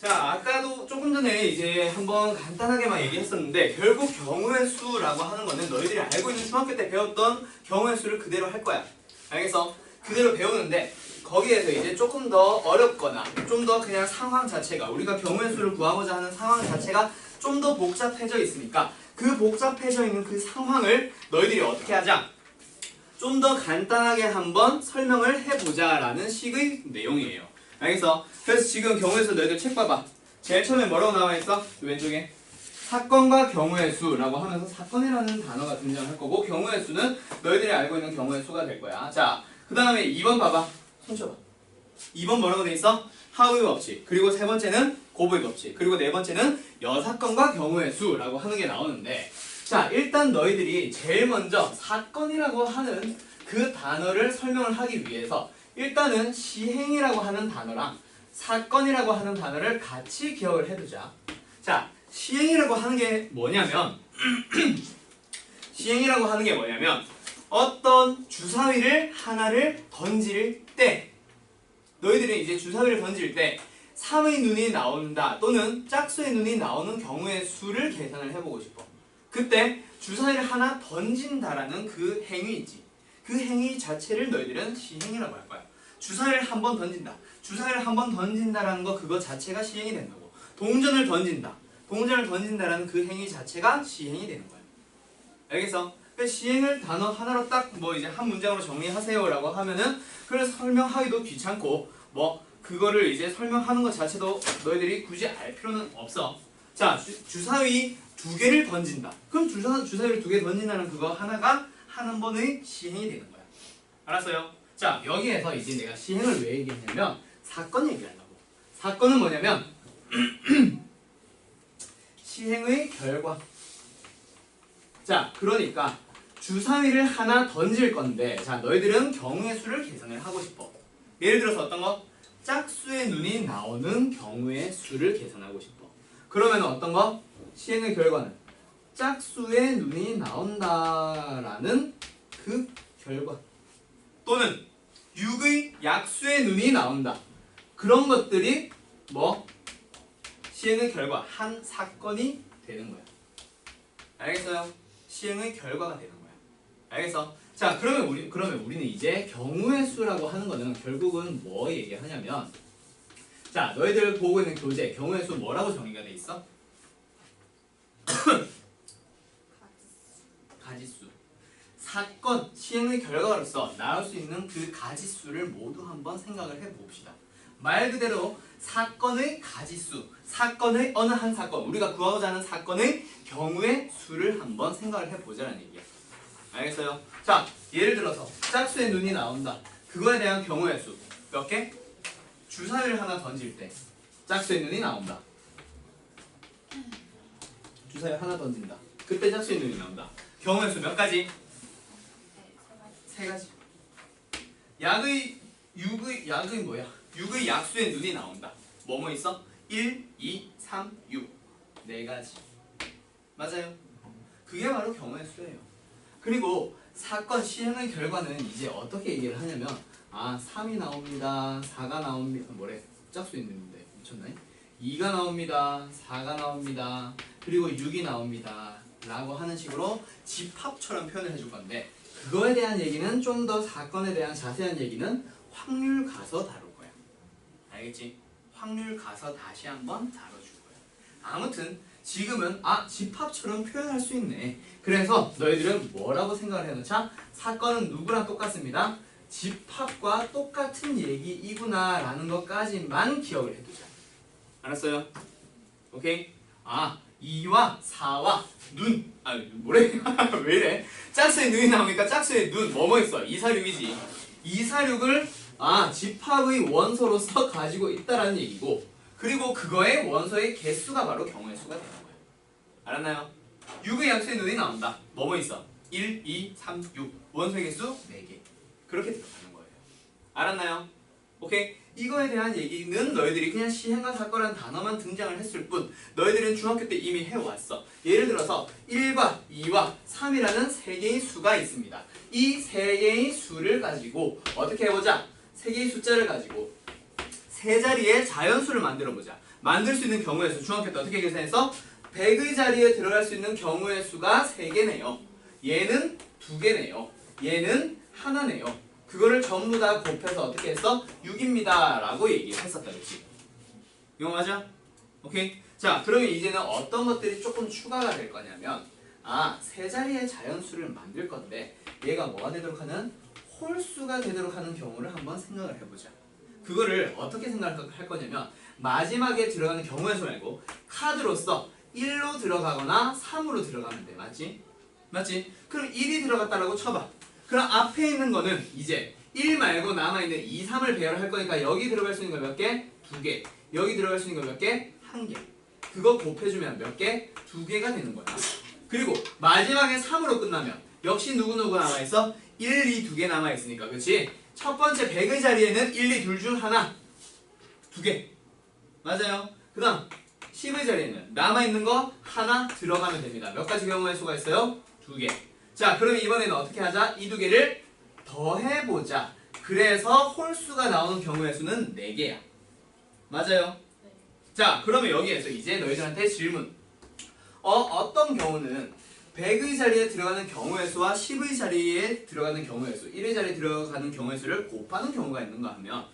자, 아까도 조금 전에 이제 한번 간단하게만 얘기했었는데 결국 경우의 수라고 하는 거는 너희들이 알고 있는 중학교 때 배웠던 경우의 수를 그대로 할 거야. 알겠어? 그대로 배우는데 거기에서 이제 조금 더 어렵거나 좀 더 그냥 상황 자체가 우리가 경우의 수를 구하고자 하는 상황 자체가 좀 더 복잡해져 있으니까 그 복잡해져 있는 그 상황을 너희들이 어떻게 하자? 좀 더 간단하게 한번 설명을 해보자 라는 식의 내용이에요. 알겠어? 그래서 지금 경우의 수 너희들 책 봐봐. 제일 처음에 뭐라고 나와 있어? 왼쪽에 사건과 경우의 수라고 하면서 사건이라는 단어가 등장할 거고 경우의 수는 너희들이 알고 있는 경우의 수가 될 거야. 자, 그 다음에 2번 봐봐. 손 쳐봐. 2번 뭐라고 돼 있어? 하우의 법칙. 그리고 세 번째는 고부의 법칙. 그리고 네 번째는 여사건과 경우의 수라고 하는 게 나오는데 자, 일단 너희들이 제일 먼저 사건이라고 하는 그 단어를 설명을 하기 위해서 일단은 시행이라고 하는 단어랑 사건이라고 하는 단어를 같이 기억을 해두자. 자, 시행이라고 하는 게 뭐냐면 시행이라고 하는 게 뭐냐면 어떤 주사위를 하나를 던질 때 너희들이 이제 주사위를 던질 때 3의 눈이 나온다 또는 짝수의 눈이 나오는 경우의 수를 계산을 해보고 싶어. 그때 주사위를 하나 던진다라는 그 행위 있지. 그 행위 자체를 너희들은 시행이라고 할 거야. 주사위를 한 번 던진다. 주사위를 한 번 던진다라는 거 그거 자체가 시행이 된다고. 동전을 던진다. 동전을 던진다라는 그 행위 자체가 시행이 되는 거야. 알겠어? 그래서 시행을 단어 하나로 딱 뭐 이제 한 문장으로 정리하세요라고 하면은 그래서 설명하기도 귀찮고 뭐 그거를 이제 설명하는 것 자체도 너희들이 굳이 알 필요는 없어. 자, 주사위 2개를 던진다. 그럼 주사위를 2개 던진다는 그거 하나가 한 번의 시행이 되는 거야. 알았어요? 자, 여기에서 이제 내가 시행을 왜 얘기했냐면 사건 얘기하려고. 사건은 뭐냐면 시행의 결과. 자, 그러니까 주사위를 하나 던질 건데 자, 너희들은 경우의 수를 계산을 하고 싶어. 예를 들어서 어떤 거? 짝수의 눈이 나오는 경우의 수를 계산하고 싶어. 그러면 어떤 거? 시행의 결과는 짝수의 눈이 나온다라는 그 결과 또는 6의 약수의 눈이 나온다. 그런 것들이 뭐? 시행의 결과, 한 사건이 되는 거야. 알겠어요? 시행의 결과가 되는 거야. 알겠어? 자, 그러면 우리는 이제 경우의 수라고 하는 거는 결국은 뭐 얘기하냐면 자, 너희들 보고 있는 교재 경우의 수 뭐라고 정의가 돼 있어? 가지수. 사건, 시행의 결과로서 나올 수 있는 그 가지수를 모두 한번 생각을 해봅시다. 말 그대로 사건의 가지수, 사건의 어느 한 사건, 우리가 구하고자 하는 사건의 경우의 수를 한번 생각을 해보자는 얘기야. 알겠어요? 자, 예를 들어서 짝수의 눈이 나온다. 그거에 대한 경우의 수 몇 개? 주사위를 하나 던질 때 짝수의 눈이 나온다. 주사위 하나 던진다. 그때 짝수의 눈이 나온다. 경우의 수 몇 가지? 3가지. 약의 뭐야? 6의 약수의 눈이 나온다. 뭐뭐 있어? 1, 2, 3, 6. 4가지. 맞아요. 그게 바로 경우의 수예요. 그리고 사건 시행의 결과는 이제 어떻게 얘기를 하냐면 3이 나옵니다. 4가 나옵니다. 뭐래? 짝수 있는데 미쳤나요? 2가 나옵니다. 4가 나옵니다. 그리고 6이 나옵니다. 라고 하는 식으로 집합처럼 표현을 해줄 건데 그거에 대한 얘기는 좀 더 사건에 대한 자세한 얘기는 확률 가서 다룰 거야. 알겠지? 확률 가서 다시 한번 다뤄줄 거야. 아무튼 지금은 집합처럼 표현할 수 있네. 그래서 너희들은 뭐라고 생각을 해놓자? 사건은 누구랑 똑같습니다. 집합과 똑같은 얘기이구나 라는 것까지만 기억을 해두자. 알았어요? 오케이? 2와 4와 눈. 뭐래? 왜 이래? 짝수의 눈이 나오니까 짝수의 눈 뭐뭐 있어? 2, 4, 6이지. 2, 4, 6을 집합의 원소로서 가지고 있다라는 얘기고 그리고 그거의 원소의 개수가 바로 경우의 수가 되는 거예요. 알았나요? 6의 약수의 눈이 나온다. 뭐뭐 있어? 1, 2, 3, 6. 원소의 개수 4개. 그렇게 들어가는 거예요. 알았나요? 오케이? 이거에 대한 얘기는 너희들이 그냥 시행과 사건이라는 단어만 등장을 했을 뿐 너희들은 중학교 때 이미 해왔어. 예를 들어서 1과 2와 3이라는 3개의 수가 있습니다. 이 3개의 수를 가지고 어떻게 해보자? 3개의 숫자를 가지고 세 자리의 자연수를 만들어보자. 만들 수 있는 경우의 수 중학교 때 어떻게 계산했어? 100의 자리에 들어갈 수 있는 경우의 수가 3개네요. 얘는 2개네요. 얘는 하나네요. 그거를 전부 다 곱해서 어떻게 했어? 6입니다 라고 얘기를 했었다. 그치? 이거 맞아? 오케이? 자, 그러면 이제는 어떤 것들이 조금 추가가 될 거냐면 세 자리의 자연수를 만들 건데 얘가 뭐가 되도록 하는? 홀수가 되도록 하는 경우를 한번 생각을 해보자. 그거를 어떻게 생각할 거냐면 마지막에 들어가는 경우의 수 말고 카드로서 1로 들어가거나 3으로 들어가면 돼. 맞지? 맞지? 그럼 1이 들어갔다라고 쳐봐. 그럼 앞에 있는 거는 이제 1 말고 남아있는 2, 3을 배열할 거니까 여기 들어갈 수 있는 거 몇 개? 2개. 여기 들어갈 수 있는 거 몇 개? 1개. 그거 곱해주면 몇 개? 2개가 되는 거야. 그리고 마지막에 3으로 끝나면 역시 누구누구 남아있어? 1, 2, 2개 남아있으니까. 그치? 첫 번째 100의 자리에는 1, 2, 둘 중 하나 2개. 맞아요. 그 다음 10의 자리에는 남아있는 거 하나 들어가면 됩니다. 몇 가지 경우의 수가 있어요? 2개. 자, 그러면 이번에는 어떻게 하자? 이 2개를 더해보자. 그래서 홀수가 나오는 경우의 수는 4개야. 맞아요. 자, 그러면 여기에서 이제 너희들한테 질문. 어떤 경우는 100의 자리에 들어가는 경우의 수와 10의 자리에 들어가는 경우의 수, 1의 자리에 들어가는 경우의 수를 곱하는 경우가 있는가 하면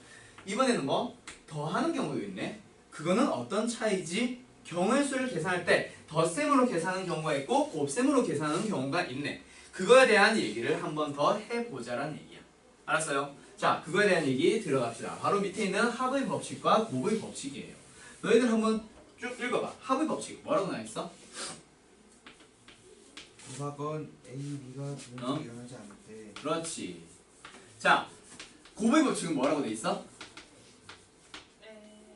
이번에는 뭐? 더하는 경우도 있네. 그거는 어떤 차이지? 경우의 수를 계산할 때 덧셈으로 계산하는 경우가 있고 곱셈으로 계산하는 경우가 있네. 그거에 대한 얘기를 한번 더 해보자라는 얘기야. 알았어요? 자, 그거에 대한 얘기 들어갑시다. 바로 밑에 있는 합의 법칙과 곱의 법칙이에요. 너희들 한번 쭉 읽어봐. 합의 법칙 뭐라고 나와있어? 사건 A, B가 동시에 일어나지 않을 때 그렇지. 자, 곱의 법칙은 뭐라고 돼 있어?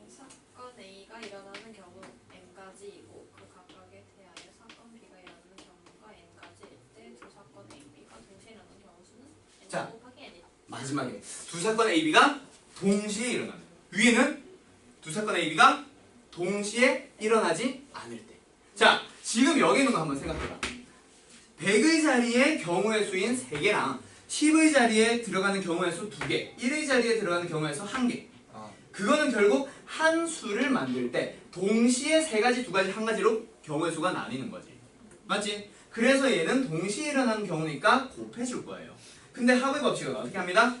사건 A가 일어나는 경우 n까지이고 그 각각에 대하여 사건 B가 일어나는 경우가 n까지일 때 두 사건 A, B가 동시에 일어나는 경우 수는 n 자. 곱하기 n이다. 마지막에 두 사건 A, B가 동시에 일어나는. 위에는 두 사건 A, B가 동시에 일어나지 않을 때. 자, 지금 여기 있는 거 한번 생각해봐. 100의 자리에 경우의 수인 3개랑 10의 자리에 들어가는 경우의 수 2개, 1의 자리에 들어가는 경우의 수 1개. 그거는 결국 한 수를 만들 때 동시에 3가지, 2가지, 1가지로 경우의 수가 나뉘는 거지. 맞지? 그래서 얘는 동시에 일어나는 경우니까 곱해줄 거예요. 근데 합의 법칙은 어떻게 합니다?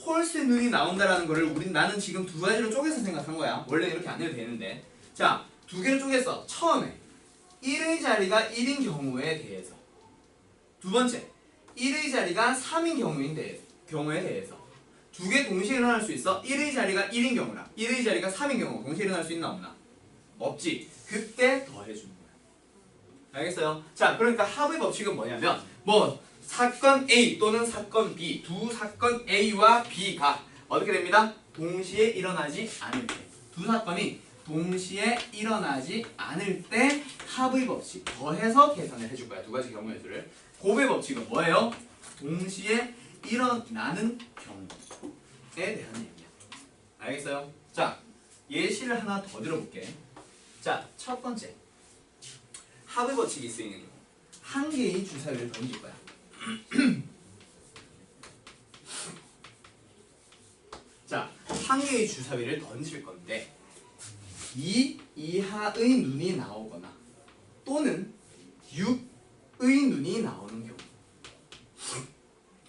홀수의 눈이 나온다라는 거를 나는 지금 2가지로 쪼개서 생각한 거야. 원래 이렇게 안 해도 되는데. 자, 2개를 쪼갰어. 처음에 1의 자리가 1인 경우에 대해서. 두 번째, 1의 자리가 3인 경우에 대해서. 2개 동시에 일어날 수 있어? 1의 자리가 1인 경우랑 1의 자리가 3인 경우 동시에 일어날 수 있나 없나? 없지. 그때 더해주는 거야. 알겠어요? 자, 그러니까 합의 법칙은 뭐냐면 사건 A 또는 사건 B, 두 사건 A와 B가 어떻게 됩니다? 동시에 일어나지 않을 때. 두 사건이 동시에 일어나지 않을 때 합의 법칙 더해서 계산을 해줄 거야. 2가지 경우의 수를. 곱의 법칙은 뭐예요? 동시에 일어나는 경우에 대한 얘기야. 알겠어요? 자, 예시를 하나 더 들어볼게. 자, 첫 번째. 합의 법칙이 쓰이는 경우. 한 개의 주사위를 던질 거야. 자, 한 개의 주사위를 던질 건데 2 이하의 눈이 나오거나 또는 6의 눈이 나오는 경우.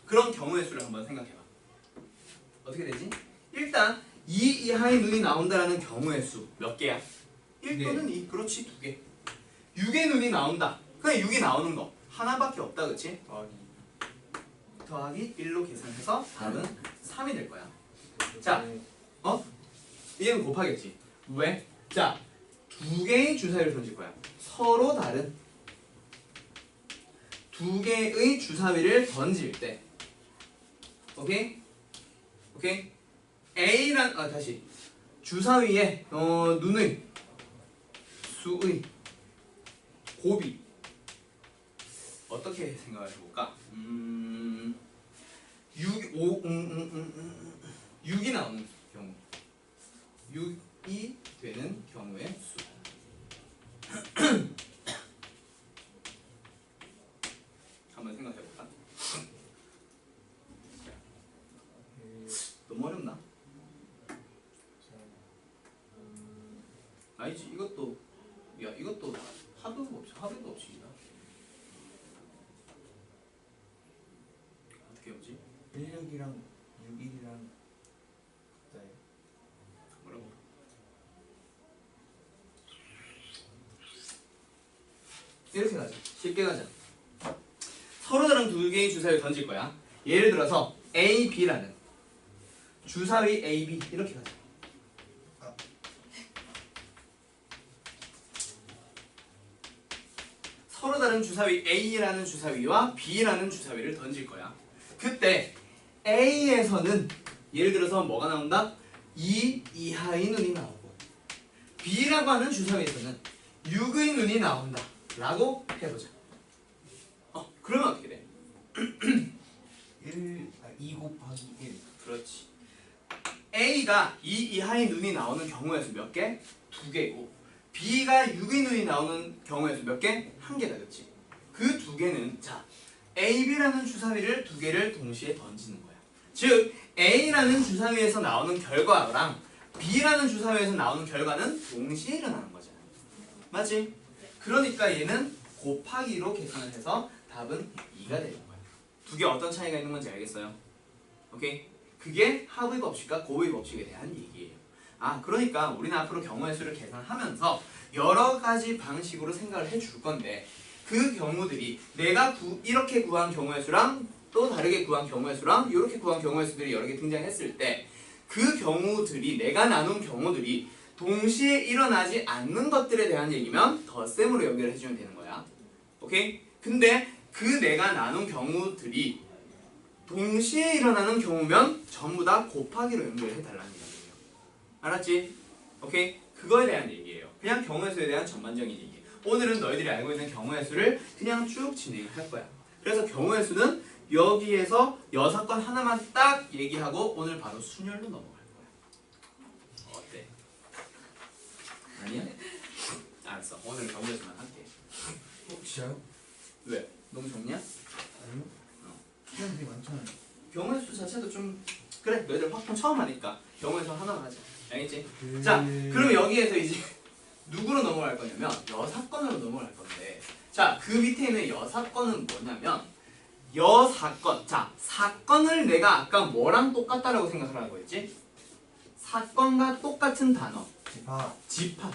그런 경우의 수를 한번 생각해봐. 어떻게 되지? 일단 2 이하의 눈이 나온다라는 경우의 수 몇 개야? 1 또는 2. 그렇지, 2개. 6의 눈이 나온다. 그냥 6이 나오는 거 하나밖에 없다. 그치? 더하기 1로 계산해서 답은 3이 될 거야. 자, 얘는 곱하겠지. 왜? 자, 2개의 주사위를 던질 거야. 서로 다른 2개의 주사위를 던질 때, 오케이? 다시 주사위에 눈의 수의 곱이 어떻게 생각을 해볼까? 6이 나오는 경우, 6이 되는 경우의 수. 한번 생각해볼까? 너무 어렵나? 아니지 이것도 야 이것도 합의도 법칙이다. 어떻게 보지? 16이랑 61이랑 같아요. 뭐라고? 이렇게 가자. 쉽게 가자. 서로 다른 두 개의 주사위를 던질 거야. 예를 들어서 A, B라는 주사위 A, B 이렇게 가자. 서로 다른 주사위 A라는 주사위와 B라는 주사위를 던질 거야. 그때 A에서는 예를 들어서 뭐가 나온다? 2 이하의 눈이 나오고 B라고 하는 주사위에서는 6의 눈이 나온다 라고 해보자. 그러면 어떻게 돼? 2 곱하기 1. 그렇지. A가 2 이하의 눈이 나오는 경우의 수 몇 개? 2개고 B가 6의 눈이 나오는 경우의 수 몇 개? 1개다. 그렇지? 그 2개는 자 A, B라는 주사위를 2개를 동시에 던지는 거야. 즉 A라는 주사위에서 나오는 결과랑 B라는 주사위에서 나오는 결과는 동시에 일어나는 거잖아. 맞지? 그러니까 얘는 곱하기로 계산을 해서 답은 2가 되는 거야. 2개 어떤 차이가 있는 건지 알겠어요? 오케이? 그게 합의 법칙과 고의 법칙에 대한 얘기예요. 그러니까 우리는 앞으로 경우의 수를 계산하면서 여러 가지 방식으로 생각을 해줄 건데 그 경우들이 내가 이렇게 구한 경우의 수랑 또 다르게 구한 경우의 수랑 이렇게 구한 경우의 수들이 여러 개 등장했을 때 그 경우들이 내가 나눈 경우들이 동시에 일어나지 않는 것들에 대한 얘기면 덧셈으로 연결을 해주면 되는 거야. 오케이? 근데 그 내가 나눈 경우들이 동시에 일어나는 경우면 전부 다 곱하기로 연결해 달라는 얘기예요. 알았지? 오케이? 그거에 대한 얘기예요. 그냥 경우의 수에 대한 전반적인 얘기. 오늘은 너희들이 알고 있는 경우의 수를 그냥 쭉 진행할 거야. 그래서 경우의 수는 여기에서 여사건 하나만 딱 얘기하고 오늘 바로 순열로 넘어갈 거야. 어때? 아니야? 알았어. 오늘 경우의 수만 할게. 혹시요? 왜? 너무 좋냐? 아니요. 시간들이 많잖아요. 경우의 수 자체도 좀 그래 너희들 확통 처음 하니까 경우의 수 하나만 하자. 알겠지? 그... 자 그럼 여기에서 이제 누구로 넘어갈 거냐면 여사건으로 넘어갈 건데 자 그 밑에 있는 여사건은 뭐냐면 여사건. 자 사건을 내가 아까 뭐랑 똑같다라고 생각을 하라고 했지? 사건과 똑같은 단어 집합.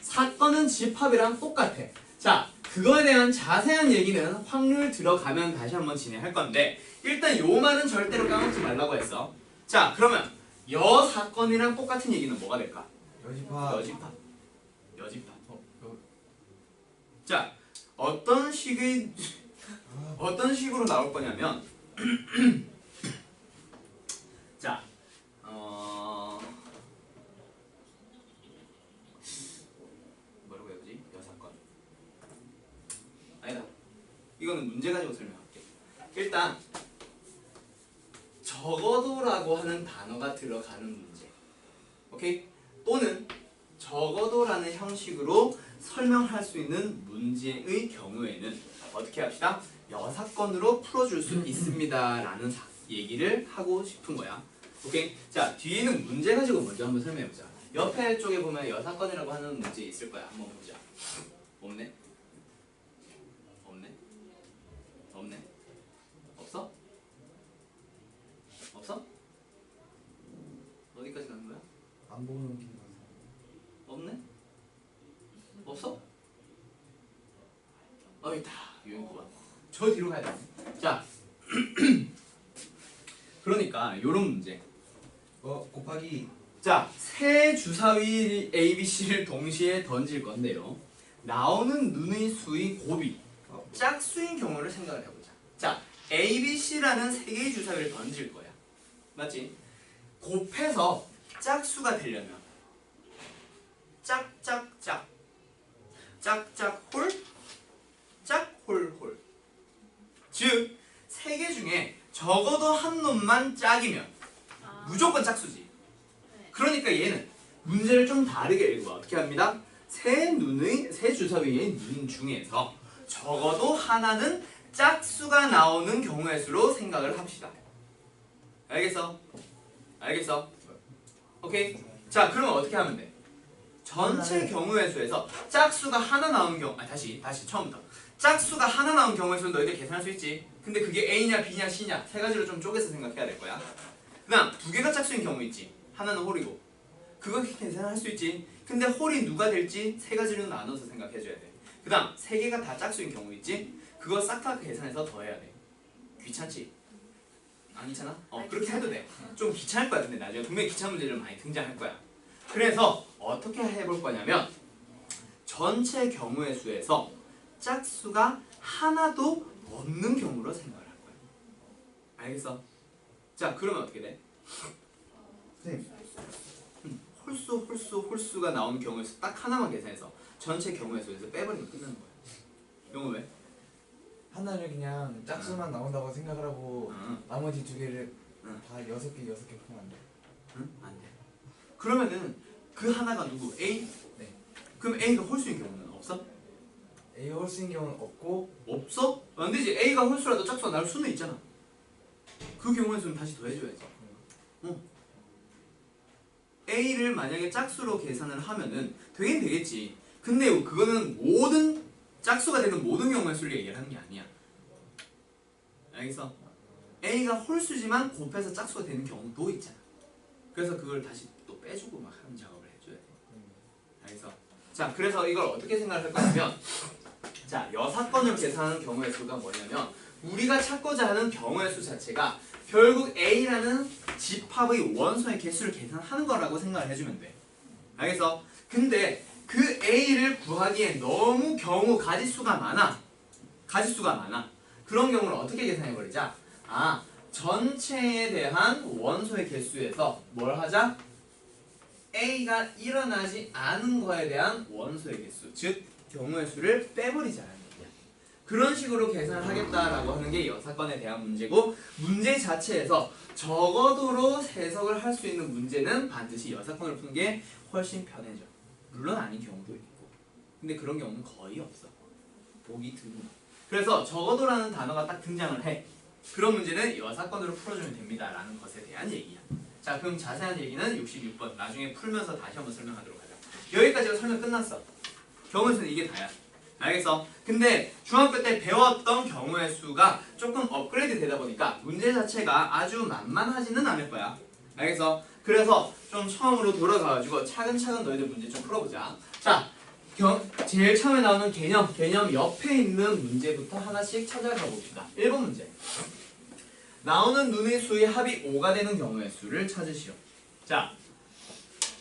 사건은 집합이랑 똑같아. 자 그거에 대한 자세한 얘기는 확률 들어가면 다시 한번 진행할 건데 일단 요 말은 절대로 까먹지 말라고 했어. 자 그러면 여사건이랑 똑같은 얘기는 뭐가 될까? 여집합. 자 어떤 식으로 나올 거냐면 자 뭐라고 해야지? 여사건 아니다. 이거는 문제 가지고 설명할게. 일단 적어도라고 하는 단어가 들어가는 문제. 오케이? 또는 적어도라는 형식으로 설명할 수 있는 문제의 경우에는 어떻게 합시다? 여사건으로 풀어줄 수 있습니다 라는 얘기를 하고 싶은 거야. 오케이? 자 뒤에는 문제 가지고 먼저 한번 설명해보자. 옆에 쪽에 보면 여사건이라고 하는 문제 있을 거야. 한번 보자. 없네? 없어? 어디까지 가는 거야? 안 보는 게 없네? 없어? 있다. 유인구가. 저 뒤로 가야 돼. 자, 그러니까 요런 문제. 곱하기. 자, 세 주사위 A, B, C를 동시에 던질 건데요. 나오는 눈의 수의 곱이 짝수인 경우를 생각을 해보자. 자, A, B, C라는 세 개의 주사위를 던질 거야. 맞지? 곱해서 짝수가 되려면 짝짝짝 짝짝홀 짝홀홀 즉 세 개 중에 적어도 한 놈만 짝이면 무조건 짝수지. 그러니까 얘는 문제를 좀 다르게 읽어봐. 어떻게 합니다? 세 주사위의 눈 중에서 적어도 하나는 짝수가 나오는 경우의 수로 생각을 합시다. 알겠어? 오케이? 자 그러면 어떻게 하면 돼? 전체 경우의 수에서 짝수가 하나 나오는 경우 다시 처음부터 짝수가 하나 나오는 경우의 수는 너희들 계산할 수 있지. 근데 그게 A냐 B냐 C냐 세 가지로 좀 쪼개서 생각해야 될 거야. 그 다음 두 개가 짝수인 경우 있지. 하나는 홀이고 그거 계산할 수 있지. 근데 홀이 누가 될지 세 가지로 나눠서 생각해줘야 돼. 그 다음 세 개가 다 짝수인 경우 있지. 그거 싹 다 계산해서 더해야 돼. 귀찮지? 안 귀찮아? 그렇게 해도 돼. 좀 귀찮을 거야. 근데 나중에 분명히 귀찮은 문제들 많이 등장할 거야. 그래서 어떻게 해볼 거냐면 전체 경우의 수에서 짝수가 하나도 없는 경우로 생각을 할 거야. 알겠어? 자, 그러면 어떻게 돼? 네. 홀수가 나오는 경우의 수 딱 하나만 계산해서 전체 경우의 수에서 빼버리면 끝나는 거야. 이건 왜? 하나를 그냥 짝수만 나온다고 생각을 하고 나머지 두 개를 다 6개 풀면 안 돼. 응? 안 돼. 그러면은 그 하나가 누구? A? 네. 그럼 A가 홀수인 경우는 없어? A 홀수인 경우는 없고 없어? 안 되지. A가 홀수라도 짝수가 나올 수는 있잖아. 그 경우의 수는 다시 더해줘야지. A를 만약에 짝수로 계산을 하면은 되긴 되겠지. 근데 그거는 모든 짝수가 되는 모든 경우의 수를 얘기하는 게 아니야. 알겠어? A가 홀수지만 곱해서 짝수가 되는 경우도 있잖아. 그래서 그걸 다시 또 빼주고 막 하는 작업을 해줘야 돼. 알겠어? 자, 그래서 이걸 어떻게 생각을 할 거냐면 자, 여사건을 계산하는 경우의 수가 뭐냐면 우리가 찾고자 하는 경우의 수 자체가 결국 A라는 집합의 원소의 개수를 계산하는 거라고 생각을 해주면 돼. 알겠어? 근데 그 A를 구하기에 너무 가지수가 많아. 그런 경우를 어떻게 계산해버리자? 전체에 대한 원소의 개수에서 뭘 하자? A가 일어나지 않은 거에 대한 원소의 개수, 즉 경우의 수를 빼버리자는 얘기야. 그런 식으로 계산을 하겠다라고 하는 게 여사건에 대한 문제고, 문제 자체에서 적어도로 해석을 할 수 있는 문제는 반드시 여사건을 푸는 게 훨씬 편해져. 물론 아닌 경우도 있고, 근데 그런 경우는 거의 없어. 보기 드문. 그래서 적어도라는 단어가 딱 등장을 해. 그런 문제는 여사건으로 풀어주면 됩니다 라는 것에 대한 얘기야. 자, 그럼 자세한 얘기는 66번 나중에 풀면서 다시 한번 설명하도록 하자. 여기까지가 설명 끝났어. 경우의 수는 이게 다야. 알겠어? 근데 중학교 때 배웠던 경우의 수가 조금 업그레이드 되다 보니까 문제 자체가 아주 만만하지는 않을 거야. 알겠어? 그래서 좀 처음으로 돌아가가지고 차근차근 너희들 문제 좀 풀어보자. 자, 제일 처음에 나오는 개념 옆에 있는 문제부터 하나씩 찾아가 봅시다. 1번 문제. 나오는 눈의 수의 합이 5가 되는 경우의 수를 찾으시오. 자,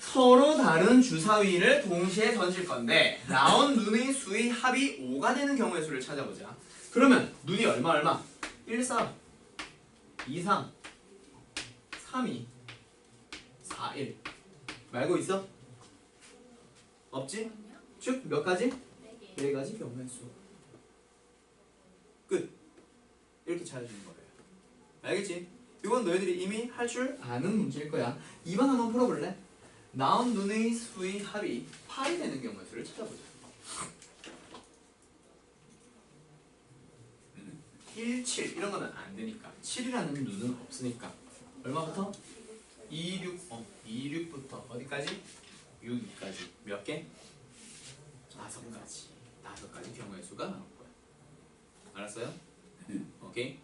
서로 다른 주사위를 동시에 던질 건데 나온 눈의 수의 합이 5가 되는 경우의 수를 찾아보자. 그러면 눈이 얼마? 1, 4, 2, 3, 3, 2, 4, 1 말고 있어? 없지? 즉 몇 가지? 4가지 경우의 수. 끝. 이렇게 찾아주는 거예요. 알겠지? 이건 너희들이 이미 할 줄 아는 문제일 거야. 2번 한번 풀어볼래? 나온 눈의 수의 합이 8이 되는 경우의 수를 찾아보자. 1, 7 이런 거는 안 되니까. 7이라는 눈은 없으니까. 얼마부터? 2, 6부터 어디까지? 6까지. 몇 개? 5가지 경우의 수가 나올 거야. 알았어요? 오케이?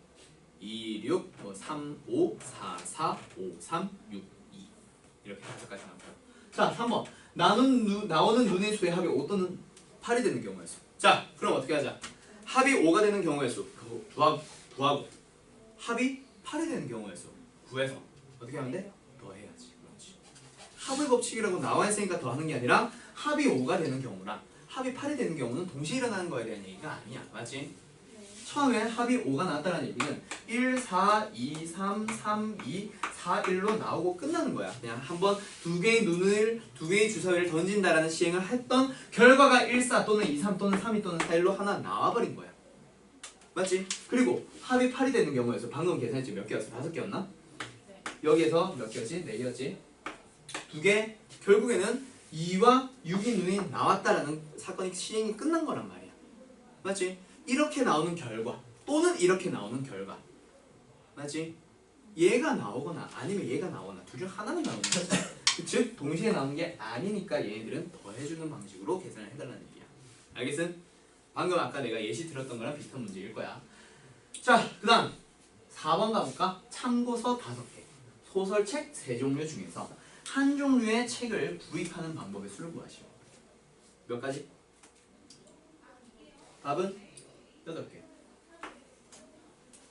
2, 6, 3, 5, 4, 4, 5, 3, 6, 2 이렇게 5가지 나올 거야. 자, 3번 나오는 눈의 수의 합이 5 또는 8이 되는 경우의 수. 자, 그럼 어떻게 하자? 합이 5가 되는 경우의 수 구하고 합이 8이 되는 경우의 수 구해서 어떻게 하면 돼? 더해야지. 그렇지. 합의 법칙이라고 나와 있으니까 더하는 게 아니라 합이 5가 되는 경우랑 합이 8이 되는 경우는 동시에 일어나는 거에 대한 얘기가 아니야. 맞지? 처음에 합이 5가 나왔다는 얘기는 1, 4, 2, 3, 3, 2, 4, 1로 나오고 끝나는 거야. 그냥 한번 두 개의 주사위를 던진다라는 시행을 했던 결과가 1, 4 또는 2, 3 또는 3, 2 또는 4, 1로 하나 나와버린 거야. 맞지? 그리고 합이 8이 되는 경우에서 방금 계산했지 몇 개였어? 5개였나? 네. 여기에서 몇 개였지? 4개였지? 2개. 결국에는 2와 6인 눈이 나왔다라는 사건이 시행이 끝난 거란 말이야. 맞지? 이렇게 나오는 결과 또는 이렇게 나오는 결과. 맞지? 얘가 나오거나 아니면 얘가 나오거나 둘 중 하나는 나오는 거지. 즉 동시에 나오는 게 아니니까 얘네들은 더해. 더해주는 방식으로 계산을 해달라는 얘기야. 알겠음? 방금 아까 내가 예시 들었던 거랑 비슷한 문제일 거야. 자, 그 다음 4번 가볼까? 참고서 5개, 소설책 3종류 중에서 한 종류의 책을 구입하는 방법의 수를 구하시오. 몇 가지? 답은 8개.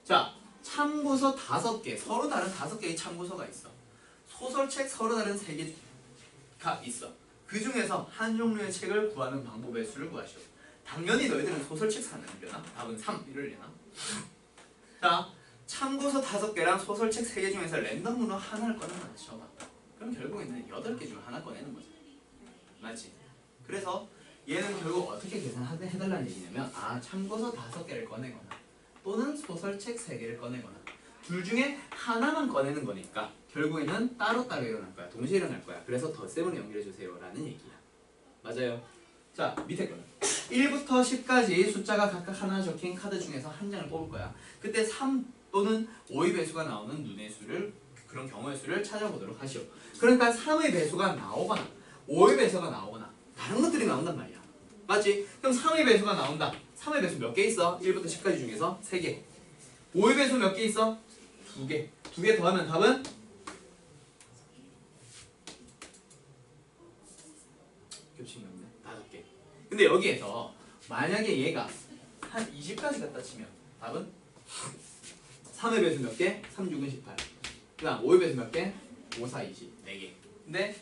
자, 참고서 5개, 서로 다른 5개의 참고서가 있어. 소설책 서로 다른 3개가 있어. 그 중에서 한 종류의 책을 구하는 방법의 수를 구하시오. 당연히 너희들은 소설책 사려나? 답은 3 이럴려나? 자, 참고서 5개랑 소설책 3개 중에서 랜덤으로 하나를 꺼내면 쳐봐. 그럼 결국에는 8개 중 하나 꺼내는 거지. 맞지? 그래서 얘는 결국 어떻게 계산해달라는 얘기냐면, 참고서 5개를 꺼내거나 또는 소설책 3개를 꺼내거나 둘 중에 하나만 꺼내는 거니까 결국에는 따로따로 일어날 거야. 동시에 일어날 거야. 그래서 덧셈으로 연결해주세요 라는 얘기야. 맞아요. 자, 밑에 거는 1부터 10까지 숫자가 각각 하나 적힌 카드 중에서 한 장을 뽑을 거야. 그때 3 또는 5의 배수가 나오는 눈의 수를, 그런 경우의 수를 찾아보도록 하시오. 그러니까 3의 배수가 나오거나 5의 배수가 나오거나 다른 것들이 나온단 말이야. 맞지? 그럼 3의 배수가 나온다. 3의 배수 몇 개 있어? 1부터 10까지 중에서 3개. 5의 배수 몇 개 있어? 2개. 2개 더하면 답은? 겹치는 게 없네. 5개. 근데 여기에서 만약에 얘가 한 20까지 갖다 치면 답은? 3의 배수 몇 개? 3, 6은 18. 그 다음 5의 배수 몇 개? 5, 4, 20. 4개. 근데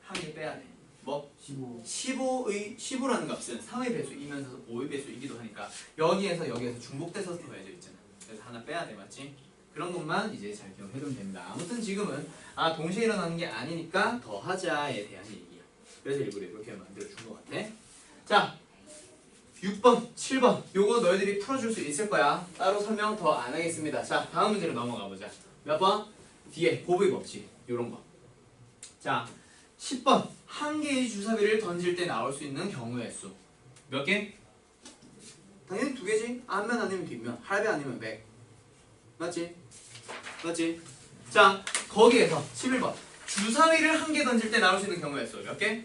한 개 빼야 돼. 뭐? 15라는 값은 3의 배수이면서 5의 배수이기도 하니까 여기에서 중복돼서 더해져 있잖아. 그래서 하나 빼야 돼. 맞지? 그런 것만 이제 잘 기억해두면 됩니다. 아무튼 지금은 동시에 일어나는 게 아니니까 더하자에 대한 얘기야. 그래서 일부러 이렇게 만들어준 것 같아. 자, 6번, 7번 요거 너희들이 풀어줄 수 있을 거야. 따로 설명 더 안 하겠습니다. 자, 다음 문제로 넘어가 보자. 몇 번? 뒤에 곱의 법칙 요런 거. 자, 10번 한 개의 주사위를 던질 때 나올 수 있는 경우의 수 몇 개? 당연히 2개지. 앞면 아니면 뒷면, 할배 아니면 백. 맞지? 맞지? 자, 거기에서 11번 주사위를 한 개 던질 때 나올 수 있는 경우의 수 몇 개?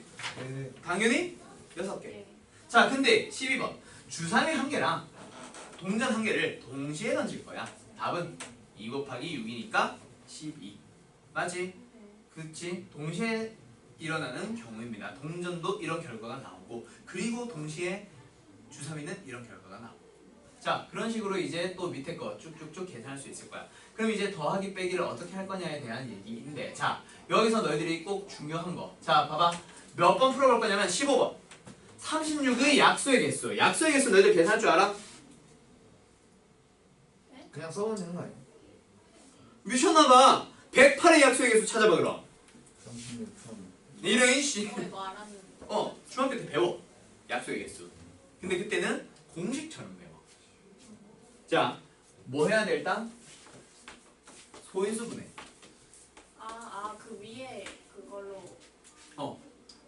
당연히 6개. 자, 근데 12번 주사위 한 개랑 동전 한 개를 동시에 던질 거야. 답은 2 곱하기 6이니까 12. 맞지? 그치? 동시에 일어나는 경우입니다. 동전도 이런 결과가 나오고, 그리고 동시에 주사위는 이런 결과가 나오고. 자, 그런 식으로 이제 또 밑에 거 쭉쭉쭉 계산할 수 있을 거야. 그럼 이제 더하기 빼기를 어떻게 할 거냐에 대한 얘기인데, 자, 여기서 너희들이 꼭 중요한 거. 자, 봐봐. 몇 번 풀어볼 거냐면 15번. 36의 약수의 개수. 약수의 개수 너희들 계산할 줄 알아? 그냥 써보면 되는 거 아니야? 미쳤나봐. 108의 약수의 개수 찾아봐 그럼. 36, 3. 이런 씨. 이거 알았는데. 중학교 때 배워. 약수의 개수. 근데 그때는 공식처럼 배워. 자, 뭐 해야 돼 일단? 소인수분해. 그 위에 그걸로.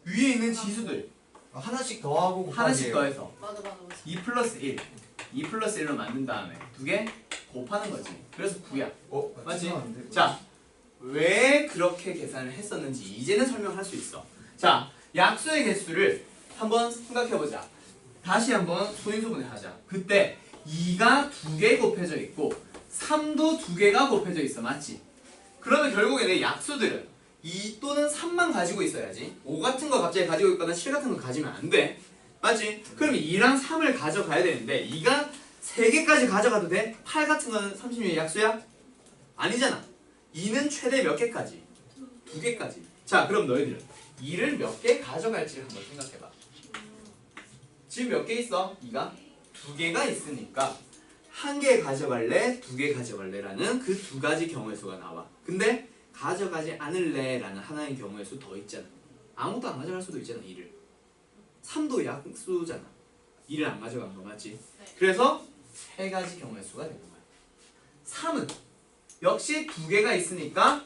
위에 있는 지수들 하나씩 더하고 곱하기 하나씩 더해서 맞아. 2 플러스 1, 2 플러스 1로 만든 다음에 2개 곱하는 거지. 그래서 9야. 맞지? 자, 왜 그렇게 계산을 했었는지 이제는 설명할 수 있어. 자, 약수의 개수를 한번 생각해보자. 다시 한번 소인수분해 하자. 그때 2가 2개 곱해져 있고 3도 2개가 곱해져 있어. 맞지? 그러면 결국에는 약수들은 2 또는 3만 가지고 있어야지. 5 같은 거 갑자기 가지고 있거나 7 같은 거 가지면 안 돼. 맞지? 그럼 2랑 3을 가져가야 되는데 2가 3개까지 가져가도 돼? 8 같은 거는 36의 약수야? 아니잖아. 2는 최대 몇 개까지? 2개까지. 자, 그럼 너희들은 2를 몇 개 가져갈지를 한번 생각해봐. 지금 몇 개 있어? 2가? 2개가 있으니까 1개 가져갈래? 2개 가져갈래? 라는 그 2가지 경우의 수가 나와. 근데 가져가지 않을래? 라는 하나의 경우의 수 더 있잖아. 아무것도 안 가져갈 수도 있잖아. 2를. 3도 약수잖아. 2를 안 가져간 거 맞지? 네. 그래서 3가지 경우의 수가 되는 거야. 3은 역시 2개가 있으니까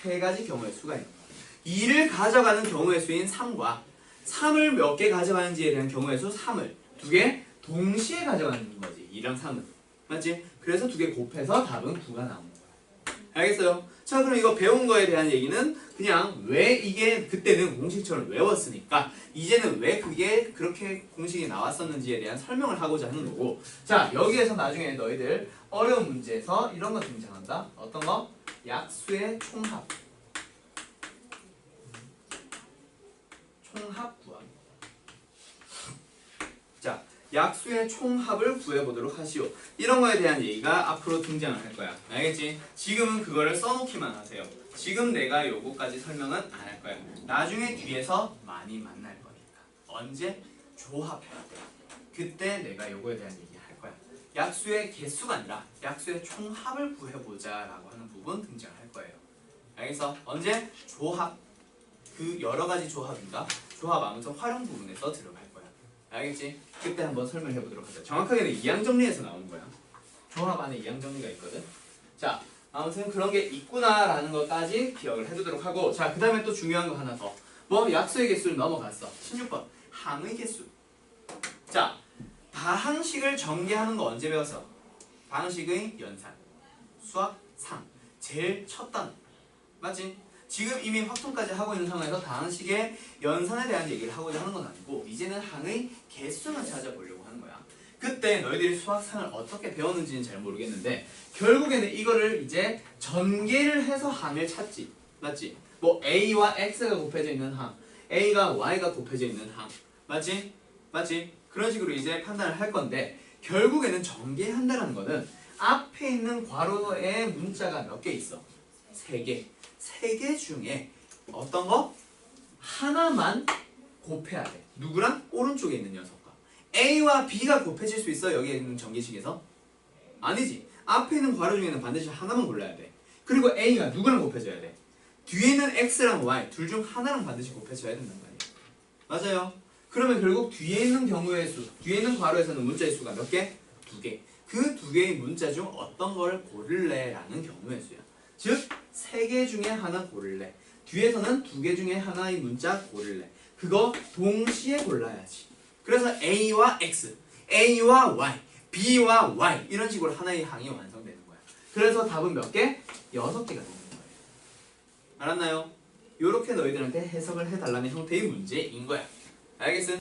3가지 경우의 수가 있는 거야. 2를 가져가는 경우의 수인 3과 3을 몇 개 가져가는지에 대한 경우의 수 3을 2개 동시에 가져가는 거지. 2랑 3은. 맞지? 그래서 2개 곱해서 답은 9가 나오는 거야. 알겠어요? 자, 그럼 이거 배운 거에 대한 얘기는 그냥 왜 이게 그때는 공식처럼 외웠으니까 이제는 왜 그게 그렇게 공식이 나왔었는지에 대한 설명을 하고자 하는 거고, 자, 여기에서 나중에 너희들 어려운 문제에서 이런 거 등장한다. 어떤 거? 약수의 총합. 총합 구하기. 자, 약수의 총합을 구해보도록 하시오. 이런 거에 대한 얘기가 앞으로 등장을 할 거야. 알겠지? 지금은 그거를 써놓기만 하세요. 지금 내가 요거까지 설명은 안 할 거야. 나중에 뒤에서 많이 만날 거니까. 언제? 조합해야 돼. 그때 내가 요거에 대한 얘기 할 거야. 약수의 개수가 아니라 약수의 총합을 구해보자 라고 하는 부분 등장을 할 거예요. 알겠어? 언제? 조합. 그 여러 가지 조합인가? 조합 아무튼 활용 부분에서 들어갈 거야. 알겠지? 그때 한번 설명해 보도록 하자. 정확하게는 이항정리에서 나오는 거야. 조합 안에 이항정리가 있거든. 자, 아무튼 그런 게 있구나라는 것까지 기억을 해두도록 하고, 자, 그 다음에 또 중요한 거 하나 더. 뭐 약수의 개수를 넘어갔어. 16번 항의 개수. 자, 다항식을 전개하는 거 언제 배웠어? 다항식의 연산, 수학, 상. 제일 첫 단어. 맞지? 지금 이미 확통까지 하고 있는 상황에서 다항식의 연산에 대한 얘기를 하고자 하는 건 아니고 이제는 항의 개수만 찾아보려고 하는 거야. 그때 너희들이 수학상을 어떻게 배웠는지는 잘 모르겠는데 결국에는 이거를 이제 전개를 해서 항을 찾지. 맞지? 뭐 A와 X가 곱해져 있는 항, A가 Y가 곱해져 있는 항. 맞지? 맞지? 그런 식으로 이제 판단을 할 건데 결국에는 전개한다는 거는 앞에 있는 괄호에 문자가 몇 개 있어? 3개. 3개 중에 어떤 거? 하나만 곱해야 돼. 누구랑? 오른쪽에 있는 녀석과. A와 B가 곱해질 수 있어? 여기에 있는 전개식에서? 아니지. 앞에 있는 괄호 중에는 반드시 하나만 골라야 돼. 그리고 A가 누구랑 곱해져야 돼? 뒤에 있는 X랑 Y 둘 중 하나랑 반드시 곱해져야 된단 말이야. 맞아요. 그러면 결국 뒤에 있는 경우의 수, 뒤에 있는 괄호에서는 문자의 수가 몇 개? 2개. 그 2개의 문자 중 어떤 걸 고를래? 라는 경우의 수야. 즉 3개 중에 하나 고를래. 뒤에서는 2개 중에 하나의 문자 고를래. 그거 동시에 골라야지. 그래서 A와 X, A와 Y, B와 Y 이런 식으로 하나의 항이 완성되는 거야. 그래서 답은 몇 개? 6개가 되는 거예요. 알았나요? 요렇게 너희들한테 해석을 해달라는 형태의 문제인 거야. 알겠음?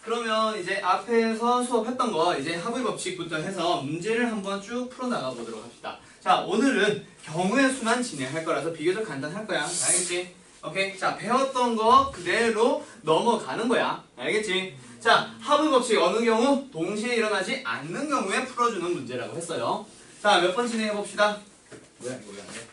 그러면 이제 앞에서 수업했던 거 이제 합의 법칙부터 해서 문제를 한번 쭉 풀어나가 보도록 합시다. 자, 오늘은 경우의 수만 진행할 거라서 비교적 간단할 거야. 알겠지? 오케이? 자, 배웠던 거 그대로 넘어가는 거야. 알겠지? 자, 합의 법칙 어느 경우? 동시에 일어나지 않는 경우에 풀어주는 문제라고 했어요. 자, 몇 번 진행해 봅시다. 뭐야, 이거 왜 안 돼?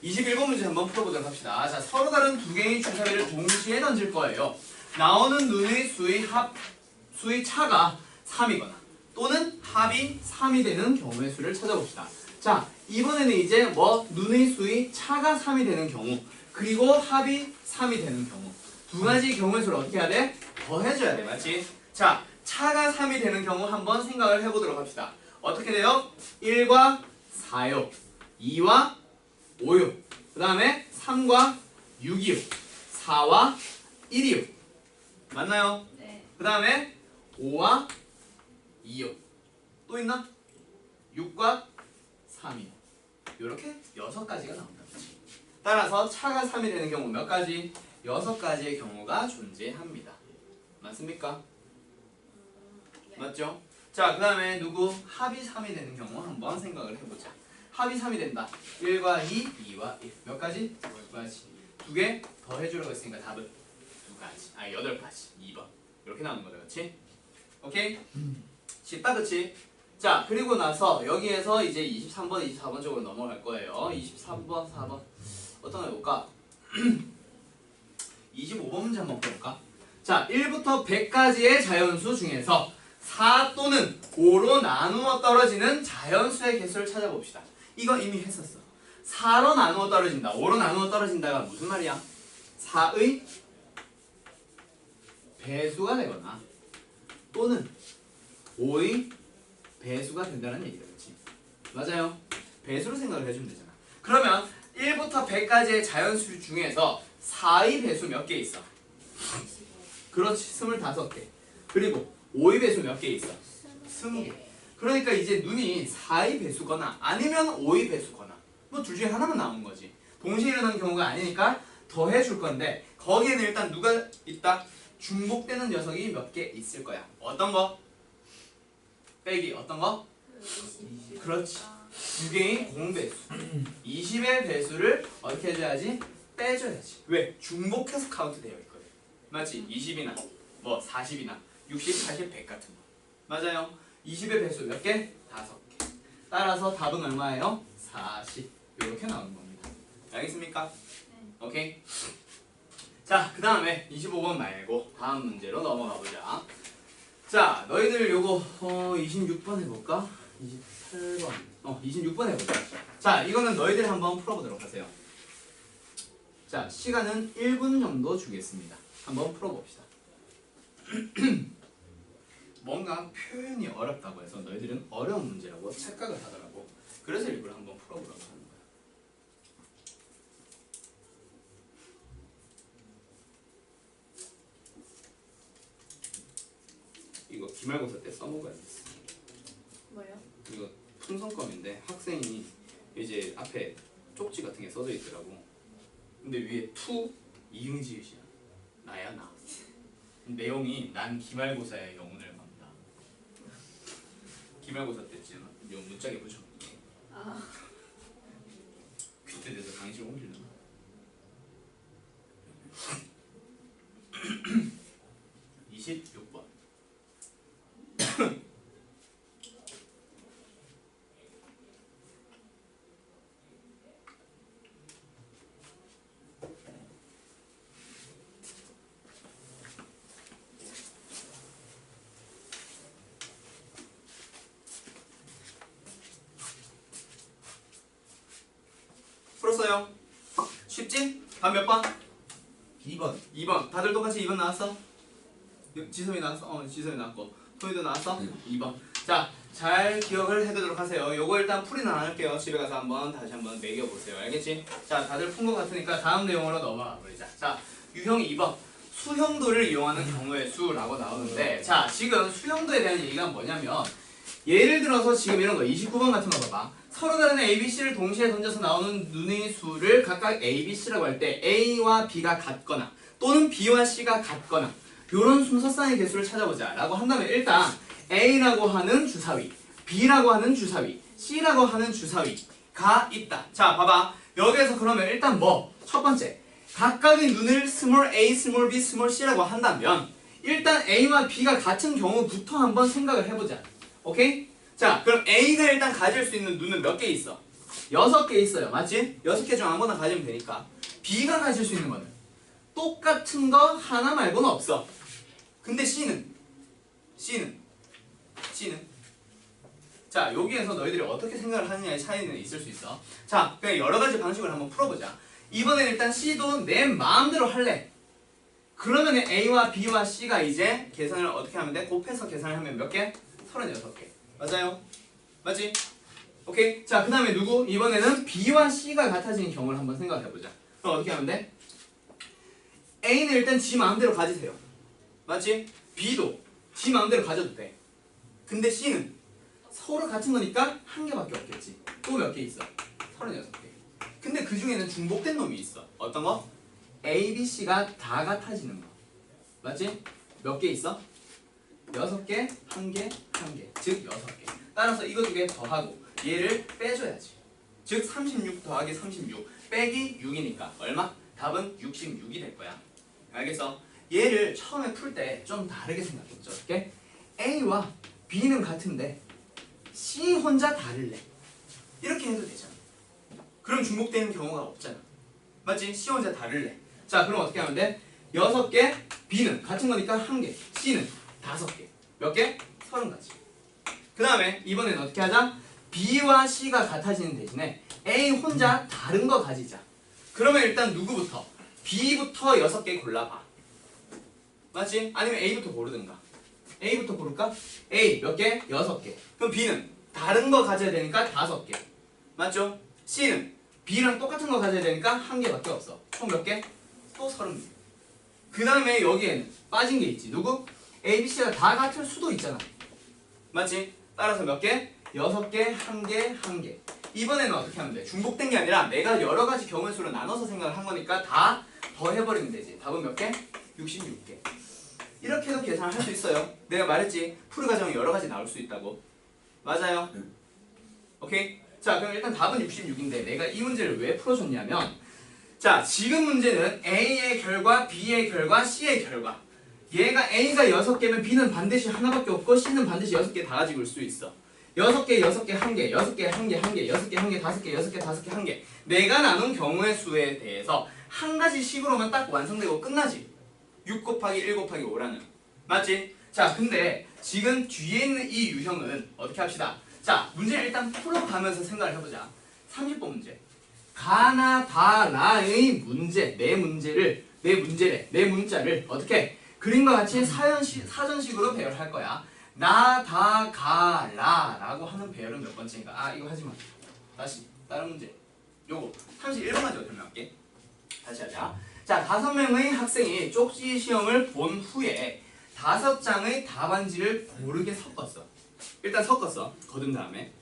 21번 문제 한번 풀어보도록 합시다. 자, 서로 다른 2개의 주사위를 동시에 던질 거예요. 나오는 눈의 수의 차가 3이거나 또는 합이 3이 되는 경우의 수를 찾아봅시다. 자, 이번에는 이제 뭐 눈의 수의 차가 3이 되는 경우 그리고 합이 3이 되는 경우 두 가지 경우의 수를 어떻게 해야 돼? 더해줘야 돼. 맞지? 자, 차가 3이 되는 경우 한번 생각을 해보도록 합시다. 어떻게 돼요? 1과 4요 2와 5요 그 다음에 3과 6이요 4와 1이요 맞나요? 네. 그 다음에 5와 2요 또 있나? 6과 3이요 이렇게 6가지가 나온다. 그치? 따라서 차가 3이 되는 경우 몇 가지? 6가지의 경우가 존재합니다. 맞습니까? 네. 맞죠? 자, 그 다음에 누구? 합이 3이 되는 경우 한번 생각을 해보자. 합이 3이 된다. 1과 2, 2와 1. 몇 가지? 10가지. 2개 더 해주라고 했으니까 답은 2가지. 아니 8가지. 2번. 이렇게 나오는 거다. 그치? 오케이? 쉽다. 그치? 자, 그리고 나서 여기에서 이제 23번, 24번 쪽으로 넘어갈 거예요. 23번, 4번. 어떤 거 해볼까? 25번 문제 한번 볼까? 자, 1부터 100까지의 자연수 중에서 4 또는 5로 나누어 떨어지는 자연수의 개수를 찾아봅시다. 이거 이미 했었어. 4로 나누어 떨어진다, 5로 나누어 떨어진다가 무슨 말이야? 4의 배수가 되거나 또는 5의 배수가 된다는 얘기다. 그렇지? 맞아요. 배수로 생각을 해주면 되잖아. 그러면 1부터 100까지의 자연수 중에서 4의 배수 몇 개 있어? 그렇지, 25개. 그리고 5의 배수 몇 개 있어? 20개. 그러니까 이제 눈이 4의 배수거나 아니면 5의 배수거나 뭐 둘 중에 하나만 나오는 거지. 동시에 일어나는 경우가 아니니까 더해줄 건데 거기에는 일단 누가 있다? 중복되는 녀석이 몇 개 있을 거야. 어떤 거? 빼기 어떤 거? 20. 그렇지. 6개의 공배수 20의 배수를 어떻게 해줘야지? 빼줘야지. 왜? 중복해서 카운트 되어 있거든. 맞지? 20이나 뭐 40이나 60, 40, 100 같은 거. 맞아요. 20의 배수 몇 개? 5개. 따라서 답은 얼마예요? 40. 이렇게 나오는 겁니다. 알겠습니까? 네. 오케이. 자, 그 다음에 25번 말고 다음 문제로 넘어가 보자. 자, 너희들 요거 26번 해볼까? 28번 26번 해볼까? 자, 이거는 너희들 한번 풀어보도록 하세요. 자, 시간은 1분 정도 주겠습니다. 한번 풀어봅시다. 뭔가 표현이 어렵다고 해서 너희들은 어려운 문제라고 착각을 하더라고. 그래서 일부러 한번 풀어보려고 하는 거야. 이거 기말고사 때 써먹어야겠어. 뭐요? 이거 풍선껌인데 학생이 이제 앞에 쪽지 같은 게 써져 있더라고. 근데 위에 투 이응지읒이야. 나야 나. 내용이 난 기말고사의 영혼을 만다. 기말고사 때쯤 요 문짝에 붙여놓게. 아. 그때 돼서 강의실 옮기려나? (26번) 풀었어요? 쉽지? 답 몇 번? 2번. 2번. 다들 똑같이 2번 나왔어? 지섭이 나왔어? 지섭이 나왔고 토이도 나왔어? 2번. 자, 잘 기억을 해두도록 하세요. 요거 일단 풀이는 안 할게요. 집에 가서 한번 다시 한번 매겨보세요. 알겠지? 자, 다들 푼 것 같으니까 다음 내용으로 넘어가 버리자. 자, 유형 2번. 수형도를 이용하는 경우의 수라고 나오는데, 자, 지금 수형도에 대한 얘기가 뭐냐면, 예를 들어서 지금 이런 거 29번 같은 거 봐봐. 서로 다른 A, B, C를 동시에 던져서 나오는 눈의 수를 각각 A, B, C라고 할 때 A와 B가 같거나 또는 B와 C가 같거나 이런 순서상의 개수를 찾아보자 라고 한다면 일단 A라고 하는 주사위, B라고 하는 주사위, C라고 하는 주사위가 있다. 자, 봐봐. 여기에서 그러면 일단 뭐? 첫 번째, 각각의 눈을 small a, small b, small c라고 한다면 일단 A와 B가 같은 경우부터 한번 생각을 해보자. 오케이? 자, 그럼 A가 일단 가질 수 있는 눈은 몇 개 있어? 6개 있어요. 맞지? 6개 중 아무거나 가지면 되니까. B가 가질 수 있는 거는 똑같은 거 하나 말고는 없어. 근데 C는 자, 여기에서 너희들이 어떻게 생각을 하느냐의 차이는 있을 수 있어. 자, 그냥 여러 가지 방식을 한번 풀어보자. 이번엔 일단 C도 내 마음대로 할래. 그러면 A와 B와 C가 이제 계산을 어떻게 하면 돼? 곱해서 계산을 하면 몇 개? 36개. 맞아요? 맞지? 오케이? 자, 그 다음에 누구? 이번에는 B와 C가 같아지는 경우를 한번 생각해보자. 그럼 어떻게 하면 돼? A는 일단 지 마음대로 가지세요. 맞지? B도 지 마음대로 가져도 돼. 근데 C는 서로 같은 거니까 한 개밖에 없겠지. 또 몇 개 있어? 36개. 근데 그 중에는 중복된 놈이 있어. 어떤 거? A, B, C가 다 같아지는 거. 맞지? 몇 개 있어? 6개, 1개, 1개. 즉 6개. 따라서 이거 두 개 더하고 얘를 빼줘야지. 즉 36 더하기 36 빼기 6이니까 얼마? 답은 66이 될 거야. 알겠어? 얘를 처음에 풀 때 좀 다르게 생각해보자. 어떻게? A와 B는 같은데 C 혼자 다를래. 이렇게 해도 되잖아. 그럼 중복되는 경우가 없잖아. 맞지? C 혼자 다를래. 자, 그럼 어떻게 하면 돼? 6개, B는 같은 거니까 1개, C는 5개. 몇 개? 30가지. 그 다음에 이번엔 어떻게 하자? B와 C가 같아지는 대신에 A 혼자 다른 거 가지자. 그러면 일단 누구부터? B부터 6개 골라봐. 맞지? 아니면 A부터 고르든가. A부터 고를까? A 몇 개? 6개. 그럼 B는 다른 거 가져야 되니까 5개. 맞죠? C는 B랑 똑같은 거 가져야 되니까 1개밖에 없어. 총 몇 개? 또 30개. 그 다음에 여기에는 빠진 게 있지. 누구? A, B, C가 다 같을 수도 있잖아. 맞지? 따라서 몇 개? 6개, 1개, 1개. 이번에는 어떻게 하면 돼? 중복된 게 아니라 내가 여러 가지 경우의 수를 나눠서 생각을 한 거니까 다 더해버리면 되지. 답은 몇 개? 66개. 이렇게 해도 계산을 할 수 있어요. 내가 말했지. 풀이 과정이 여러 가지 나올 수 있다고. 맞아요. 오케이? 자, 그럼 일단 답은 66인데 내가 이 문제를 왜 풀어줬냐면 자, 지금 문제는 A의 결과, B의 결과, C의 결과. 얘가 A가 6개면 B는 반드시 하나밖에 없고 C는 반드시 6개 다 가지고 올 수 있어. 6개, 6개, 1개, 6개, 1개, 1개, 6개, 1개, 5개, 6개, 5개, 1개. 내가 나눈 경우의 수에 대해서 한 가지 식으로만 딱 완성되고 끝나지. 6 곱하기 1 곱하기 5라는. 맞지? 자, 근데 지금 뒤에 있는 이 유형은 어떻게 합시다. 자, 문제를 일단 풀어가면서 생각을 해보자. 30번 문제. 가나 다라의 문제, 내 문자를 어떻게 그림과 같이 사전식으로 배열할 거야. 나, 다, 가, 라 라고 하는 배열은 몇 번째인가? 아, 이거 하지 마. 다시 다른 문제. 요거 31번까지 설명할게. 다시 하자. 자, 5명의 학생이 쪽지 시험을 본 후에 5장의 답안지를 고르게 섞었어. 일단 섞었어. 거둔 다음에.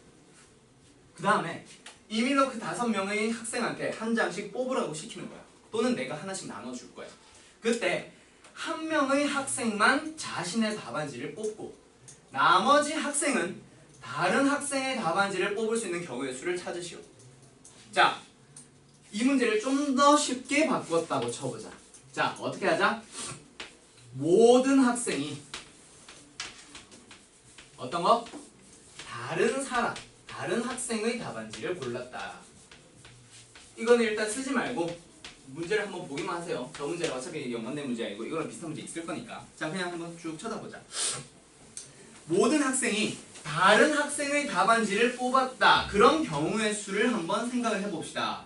그 다음에 이민호 그 5명의 학생한테 한 장씩 뽑으라고 시키는 거야. 또는 내가 하나씩 나눠줄 거야. 그때 한 명의 학생만 자신의 답안지를 뽑고 나머지 학생은 다른 학생의 답안지를 뽑을 수 있는 경우의 수를 찾으시오. 자, 이 문제를 좀 더 쉽게 바꿨다고 쳐보자. 자, 어떻게 하자? 모든 학생이 어떤 거? 다른 학생의 답안지를 골랐다. 이거는 일단 쓰지 말고 문제를 한번 보기만 하세요. 저 문제는 어차피 연관된 문제 아니고 이거랑 비슷한 문제 있을 거니까. 자, 그냥 한번 쭉 쳐다보자. 모든 학생이 다른 학생의 답안지를 뽑았다. 그런 경우의 수를 한번 생각을 해봅시다.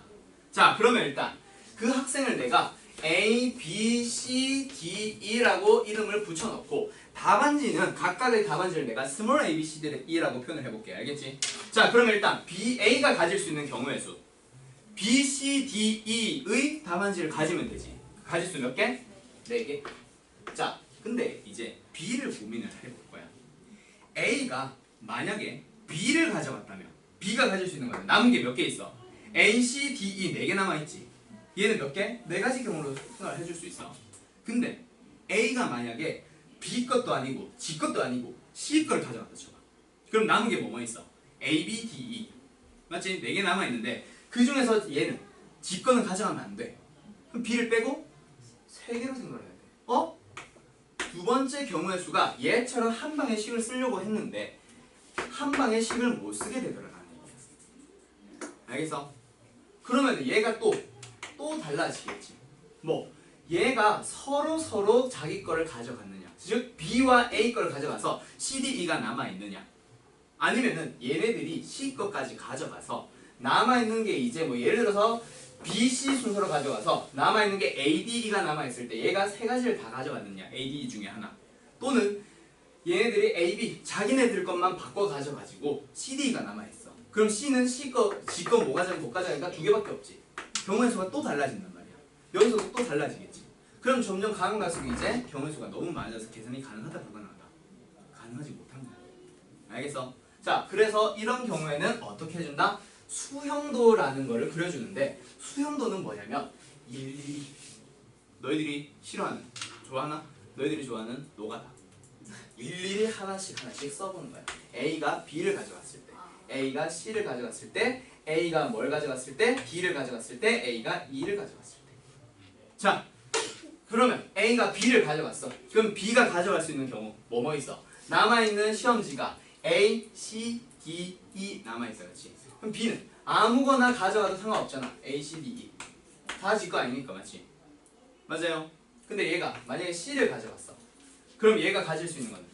자, 그러면 일단 그 학생을 내가 A, B, C, D, E라고 이름을 붙여놓고 답안지는 각각의 답안지를 내가 small a, b, c, d, e라고 표현을 해볼게. 알겠지? 자, 그러면 일단 B, A가 가질 수 있는 경우의 수 B, C, D, E의 답안지를 가지면 되지. 가질 수 몇 개? 4개. 자, 근데 이제 B를 고민을 해볼 거야. A가 만약에 B를 가져갔다면 B가 가질 수 있는 거는 남은 게 몇 개 있어? A, C, D, E 4개 남아있지. 얘는 몇 개? 4가지 경우로 생각을 해줄 수 있어. 근데 A가 만약에 B 것도 아니고 G 것도 아니고 C 걸 가져갔다 쳐봐. 그럼 남은 게 뭐 있어? A, B, D, E. 맞지? 4개 남아있는데 그 중에서 얘는 G 거는 가져가면 안 돼. 그럼 B를 빼고 3개로 생각을 해야 돼. 어? 두 번째 경우의 수가 얘처럼 한 방에 식을 쓰려고 했는데 한 방에 식을 못 쓰게 되더라는 얘기야. 알겠어? 그러면 얘가 또 달라지겠지. 뭐 얘가 서로 자기 거를 가져갔느냐, 즉 B와 A 거를 가져가서 C, D, E가 남아있느냐, 아니면은 얘네들이 C 거까지 가져가서 남아있는 게 이제 뭐 예를 들어서 B, C 순서로 가져가서 남아있는 게 A, D, E가 남아있을 때 얘가 3가지를 다 가져갔느냐, A, D, E 중에 하나, 또는 얘네들이 A, B 자기네들 것만 바꿔 가져가지고 C, D, E가 남아있어. 그럼 C는 C 거, G 거 뭐 가져가면 못 가져가니까 2개밖에 없지. 경우의 수가 또 달라진단 말이야. 여기서도 또 달라지겠지. 그럼 점점 가면 갈수록 이제 경우의 수가 너무 많아져서 계산이 가능하다 불가능하다? 가능하지 못한 거야. 알겠어? 자, 그래서 이런 경우에는 어떻게 해준다? 수형도라는 거를 그려주는데, 수형도는 뭐냐면 일일이 너희들이 싫어하는, 좋아하나? 너희들이 좋아하는 노가다. 일일이 하나씩 써보는 거야. A가 B를 가져갔을 때, A가 C를 가져갔을 때, A가 뭘 가져갔을 때, D를 가져갔을 때, A가 E를 가져갔을 때. 자, 그러면 A가 B를 가져갔어. 그럼 B가 가져갈 수 있는 경우 뭐 있어? 남아있는 시험지가 A, C, D, E 남아있어. 그렇지? 그럼 B는 아무거나 가져가도 상관없잖아. A, C, D, E 다 지 거 아니니까. 맞지? 맞아요. 근데 얘가 만약에 C를 가져갔어. 그럼 얘가 가질 수 있는 건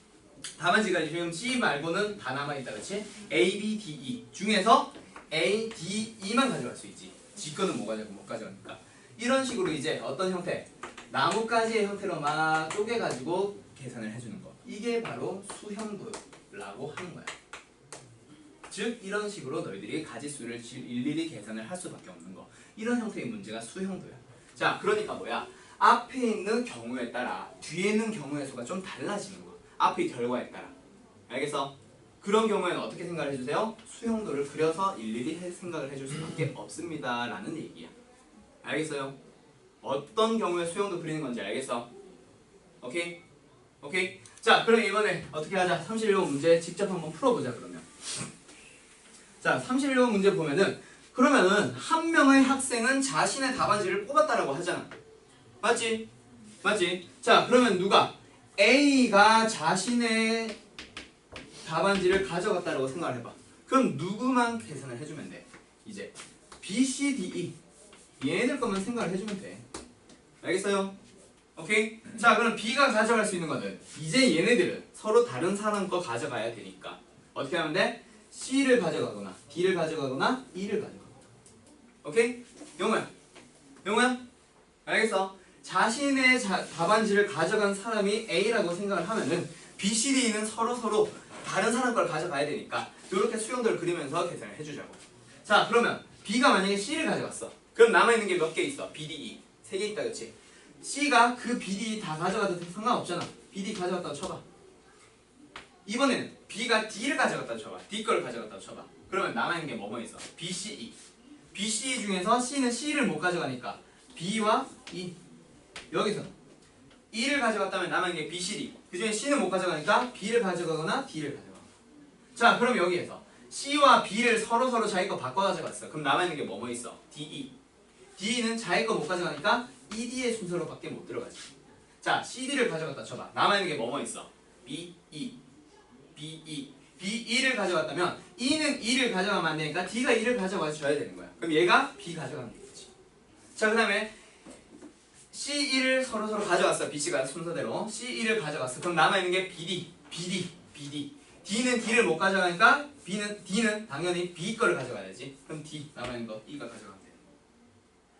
답안지가 지금 C 말고는 다 남아있다. 그렇지? A, B, D, E 중에서 A, D, E만 가져갈 수 있지. G 거는 못 가져가니까. 이런 식으로 이제 어떤 형태? 나뭇가지의 형태로 막 쪼개가지고 계산을 해주는 거. 이게 바로 수형도라고 하는 거야. 즉 이런 식으로 너희들이 가지수를 일일이 계산을 할 수밖에 없는 거. 이런 형태의 문제가 수형도야. 자, 그러니까 뭐야? 앞에 있는 경우에 따라 뒤에 있는 경우의 수가 좀 달라지는 거. 앞의 결과에 따라. 알겠어? 그런 경우에는 어떻게 생각을 해주세요? 수용도를 그려서 일일이 생각을 해줄 수밖에 없습니다 라는 얘기야. 알겠어요? 어떤 경우에 수용도 그리는 건지 알겠어? 오케이? 오케이? 자, 그럼 이번에 어떻게 하자? 31번 문제 직접 한번 풀어보자 그러면. 자, 31번 문제 보면은 그러면은 한 명의 학생은 자신의 답안지를 뽑았다라고 하잖아. 맞지? 맞지? 자, 그러면 누가? A가 자신의 답안지를 가져갔다라고 생각을 해봐. 그럼 누구만 계산을 해주면 돼? 이제 B, C, D, E 얘네들 것만 생각을 해주면 돼. 알겠어요? 오케이? 자, 그럼 B가 가져갈 수 있는 거는 이제 얘네들은 서로 다른 사람 거 가져가야 되니까 어떻게 하면 돼? C를 가져가거나 D를 가져가거나 E를 가져가거나. 오케이? 영호야 알겠어? 자신의 답안지를 가져간 사람이 A라고 생각을 하면은 B, C, D는 서로 다른 사람 걸 가져가야 되니까 이렇게 수용도를 그리면서 계산을 해주자고. 자, 그러면 B가 만약에 C를 가져갔어. 그럼 남아있는 게 몇 개 있어? B, D, E 3개 있다, 그치? C가 그 B, D 다 가져가도 상관없잖아. B, D 가져갔다고 쳐봐. 이번에는 B가 D를 가져갔다고 쳐봐. D 거를 가져갔다고 쳐봐. 그러면 남아있는 게 뭐 있어? B, C, E. B, C, E 중에서 C는 C를 못 가져가니까 B와 E. 여기서 E를 가져갔다면 남아있는 게 B, C, D. 그 중에 C는 못 가져가니까 B를 가져가거나 D를 가져가거나. 자, 그럼 여기에서 C와 B를 서로 자기 거 바꿔 가져갔어. 그럼 남아있는 게 뭐 있어? D, E. D는 자기 거 못 가져가니까 ED의 순서로밖에 못 들어가지. 자, CD를 가져갔다 쳐봐. 남아있는 게 뭐 있어? B, E. B, E. B, E를 가져갔다면 E는 E를 가져가면 안 되니까 D가 E를 가져가 줘야 되는 거야. 그럼 얘가 B 가져가면 되겠지. 자, 그 다음에 C, E를 서로 가져갔어. B, C가 순서대로 C, E를 가져갔어. 그럼 남아있는 게 BD, BD, BD. D는 D를 못 가져가니까 D는 당연히 B 거를 가져가야지. 그럼 D 남아있는 거 E가 가져가면 돼.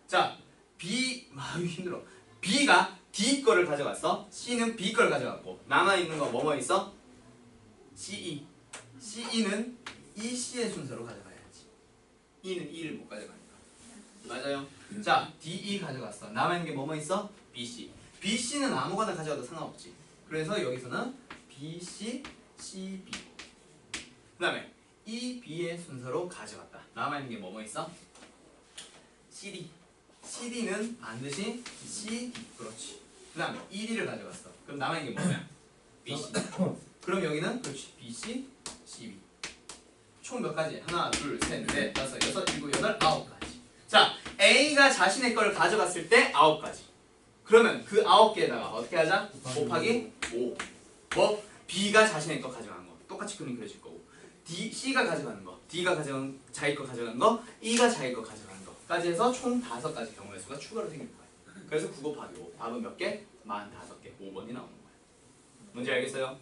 자, B, 이거 힘들어. B가 D 거를 가져갔어. C는 B 거를 가져갔고 남아있는 거 뭐 있어? CE. CE는 EC의 순서로 가져가야지. E는 E를 못 가져가니까. 맞아요. 자, DE 가져갔어. 남아있는 게 뭐 있어? BC. BC는 아무거나 가져가도 상관없지. 그래서 여기서는 BC, CB. 그 다음에 EB의 순서로 가져갔다. 남아있는 게 뭐 있어? CD. CD는 반드시 CD. 그렇지. 그 다음에 ED를 가져갔어. 그럼 남아있는 게 뭐야? BC. 그럼 여기는 그렇지. BC, CB. 총 몇 가지? 하나, 둘, 셋, 넷, 다섯, 여섯, 일곱, 여덟, 아홉 가지. 자, A가 자신의 걸 가져갔을 때 9가지. 그러면 그 9개에다가 어떻게 하자? 곱하기 5. 뭐? B가 자신의 거 가져간 거. 똑같이 그림 그려질 거고. C가 가져가는 거. D가 자기 거 가져가는 거. E가 자기 거 가져가는 거까지 해서 총 5가지 경우의 수가 추가로 생길 거야. 그래서 9 곱하기 5. 답은 몇 개? 45개. 5번이 나오는 거야. 뭔지 알겠어요?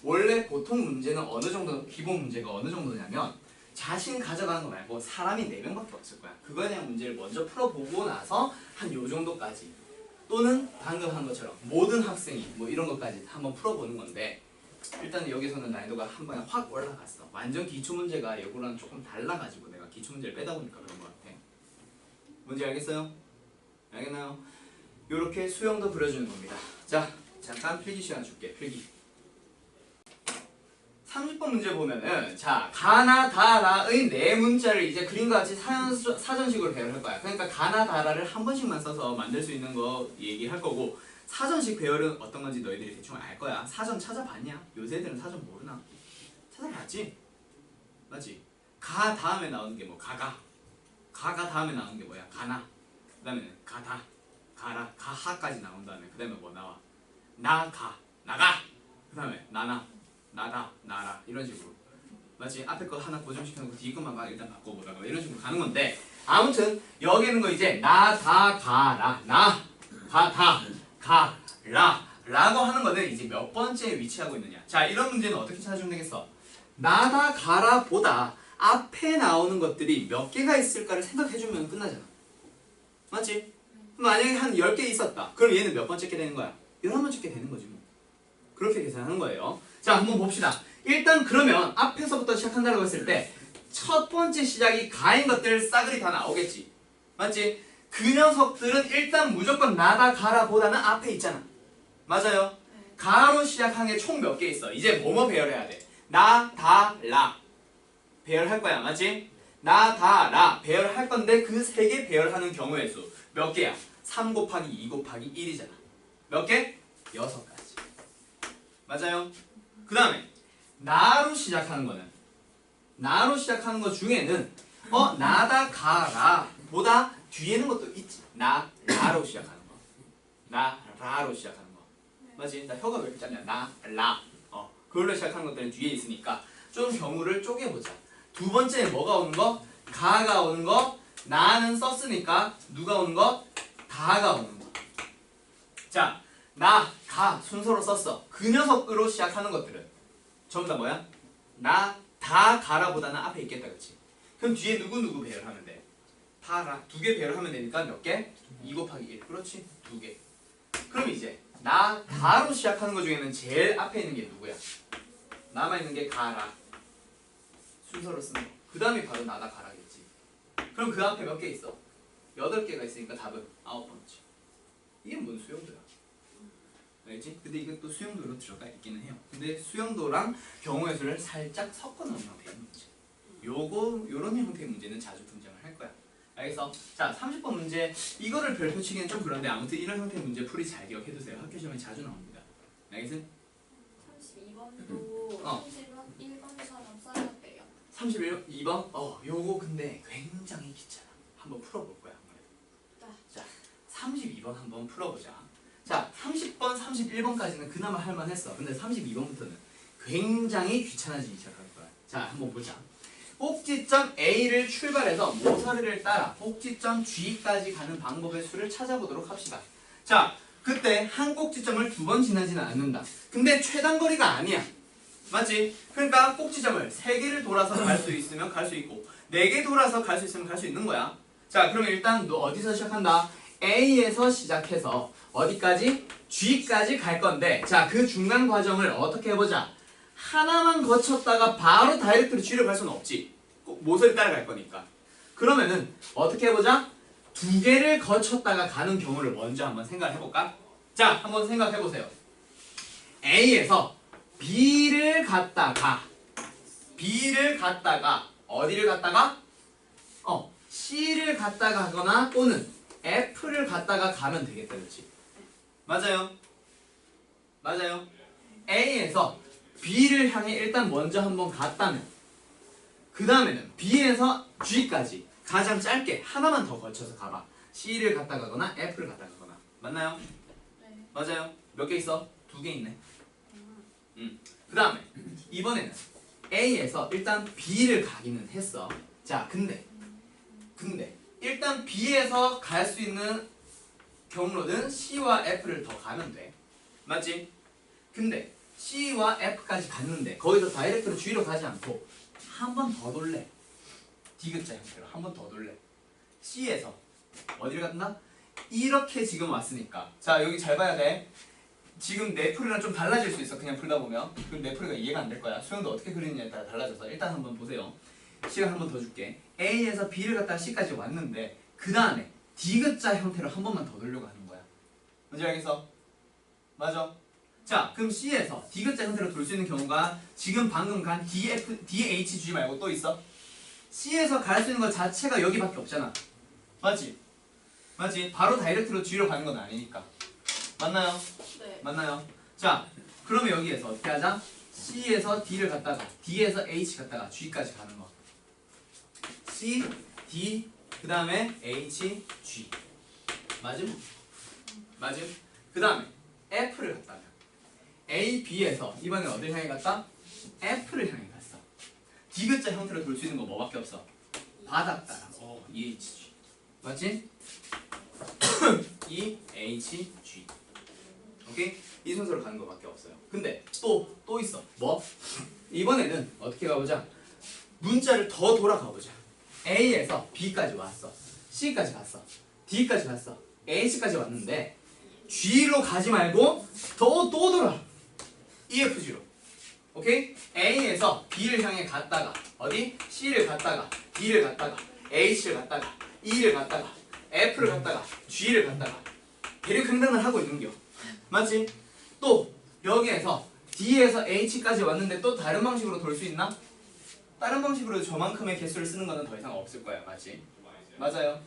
원래 보통 문제는 어느 정도, 기본 문제가 어느 정도냐면 자신 가져가는 거 말고 사람이 4명밖에 없을 거야. 그거에 대한 문제를 먼저 풀어보고 나서 한 요 정도까지 또는 방금 한 것처럼 모든 학생이 뭐 이런 것까지 한번 풀어보는 건데 일단 여기서는 난이도가 한 번에 확 올라갔어. 완전 기출문제가 요거랑 조금 달라가지고 내가 기출문제를 빼다 보니까 그런 것 같아. 뭔지 알겠어요? 알겠나요? 요렇게 수영도 그려주는 겁니다. 자, 잠깐 필기 시간 줄게. 필기. 30번 문제 보면은 자, 가나 다라의 네 문자를 이제 그림과 같이 사전식으로 배열할 거야. 그러니까 가나 다라를 한 번씩만 써서 만들 수 있는 거 얘기할 거고 사전식 배열은 어떤 건지 너희들이 대충 알 거야. 사전 찾아봤냐? 요새 애들은 사전 모르나? 찾아봤지? 맞지? 가 다음에 나오는 게 뭐? 가가 다음에 나오는 게 뭐야? 가나. 그 다음에는 가다, 가라, 가하까지 나온 다음에 그 다음에 뭐 나와? 나가, 나가. 그 다음에 나나, 나다, 나라 이런 식으로. 맞지? 앞에 거 하나 고정시켜놓고 뒤에 것만 막 일단 바꿔보다가 이런 식으로 가는 건데 아무튼 여기 있는 거 이제 나다, 가라, 나, 가다, 가라 라고 하는 거는 이제 몇 번째에 위치하고 있느냐. 자, 이런 문제는 어떻게 찾아주면 되겠어? 나다, 가라 보다 앞에 나오는 것들이 몇 개가 있을까를 생각해주면 끝나잖아. 맞지? 만약에 한 10개 있었다. 그럼 얘는 몇 번째 게 되는 거야? 11번째 게 되는 거지 뭐. 그렇게 계산하는 거예요. 자, 한번 봅시다. 일단 그러면 앞에서부터 시작한다고 했을 때 첫 번째 시작이 가인 것들 싸그리 다 나오겠지. 맞지? 그 녀석들은 일단 무조건 나다 가라 보다는 앞에 있잖아. 맞아요? 가로 시작한 게 총 몇 개 있어. 이제 뭐뭐 배열해야 돼? 나, 다, 라 배열할 거야. 맞지? 나, 다, 라 배열할 건데 그 세 개 배열하는 경우의 수 몇 개야? 3 곱하기 2 곱하기 1이잖아. 몇 개? 6가지. 맞아요? 그 다음에 나로 시작하는 거는 나로 시작하는 것 중에는 나다, 가라 보다 뒤에는 것도 있지. 나, 라로 시작하는 거. 나, 라로 시작하는 거. 맞지? 나 혀가 왜 이렇게 짧냐? 나, 라. 그걸로 시작하는 것들은 뒤에 있으니까 좀 경우를 쪼개보자. 두 번째에 뭐가 오는 거? 가가 오는 거. 나는 썼으니까 누가 오는 거? 다가 오는 거. 자, 나, 가 순서로 썼어. 그 녀석으로 시작하는 것들은 전부 다 뭐야? 나, 다, 가라보다는 앞에 있겠다. 그치? 그럼 뒤에 누구 배열하면 돼? 다라. 2개 배열하면 되니까 몇 개? 2 곱하기 1. 그렇지? 2개. 그럼 이제 나, 다로 시작하는 것 중에는 제일 앞에 있는 게 누구야? 남아있는 게 가라. 순서로 쓰는 거. 그 다음이 바로 나다, 가라겠지. 그럼 그 앞에 몇 개 있어? 8개가 있으니까 답은 9번째. 이게 뭔 수용도야? 알겠지? 근데 이게 또 수용도로 들어가 있기는 해요. 근데 수용도랑 경우의 수를 살짝 섞어 놓은 형태의 문제. 요런 형태의 문제는 자주 등장을 할 거야. 알겠어? 자, 30번 문제. 이거를 별표 치기는 좀 그런데 아무튼 이런 형태의 문제 풀이 잘 기억해두세요. 학교 시험에 자주 나옵니다. 알겠어? 32번도 31번처럼 써야 돼요. 31번? 요거 근데 굉장히 귀찮아. 한번 풀어볼 거야. 네. 자, 32번 한번 풀어보자. 자, 30번, 31번까지는 그나마 할만했어. 근데 32번부터는 굉장히 귀찮아지기 시작할 거야. 자, 한번 보자. 꼭지점 A를 출발해서 모서리를 따라 꼭지점 G까지 가는 방법의 수를 찾아보도록 합시다. 자, 그때 한 꼭지점을 2번 지나지는 않는다. 근데 최단거리가 아니야. 맞지? 그러니까 꼭지점을 3개를 돌아서 갈 수 있으면 갈 수 있고 4개 돌아서 갈 수 있으면 갈 수 있는 거야. 자, 그럼 일단 너 어디서 시작한다? A에서 시작해서 어디까지? G까지 갈 건데, 자, 그 중간 과정을 어떻게 해보자. 하나만 거쳤다가 바로 다이렉트로 G로 갈 수는 없지. 꼭 모서리 따라갈 거니까. 그러면은 어떻게 해보자. 2개를 거쳤다가 가는 경우를 먼저 한번 생각해볼까? 자, 한번 생각해보세요. A에서 B를 갔다가 어디를 갔다가? C를 갔다가 하거나 또는 F를 갔다가 가면 되겠다. 그렇지? 맞아요. 맞아요. A에서 B를 향해 일단 먼저 한번 갔다면 그 다음에는 B에서 G까지 가장 짧게 하나만 더 거쳐서 가봐. C를 갔다 가거나 F를 갔다 가거나. 맞나요? 네. 맞아요. 몇 개 있어? 2개 있네. 그 다음에 이번에는 A에서 일단 B를 가기는 했어. 자, 근데 일단 B에서 갈 수 있는 경로는 C와 F를 더 가면 돼. 맞지? 근데 C와 F까지 갔는데 거기서 다이렉트로 G로 가지 않고 한 번 더 돌래. 디귿자 형태로 한 번 더 돌래. C에서 어디를 갔나? 이렇게 지금 왔으니까. 자, 여기 잘 봐야 돼. 지금 내 풀이랑 좀 달라질 수 있어. 그냥 풀다 보면. 그럼 내 풀이가 이해가 안 될 거야. 수영도 어떻게 그리느냐에 따라 달라져서 일단 한번 보세요. 시간 한 번 더 줄게. A에서 B를 갔다가 C까지 왔는데 그 다음에 디귿자 형태로 한 번만 더 돌려고 하는 거야. 뭔지 알겠어? 맞아. 자, 그럼 C에서 디귿자 형태로 돌 수 있는 경우가 지금 방금 간 DHG 말고 또 있어? C에서 갈 수 있는 것 자체가 여기밖에 없잖아. 맞지? 맞지? 바로 다이렉트로 G로 가는 건 아니니까. 맞나요? 네. 맞나요? 자, 그러면 여기에서 어떻게 하자? C에서 D를 갔다가 D에서 H 갔다가 G까지 가는 거. C, D, 그 다음에 H, G. 맞음? 맞음? 그 다음에 F를 갔다면 A, B에서 이번에 어딜 향해 갔다? F를 향해 갔어. 디귿자 형태로 돌 수 있는 거 뭐밖에 없어? 바닥 따라. EHG. 맞지? EHG. 오케이? 이 순서로 가는 거밖에 없어요. 근데 또 있어. 뭐? 이번에는 어떻게 가보자. 문자를 더 돌아가 보자. A에서 B까지 왔어. C까지 갔어. D까지 갔어. H까지 왔는데 G로 가지 말고 또 돌아. EFG로. 오케이? A에서 B를 향해 갔다가 어디? C를 갔다가 D를 갔다가 H를 갔다가 E를 갔다가 F를 갔다가 G를 갔다가 대륙 횡단을 하고 있는겨. 맞지? 또 여기에서 D에서 H까지 왔는데 또 다른 방식으로 돌 수 있나? 다른 방식으로 저만큼의 개수를 쓰는 거는 더 이상 없을 거야. 맞지? 맞아요.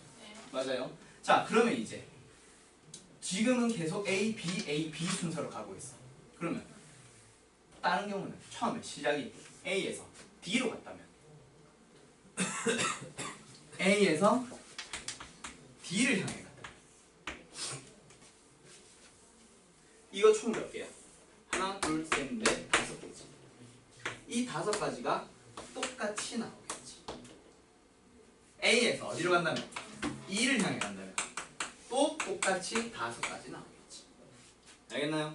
맞아요. 자, 그러면 이제 지금은 계속 A, B, A, B 순서로 가고 있어. 그러면 다른 경우는 처음에 시작이 A에서 D로 갔다면 A에서 D를 향해 갔다면 이거 총 몇 개야? 하나, 둘, 셋, 넷, 다섯 개지. 이 다섯 가지가 똑같이 나오겠지. A에서 어디로 간다면? E를 향해 간다면 또 똑같이 다섯 가지 나오겠지. 알겠나요?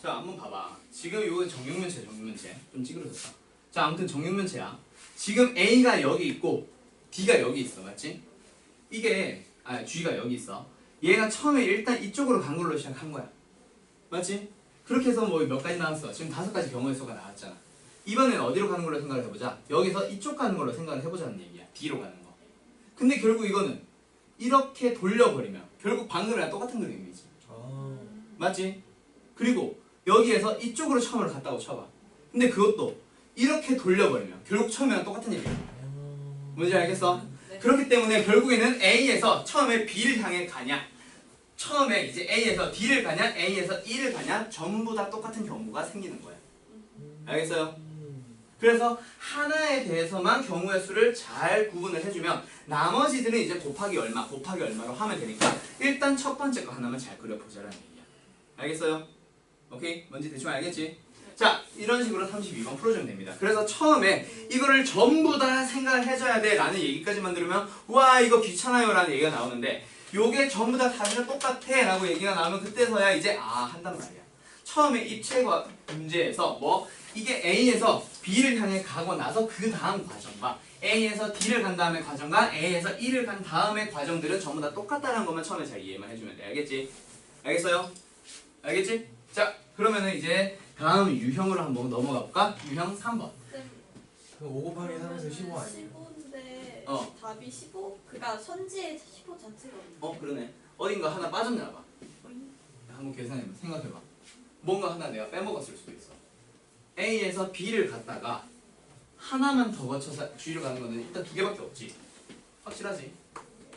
자, 한번 봐봐. 지금 이거 정육면체, 정육면체. 좀 찌그러졌다. 자, 아무튼 정육면체야. 지금 A가 여기 있고 D가 여기 있어. 맞지? 이게 G가 여기 있어. 얘가 처음에 일단 이쪽으로 간 걸로 시작한 거야. 맞지? 그렇게 해서 뭐 몇 가지 나왔어. 지금 다섯 가지 경우의 수가 나왔잖아. 이번에는 어디로 가는 걸로 생각을 해보자. 여기서 이쪽 가는 걸로 생각을 해보자는 얘기야. D로 가는 거. 근데 결국 이거는 이렇게 돌려버리면 결국 방금이랑 똑같은 그림이지. 맞지? 그리고 여기에서 이쪽으로 처음으로 갔다고 쳐봐. 근데 그것도 이렇게 돌려버리면 결국 처음이랑 똑같은 얘기야. 뭔지 알겠어? 네. 그렇기 때문에 결국에는 A에서 처음에 B를 향해 가냐, 처음에 이제 A에서 D를 가냐, A에서 E를 가냐, 전부 다 똑같은 경우가 생기는 거야. 알겠어요? 그래서 하나에 대해서만 경우의 수를 잘 구분을 해주면 나머지들은 이제 곱하기 얼마, 곱하기 얼마로 하면 되니까 일단 첫 번째 거 하나만 잘 그려보자라는 얘기야. 알겠어요? 오케이? 뭔지 대충 알겠지? 자, 이런 식으로 32번 풀어주면 됩니다. 그래서 처음에 이거를 전부 다 생각을 해줘야 돼 라는 얘기까지만 들으면 와 이거 귀찮아요 라는 얘기가 나오는데 요게 전부 다 사실은 똑같아 라고 얘기가 나오면 그때서야 이제 한단 말이야. 처음에 입체과 문제에서 뭐 이게 A에서 B를 향해 가고 나서 그 다음 과정과 A에서 D를 간 다음에 과정과 A에서 E를 간 다음의 과정들은 전부 다 똑같다는 것만 처음에 잘 이해만 해주면 돼. 알겠지? 알겠어요? 알겠지? 자, 그러면은 이제 다음 유형으로 한번 넘어가 볼까? 유형 3번. 그 5 곱하기 3에서 15 아니에요? 15인데 답이 15? 그니까 선지에 15 자체가 없네. 그러네. 어딘가 하나 빠졌나 봐. 한번 계산해봐. 생각해봐. 뭔가 하나 내가 빼먹었을 수도 있어. A에서 B를 갔다가 하나만 더 거쳐서 G로 가는 거는 일단 두 개밖에 없지. 확실하지?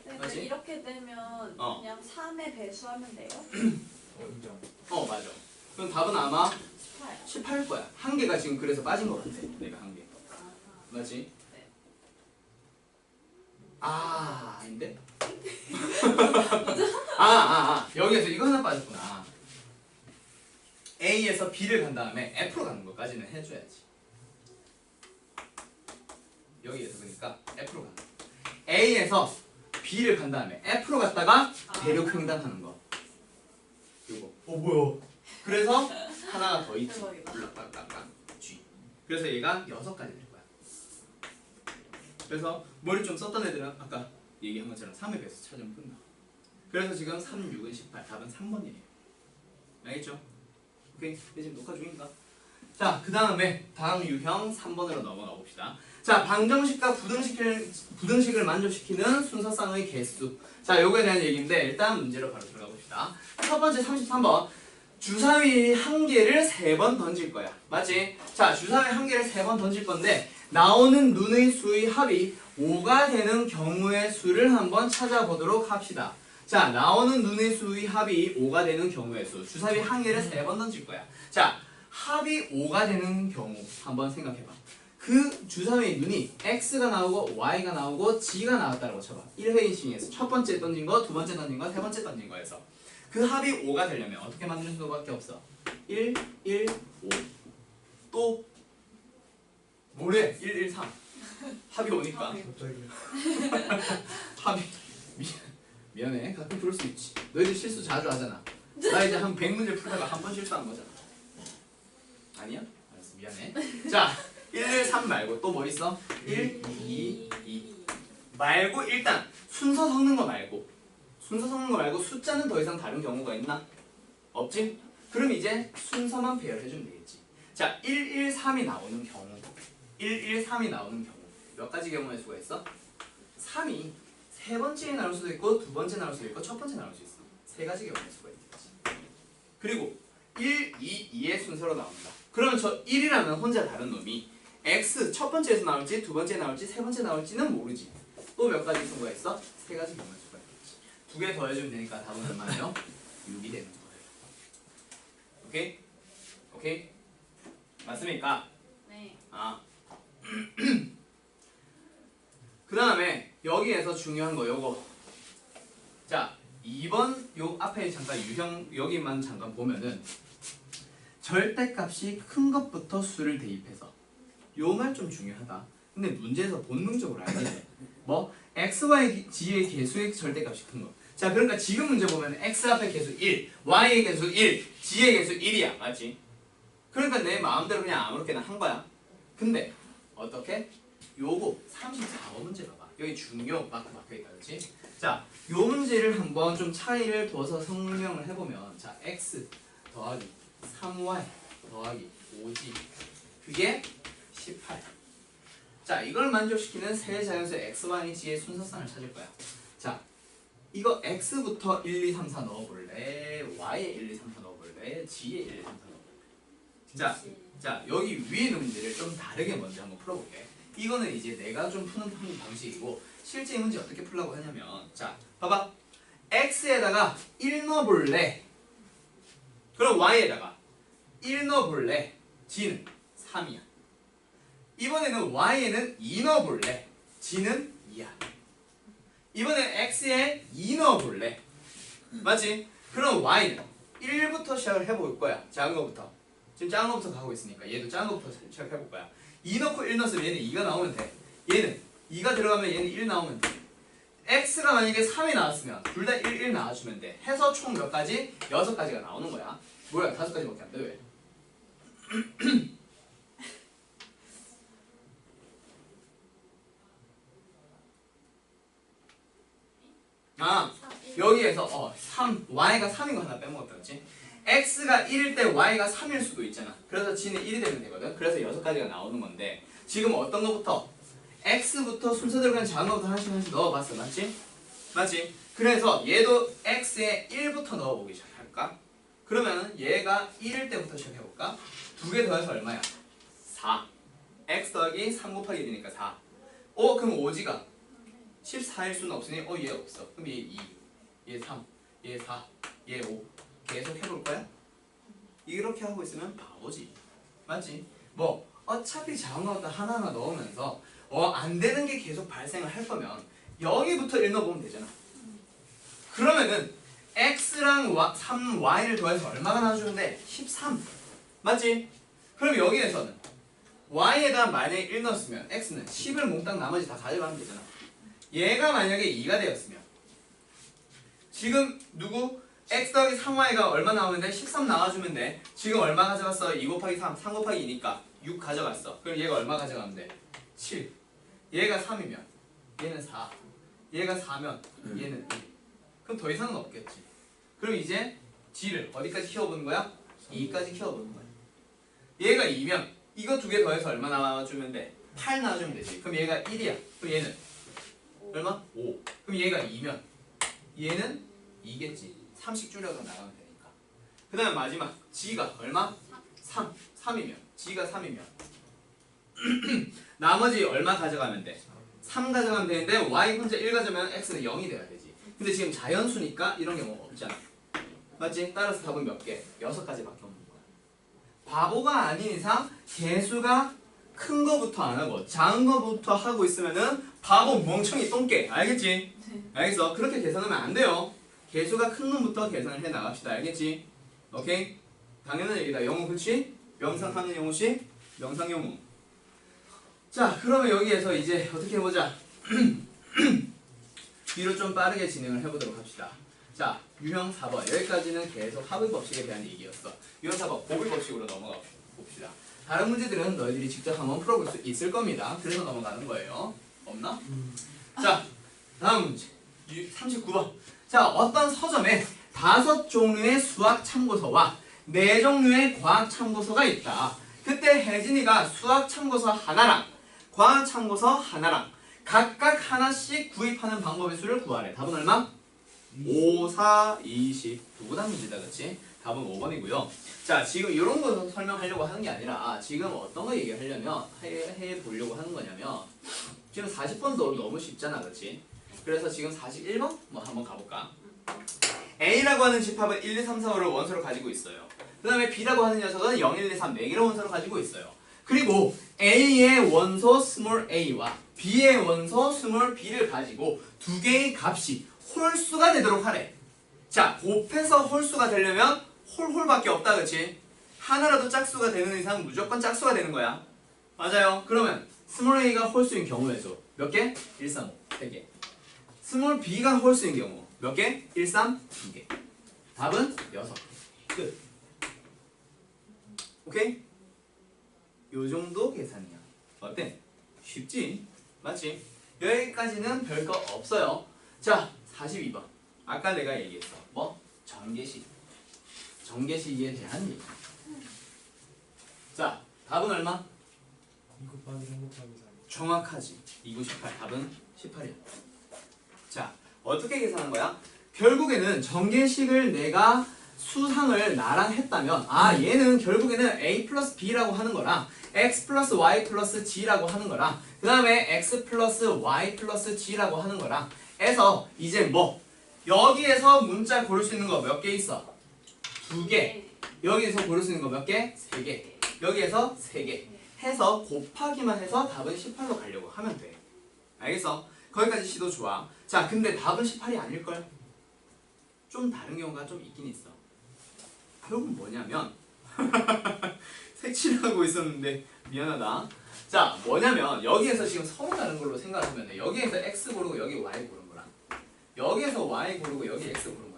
근데 맞지? 이렇게 되면 그냥 3에 배수하면 돼요? 인정. 맞아. 그럼 답은 아마 18. 18일 거야. 한 개가 지금 그래서 빠진 것 같아. 내가 한 개. 맞지? 네. 아닌데? 여기에서 이거 하나 빠졌구나. A에서 B를 간 다음에 F로 가는 것까지는 해줘야지. 여기에서 그러니까 F로 가는 거. A에서 B를 간 다음에 F로 갔다가 대륙 횡단하는 거. 요거. 뭐야? 그래서 하나가 더 있지. 대박이다. 블락블락블락 G. 그래서 얘가 6가지 될 거야. 그래서 머리 좀 썼던 애들은 아까 얘기한 것처럼 3의 배수 찾으면 끝나. 그래서 지금 3, 6은 18. 답은 3번이에요. 알겠죠? 오케이? 지금 녹화 중인가? 자, 그 다음에 다음 유형 3번으로 넘어가 봅시다. 자, 방정식과 부등식을 만족시키는 순서쌍의 개수. 자, 요거에 대한 얘기인데 일단 문제로 바로 들어가 봅시다. 첫 번째 33번. 주사위 한 개를 3번 던질 거야. 맞지? 자, 주사위 한 개를 3번 던질 건데 나오는 눈의 수의 합이 5가 되는 경우의 수를 한번 찾아보도록 합시다. 자, 나오는 눈의 수의 합이 5가 되는 경우의 수. 주사위 한 개를 3번 던질 거야. 자, 합이 5가 되는 경우 한번 생각해봐. 그 주사위의 눈이 X가 나오고 Y가 나오고 G가 나왔다고 쳐봐. 1회인식에서 첫 번째 던진 거, 두 번째 던진 거, 세 번째 던진 거에서 그 합이 5가 되려면 어떻게 만들 수밖에 없어? 1, 1, 5. 또 뭐래? 1, 1, 3. 합이 5니까. 갑자기. 합이 미안해. 가끔 그럴 수 있지. 너희들 실수 자주 하잖아. 나 이제 한 100문제 풀다가 한 번 실수한 거잖아. 아니야? 알았어. 미안해. 자, 1, 1, 3 말고 또 뭐 있어? 1, 2, 2 말고 일단 순서 섞는 거 말고 숫자는 더 이상 다른 경우가 있나? 없지? 그럼 이제 순서만 배열해주면 되겠지. 자, 1, 1, 3이 나오는 경우 1, 1, 3이 나오는 경우 몇 가지 경우의 수가 있어? 3이 세 번째에 나올 수도 있고 두 번째 나올 수도 있고 첫 번째 나올 수 있어. 세 가지 경우의 수가 있겠지. 그리고 1, 2, 2의 순서로 나온다. 그러면 저 1이라는 혼자 다른 놈이 x 첫 번째에서 나올지 두 번째 나올지 세 번째 나올지는 모르지. 또 몇 가지 순서가 있어? 세 가지 경우수가 있겠지. 두 개 더해주면 되니까 답은 얼마예요? 6이 되는 거예요. 오케이? 오케이? 맞습니까? 네. 아. 그 다음에 여기에서 중요한 거 요거. 자, 2번 요 앞에 잠깐 유형 여기만 잠깐 보면은 절대값이 큰 것부터 수를 대입해서 요 말 좀 중요하다. 근데 문제에서 본능적으로 알게 돼. 뭐? x, y, g의 개수의 절대값이 큰 거. 자, 그러니까 지금 문제 보면 x 앞에 개수 1, y의 개수 1, g의 개수 1이야. 맞지? 그러니까 내 마음대로 그냥 아무렇게나 한 거야. 근데 어떻게? 요거 34번 문제 봐봐. 여기 중요 마크 박혀있다. 그렇지? 자, 요 문제를 한번 좀 차이를 둬서 설명을 해보면 자, x 더하기 3y 더하기 5g 그게 18. 자, 이걸 만족시키는 세 자연수 x, y, g의 순서상을 찾을 거야. 자, 이거 x부터 1, 2, 3, 4 넣어볼래? y에 1, 2, 3, 4 넣어볼래? g에 1, 2, 3, 4 넣어볼래? 자, 여기 위에 있는 문제를 좀 다르게 먼저 한번 풀어볼게. 이거는 이제 내가 좀 푸는 방식이고 실제 이 문제 어떻게 풀려고 하냐면 자, 봐봐. x에다가 1 넣어볼래? 그럼 y에다가 1 넣어볼래? g는 3이야. 이번에는 y에는 2 넣어볼래? g는 2야. 이번엔 x에 2 넣어볼래? 맞지? 그럼 y는 1부터 시작을 해볼 거야. 작은 거부터. 지금 작은 거부터 가고 있으니까 얘도 작은 거부터 시작해볼 거야. 2 넣고 1 넣었으면 얘는 2가 나오면 돼. 얘는 2가 들어가면 얘는 1 나오면 돼. x가 만약에 3이 나왔으면 둘 다 1, 1 나와주면 돼. 해서 총 몇 가지? 6가지가 나오는 거야. 뭐야 5가지밖에 안 돼. 왜? 아, 여기에서 y가 3인 거 하나 빼먹었다. 그렇지? x가 1일 때 y가 3일 수도 있잖아. 그래서 g는 1이 되면 되거든. 그래서 6가지가 나오는 건데 지금 어떤 거부터? x부터 순서대로 그냥 작은 거부터 하나씩 넣어봤어. 맞지? 맞지? 그래서 얘도 x에 1부터 넣어보기 시작할까? 그러면 얘가 1일 때부터 시작해볼까? 두 개 더해서 얼마야? 4. x 더하기 3 곱하기 1이니까 4. 그럼 5g가 14일 수는 없으니 얘 없어. 그럼 얘 2, 얘 3, 얘 4, 얘 5 계속 해볼 거야? 이렇게 하고 있으면 바보지. 맞지? 뭐 어차피 작은 것도 하나하나 넣으면서 안 되는 게 계속 발생을 할 거면 여기부터 1 넣어보면 되잖아. 그러면은 x랑 3y를 더해서 얼마가 나와주면 돼? 13. 맞지? 그럼 여기에서는 y에다 만약에 1 넣었으면 x는 10을 몽땅 나머지 다 가져가면 되잖아. 얘가 만약에 2가 되었으면 지금 누구? x 더하기 3y가 얼마 나오면 돼? 13 나와주면 돼. 지금 얼마 가져갔어? 2 곱하기 3, 3 곱하기 2니까 6 가져갔어. 그럼 얘가 얼마 가져가면 돼? 7. 얘가 3이면 얘는 4. 얘가 4면 얘는 1. 그럼 더 이상은 없겠지. 그럼 이제 g를 어디까지 키워보는 거야? 2까지 키워보는 거야. 얘가 2면 이거 두 개 더해서 얼마 나와주면 돼? 8 나와주면 되지. 그럼 얘가 1이야. 그럼 얘는 얼마? 5. 그럼 얘가 2면 얘는 2겠지. 3씩 줄여서 나가면 되니까. 그 다음에 마지막 g가 얼마? 3. 3이면 g가 3이면 나머지 얼마 가져가면 돼? 3 가져가면 되는데 y 혼자 1 가져가면 x는 0이 돼야 되지. 근데 지금 자연수니까 이런 게 뭐 없잖아. 맞지? 따라서 답은 몇 개? 6가지밖에 없는 거야. 바보가 아닌 이상 개수가 큰 거부터 안 하고 작은 거부터 하고 있으면은 바보 멍청이 똥개. 알겠지? 알겠어? 그렇게 계산하면 안 돼요. 개수가 큰 놈부터 계산을 해 나갑시다. 알겠지? 오케이? 당연한 얘기다. 영어 그치? 명상하는 영어식? 명상 영어. 자, 그러면 여기에서 이제 어떻게 해보자. 뒤로 좀 빠르게 진행을 해보도록 합시다. 자, 유형 4번. 여기까지는 계속 합의 법칙에 대한 얘기였어. 유형 4번 곱의 법칙으로 넘어가 봅시다. 다른 문제들은 너희들이 직접 한번 풀어볼 수 있을 겁니다. 그래서 넘어가는 거예요. 없나? 자, 다음 문제. 39번. 자, 어떤 서점에 5종류의 수학 참고서와 4종류의 과학 참고서가 있다. 그때 혜진이가 수학 참고서 하나랑 과학 참고서 하나랑 각각 하나씩 구입하는 방법의 수를 구하래. 답은 얼마? 5, 4, 20. 누구다 문제다. 그치? 답은 5번이고요. 자, 지금 이런 거 설명하려고 하는 게 아니라 지금 어떤 거 얘기하려면 해보려고 하는 거냐면 지금 40번도 너무 쉽잖아, 그렇지? 그래서 지금 41번 뭐 한번 가볼까? A라고 하는 집합은 1, 2, 3, 4, 5를 원소로 가지고 있어요. 그 다음에 B라고 하는 녀석은 0, 1, 2, 3, 4개를 원소로 가지고 있어요. 그리고 A의 원소 small a와 B의 원소 small b를 가지고 두 개의 값이 홀수가 되도록 하래. 자, 곱해서 홀수가 되려면 홀밖에 없다, 그치? 하나라도 짝수가 되는 이상 무조건 짝수가 되는 거야. 맞아요. 그러면 small a가 홀수인 경우에도 몇 개? 1, 3, 5, 3개. small b가 홀수인 경우 몇 개? 1, 3, 2개. 답은 6개. 끝. 오케이? 요 정도 계산이야. 어때? 쉽지? 맞지? 여기까지는 별거 없어요. 자, 42번. 아까 내가 얘기했어. 뭐? 전개식. 전개식에 대한 얘기. 자, 답은 얼마? 2 곱하기 3 곱하기 3. 정확하지. 2, 9, 18. 답은 18이야. 자, 어떻게 계산한 거야? 결국에는 전개식을 내가 수상을 나랑 했다면 얘는 결국에는 a 플러스 b라고 하는 거랑 x 플러스 y 플러스 g라고 하는 거랑 그 다음에 x 플러스 y 플러스 g라고 하는 거랑 해서 이제 뭐 여기에서 문자 고를 수 있는 거 몇 개 있어? 2개. 여기에서 고를 수 있는 거 몇 개? 3개. 여기에서 3개. 해서 곱하기만 해서 답은 18로 가려고 하면 돼. 알겠어? 거기까지 시도 좋아. 자, 근데 답은 18이 아닐걸? 좀 다른 경우가 좀 있긴 있어. 결국 뭐냐면 색칠하고 있었는데 미안하다. 자, 뭐냐면 여기에서 지금 서로 다른 걸로 생각하면 돼. 여기에서 x 고르고 여기 y 고른 거랑 여기에서 y 고르고 여기 x 고른 거랑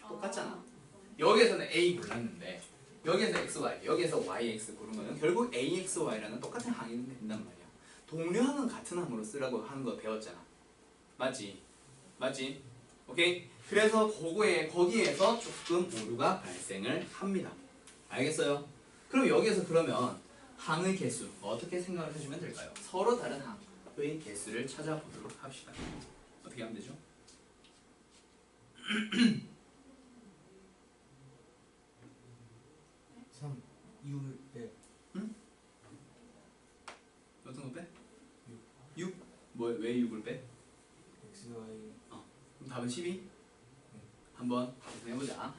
똑같잖아. 여기에서는 a 골랐는데 여기에서 x, y, 여기에서 y, x 고른 거는 결국 a, x, y라는 똑같은 항이 된단 말이야. 동류항은 같은 항으로 쓰라고 하는 거 배웠잖아. 맞지? 맞지? 오케이? 그래서 거기에서 조금 오류가 발생을 합니다. 알겠어요? 그럼 여기에서 그러면 항의 개수 어떻게 생각을 해주면 될까요? 서로 다른 항의 개수를 찾아보도록 합시다. 어떻게 하면 되죠? 3, 6을 빼. 어떤 거 빼? 6? 왜 6을 빼? x, y. 그럼 답은 12? 한번 해보자.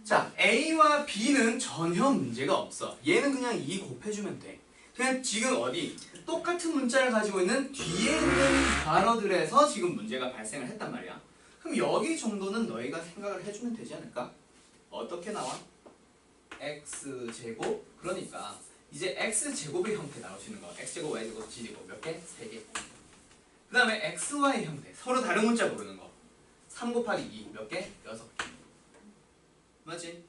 자, A와 B는 전혀 문제가 없어. 얘는 그냥 2 곱해주면 돼. 그냥 지금 어디 똑같은 문자를 가지고 있는 뒤에 있는 단어들에서 지금 문제가 발생을 했단 말이야. 그럼 여기 정도는 너희가 생각을 해주면 되지 않을까? 어떻게 나와? x제곱? 그러니까 이제 x제곱의 형태 나올 수 있는 거. x제곱, y제곱, g제곱 몇 개? 3개. 그 다음에 xy 형태 서로 다른 문자 모르는 거. 3 곱하기 2 몇 개? 6개. 맞지?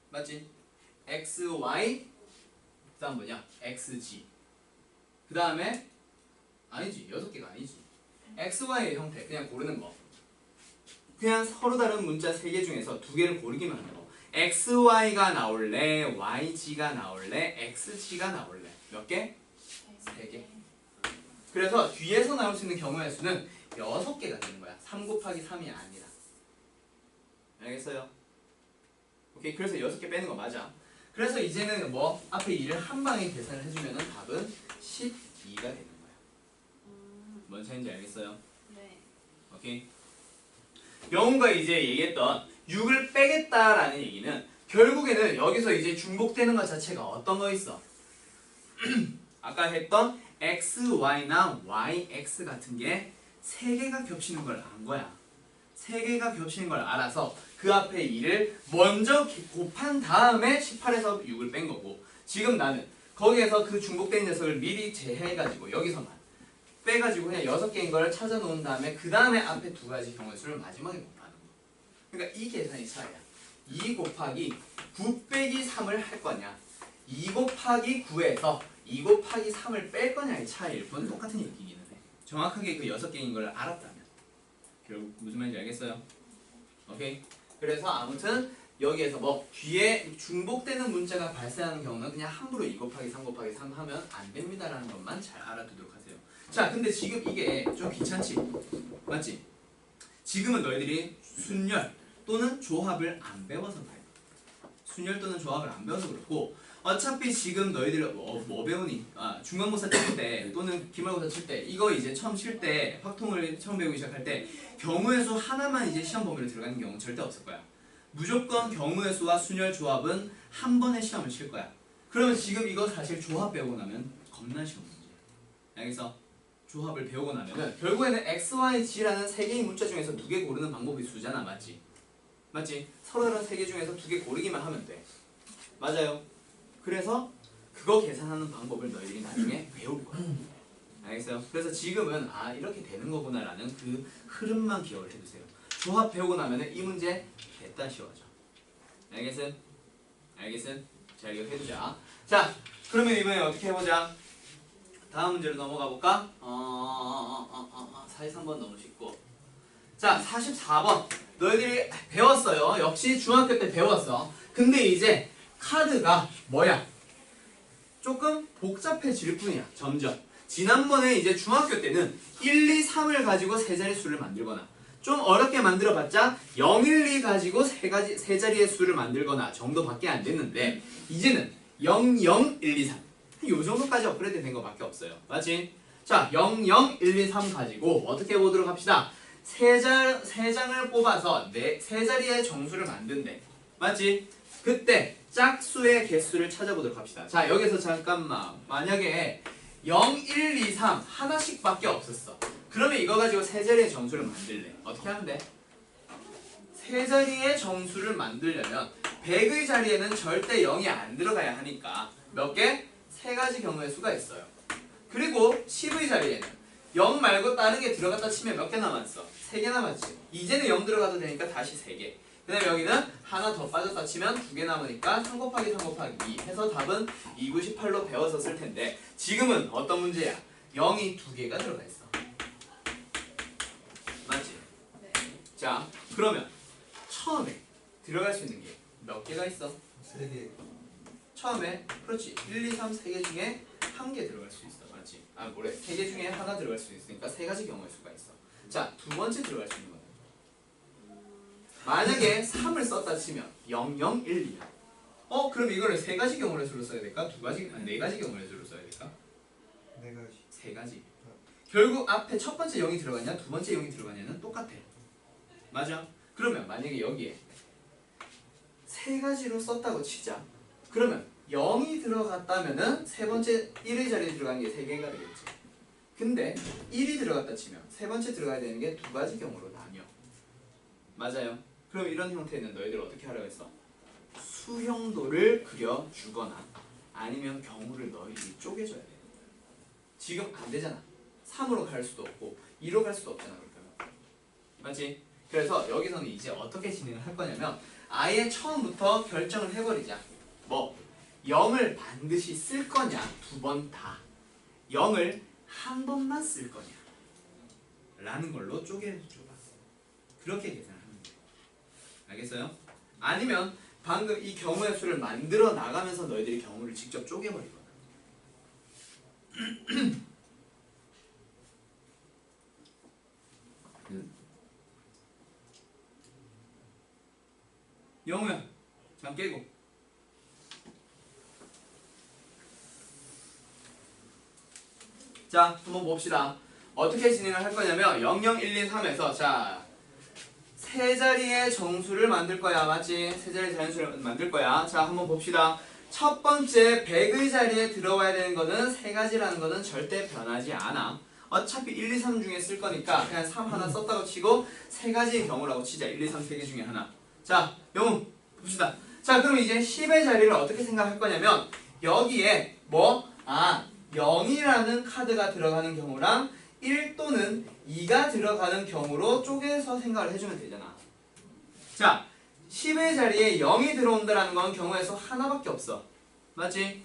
맞지? xy 그 다음 뭐냐? xg 그 다음에 아니지 6개가 아니지 xy의 형태 그냥 고르는 거. 그냥 서로 다른 문자 3개 중에서 2개를 고르기만 하는 거. xy가 나올래? yg가 나올래? xg가 나올래? 몇 개? 3개. 그래서 뒤에서 나올 수 있는 경우의 수는 6개가 되는 거야. 3 곱하기 3이 아니라. 알겠어요? 오케이. 그래서 6개 빼는 거 맞아. 그래서 이제는 뭐 앞에 2를 한 방에 계산을 해주면 답은 12가 되는 거야. 뭔 차이인지 알겠어요? 네. 오케이. 영훈가 이제 얘기했던 6을 빼겠다라는 얘기는 결국에는 여기서 이제 중복되는 것 자체가 어떤 거 있어? 아까 했던 x, y나 y, x 같은 게 3개가 겹치는 걸 안 거야. 3개가 겹치는 걸 알아서 그 앞에 2를 먼저 곱한 다음에 18에서 6을 뺀 거고, 지금 나는 거기에서 그 중복된 녀석을 미리 제해가지고 여기서만 빼가지고 그냥 6개인 걸 찾아 놓은 다음에 그 다음에 앞에 2가지 경우의 수를 마지막에 곱하는 거. 그러니까 이 계산이 차이야. 2 곱하기 9 빼기 3을 할 거냐, 2 곱하기 9에서 2 곱하기 3을 뺄 거냐의 차이일 뿐 똑같은 얘기기는 해. 정확하게 그 6개인 걸 알았다면. 결국 무슨 말인지 알겠어요? 오케이? 그래서 아무튼 여기에서 뭐 뒤에 중복되는 문자가 발생하는 경우는 그냥 함부로 2 곱하기 3 곱하기 3 하면 안 됩니다라는 것만 잘 알아두도록 하세요. 자, 근데 지금 이게 좀 귀찮지? 맞지? 지금은 너희들이 순열, 또는 조합을 안 배워서 그래. 순열 또는 조합을 안 배워서 그렇고 어차피 지금 너희들 뭐 배우니? 중간고사 칠 때 또는 기말고사 칠 때 이거 이제 처음 칠 때 확통을 처음 배우기 시작할 때 경우의 수 하나만 이제 시험 범위로 들어가는 경우는 절대 없을 거야. 무조건 경우의 수와 순열 조합은 한 번에 시험을 칠 거야. 그러면 지금 이거 사실 조합 배우고 나면 겁나 쉬운 문제. 알겠어? 조합을 배우고 나면은 결국에는 x, y, g라는 세 개의 문자 중에서 두 개 고르는 방법이 수잖아, 맞지? 맞지? 서로 다른 세 개 중에서 두 개 고르기만 하면 돼. 맞아요. 그래서 그거 계산하는 방법을 너희들이 나중에 배울 거야. 알겠어요? 그래서 지금은 이렇게 되는 거구나라는 그 흐름만 기억을 해두세요. 조합 배우고 나면은 이 문제 됐다 쉬워져. 알겠음? 알겠음? 자, 이거 해두자. 자, 그러면 이번에 어떻게 해보자. 다음 문제로 넘어가 볼까? 43번 너무 쉽고. 자, 44번. 너희들이 배웠어요. 역시 중학교 때 배웠어. 근데 이제 카드가 뭐야? 조금 복잡해질 뿐이야. 점점. 지난번에 이제 중학교 때는 1, 2, 3을 가지고 세 자리 수를 만들거나 좀 어렵게 만들어봤자 0, 1, 2 가지고 세 자리의 수를 만들거나 정도밖에 안 됐는데 이제는 0, 0, 1, 2, 3 요 정도까지 업그레이드 된 거밖에 없어요. 맞지? 자, 0, 0, 1, 2, 3 가지고 어떻게 해보도록 합시다. 세 장을 뽑아서 세 자리의 정수를 만든대. 맞지? 그때 짝수의 개수를 찾아보도록 합시다. 자, 여기서 잠깐만. 만약에 0, 1, 2, 3 하나씩밖에 없었어. 그러면 이거 가지고 세 자리의 정수를 만들래. 어떻게 하면 돼? 세 자리의 정수를 만들려면 100의 자리에는 절대 0이 안 들어가야 하니까 몇 개? 세 가지 경우의 수가 있어요. 그리고 10의 자리에는 0 말고 다른 게 들어갔다 치면 몇 개 남았어? 3개 남았지. 이제는 0 들어가도 되니까 다시 3개. 그 다음에 여기는 하나 더 빠졌다 치면 2개 남으니까 3 곱하기 3 곱하기 2 해서 답은 298로 배워서 쓸 텐데 지금은 어떤 문제야? 0이 2개가 들어가 있어. 맞지? 네. 자, 그러면 처음에 들어갈 수 있는 게 몇 개가 있어? 3개. 처음에 그렇지 1, 2, 3, 3개 중에 한 개 들어갈 수 있어. 맞지? 뭐래? 3개 중에 하나 들어갈 수 있으니까 세 가지 경우의 수가 있어. 자, 두 번째 들어갈 수 있는 거는 만약에 3을 썼다 치면 0, 0, 1, 2야. 그럼 이거를 세 가지 경우의 수로 써야 될까? 네 가지 경우의 수로 써야 될까? 4가지. 세 가지. 결국 앞에 첫 번째 0이 들어가냐, 두 번째 0이 들어가냐는 똑같아. 맞아? 그러면 만약에 여기에 세 가지로 썼다고 치자. 그러면 0이 들어갔다면은 세 번째 1의 자리에 들어가는 게 3개가 되겠지. 근데 1이 들어갔다 치면 세 번째 들어가야 되는 게 두 가지 경우로 나뉘어. 맞아요? 그럼 이런 형태는 너희들 어떻게 하라고 했어? 수형도를 그려주거나 아니면 경우를 너희들이 쪼개줘야 돼. 지금 안 되잖아. 3으로 갈 수도 없고 2로 갈 수도 없잖아. 그러면. 맞지? 그래서 여기서는 이제 어떻게 진행을 할 거냐면 아예 처음부터 결정을 해버리자. 뭐 0을 반드시 쓸 거냐, 두 번 다. 0을 한 번만 쓸 거냐 라는 걸로 쪼개줘봐. 그렇게 계산하면 돼. 알겠어요? 아니면 방금 이 경우의 수를 만들어 나가면서 너희들이 경우를 직접 쪼개버리거나. 영우야, 잠 깨고. 자, 한번 봅시다. 어떻게 진행을 할 거냐면 0, 0, 1, 2, 3에서 자, 세 자리의 정수를 만들 거야. 맞지? 세 자리의 정수를 만들 거야. 자, 한번 봅시다. 첫 번째 100의 자리에 들어와야 되는 거는 세 가지라는 거는 절대 변하지 않아. 어차피 1, 2, 3 중에 쓸 거니까 그냥 3 하나 썼다고 치고 세 가지의 경우라고 치자. 1, 2, 3 세 개 중에 하나. 자, 영웅 봅시다. 자, 그럼 이제 10의 자리를 어떻게 생각할 거냐면 여기에 뭐? 0이라는 카드가 들어가는 경우랑 1 또는 2가 들어가는 경우로 쪼개서 생각을 해주면 되잖아. 자, 10의 자리에 0이 들어온다는 건 경우의 수 하나밖에 없어. 맞지?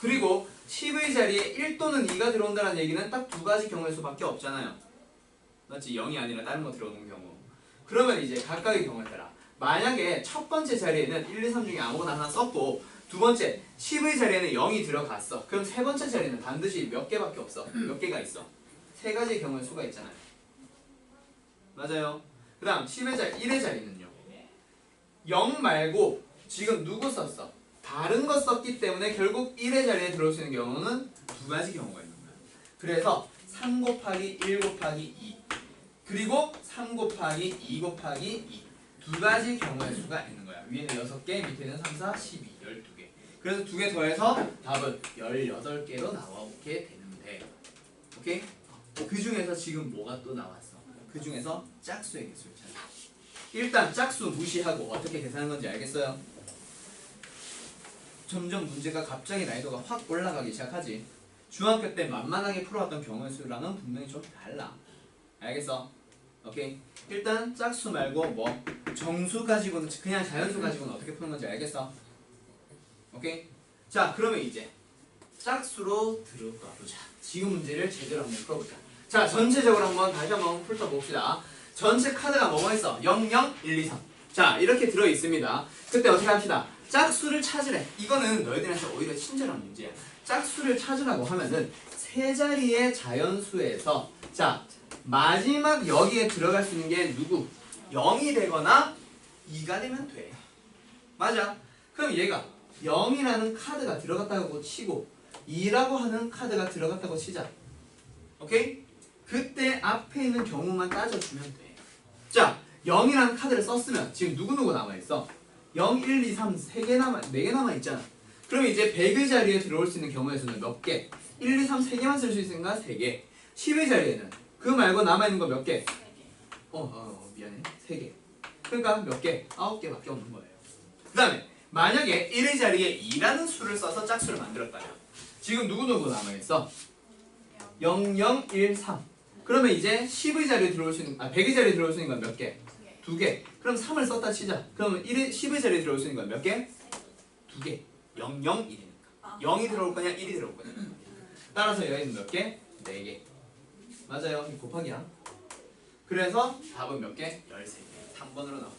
그리고 10의 자리에 1 또는 2가 들어온다는 얘기는 딱 두 가지 경우의 수밖에 없잖아요. 맞지? 0이 아니라 다른 거 들어오는 경우. 그러면 이제 각각의 경우에 따라 만약에 첫 번째 자리에는 1, 2, 3 중에 아무거나 하나 썼고 두 번째 10의 자리에는 0이 들어갔어. 그럼 세 번째 자리는 반드시 몇 개밖에 없어. 몇 개가 있어. 세 가지의 경우의 수가 있잖아요. 맞아요. 그 다음 10의 자리, 1의 자리는요. 0 말고 지금 누구 썼어? 다른 거 썼기 때문에 결국 1의 자리에 들어올 수 있는 경우는 두 가지 경우가 있는 거야. 그래서 3 곱하기 1 곱하기 2 그리고 3 곱하기 2 곱하기 2 두 가지 경우의 수가 있는 거야. 위에는 6개, 밑에는 3, 4, 12, 12개. 그래서 두 개 더해서 답은 18개로 나오게 되는데 오케이? 그 중에서 지금 뭐가 또 나왔어? 그 중에서 짝수의 개수를 찾아. 일단 짝수 무시하고 어떻게 계산하는 건지 알겠어요? 점점 문제가 갑자기 난이도가 확 올라가기 시작하지. 중학교 때 만만하게 풀어왔던 경우의 수랑은 분명히 좀 달라. 알겠어? 오케이? 일단 짝수 말고 뭐 정수 가지고는 그냥 자연수 가지고는 어떻게 푸는 건지 알겠어? 오케이? 자 그러면 이제 짝수로 들어가 보자. 지금 문제를 제대로 한번 풀어보자. 자 전체적으로 한번 다시 한번 훑어봅시다. 전체 카드가 뭐가 있어? 0, 0, 1, 2, 3. 자 이렇게 들어있습니다. 그때 어떻게 합시다? 짝수를 찾으래. 이거는 너희들한테 오히려 친절한 문제야. 짝수를 찾으라고 하면은 세 자리의 자연수에서 자 마지막 여기에 들어갈 수 있는 게 누구? 0이 되거나 2가 되면 돼. 맞아. 그럼 얘가 0이라는 카드가 들어갔다고 치고 2라고 하는 카드가 들어갔다고 치자. 오케이? 그때 앞에 있는 경우만 따져주면 돼. 자 0이라는 카드를 썼으면 지금 누구누구 남아있어? 0, 1, 2, 3, 3개 남아, 4개 남아있잖아. 그럼 이제 100의 자리에 들어올 수 있는 경우의 수는 몇 개? 1, 2, 3, 3개만 쓸 수 있으니까 3개. 10의 자리에는 그 말고 남아있는 거 몇 개? 미안해. 3개. 그러니까 몇 개? 9개밖에 없는 거예요. 그 다음에 만약에 1의 자리에 2라는 수를 써서 짝수를 만들었다면 지금 누구누구 남아있어? 0, 0, 1, 3. 그러면 이제 10의 자리에 들어올 수 있는 100의 자리에 들어올 수 있는 건 몇 개? 2개. 그럼 3을 썼다 치자. 그러면 10의 자리에 들어올 수 있는 건 몇 개? 2개. 0, 0, 1이니까. 0이 들어올 거냐 1이 들어올 거냐. 따라서 여기는 몇 개? 4개. 맞아요. 이 곱하기야. 그래서 답은 몇 개? 13개. 3번으로 나와.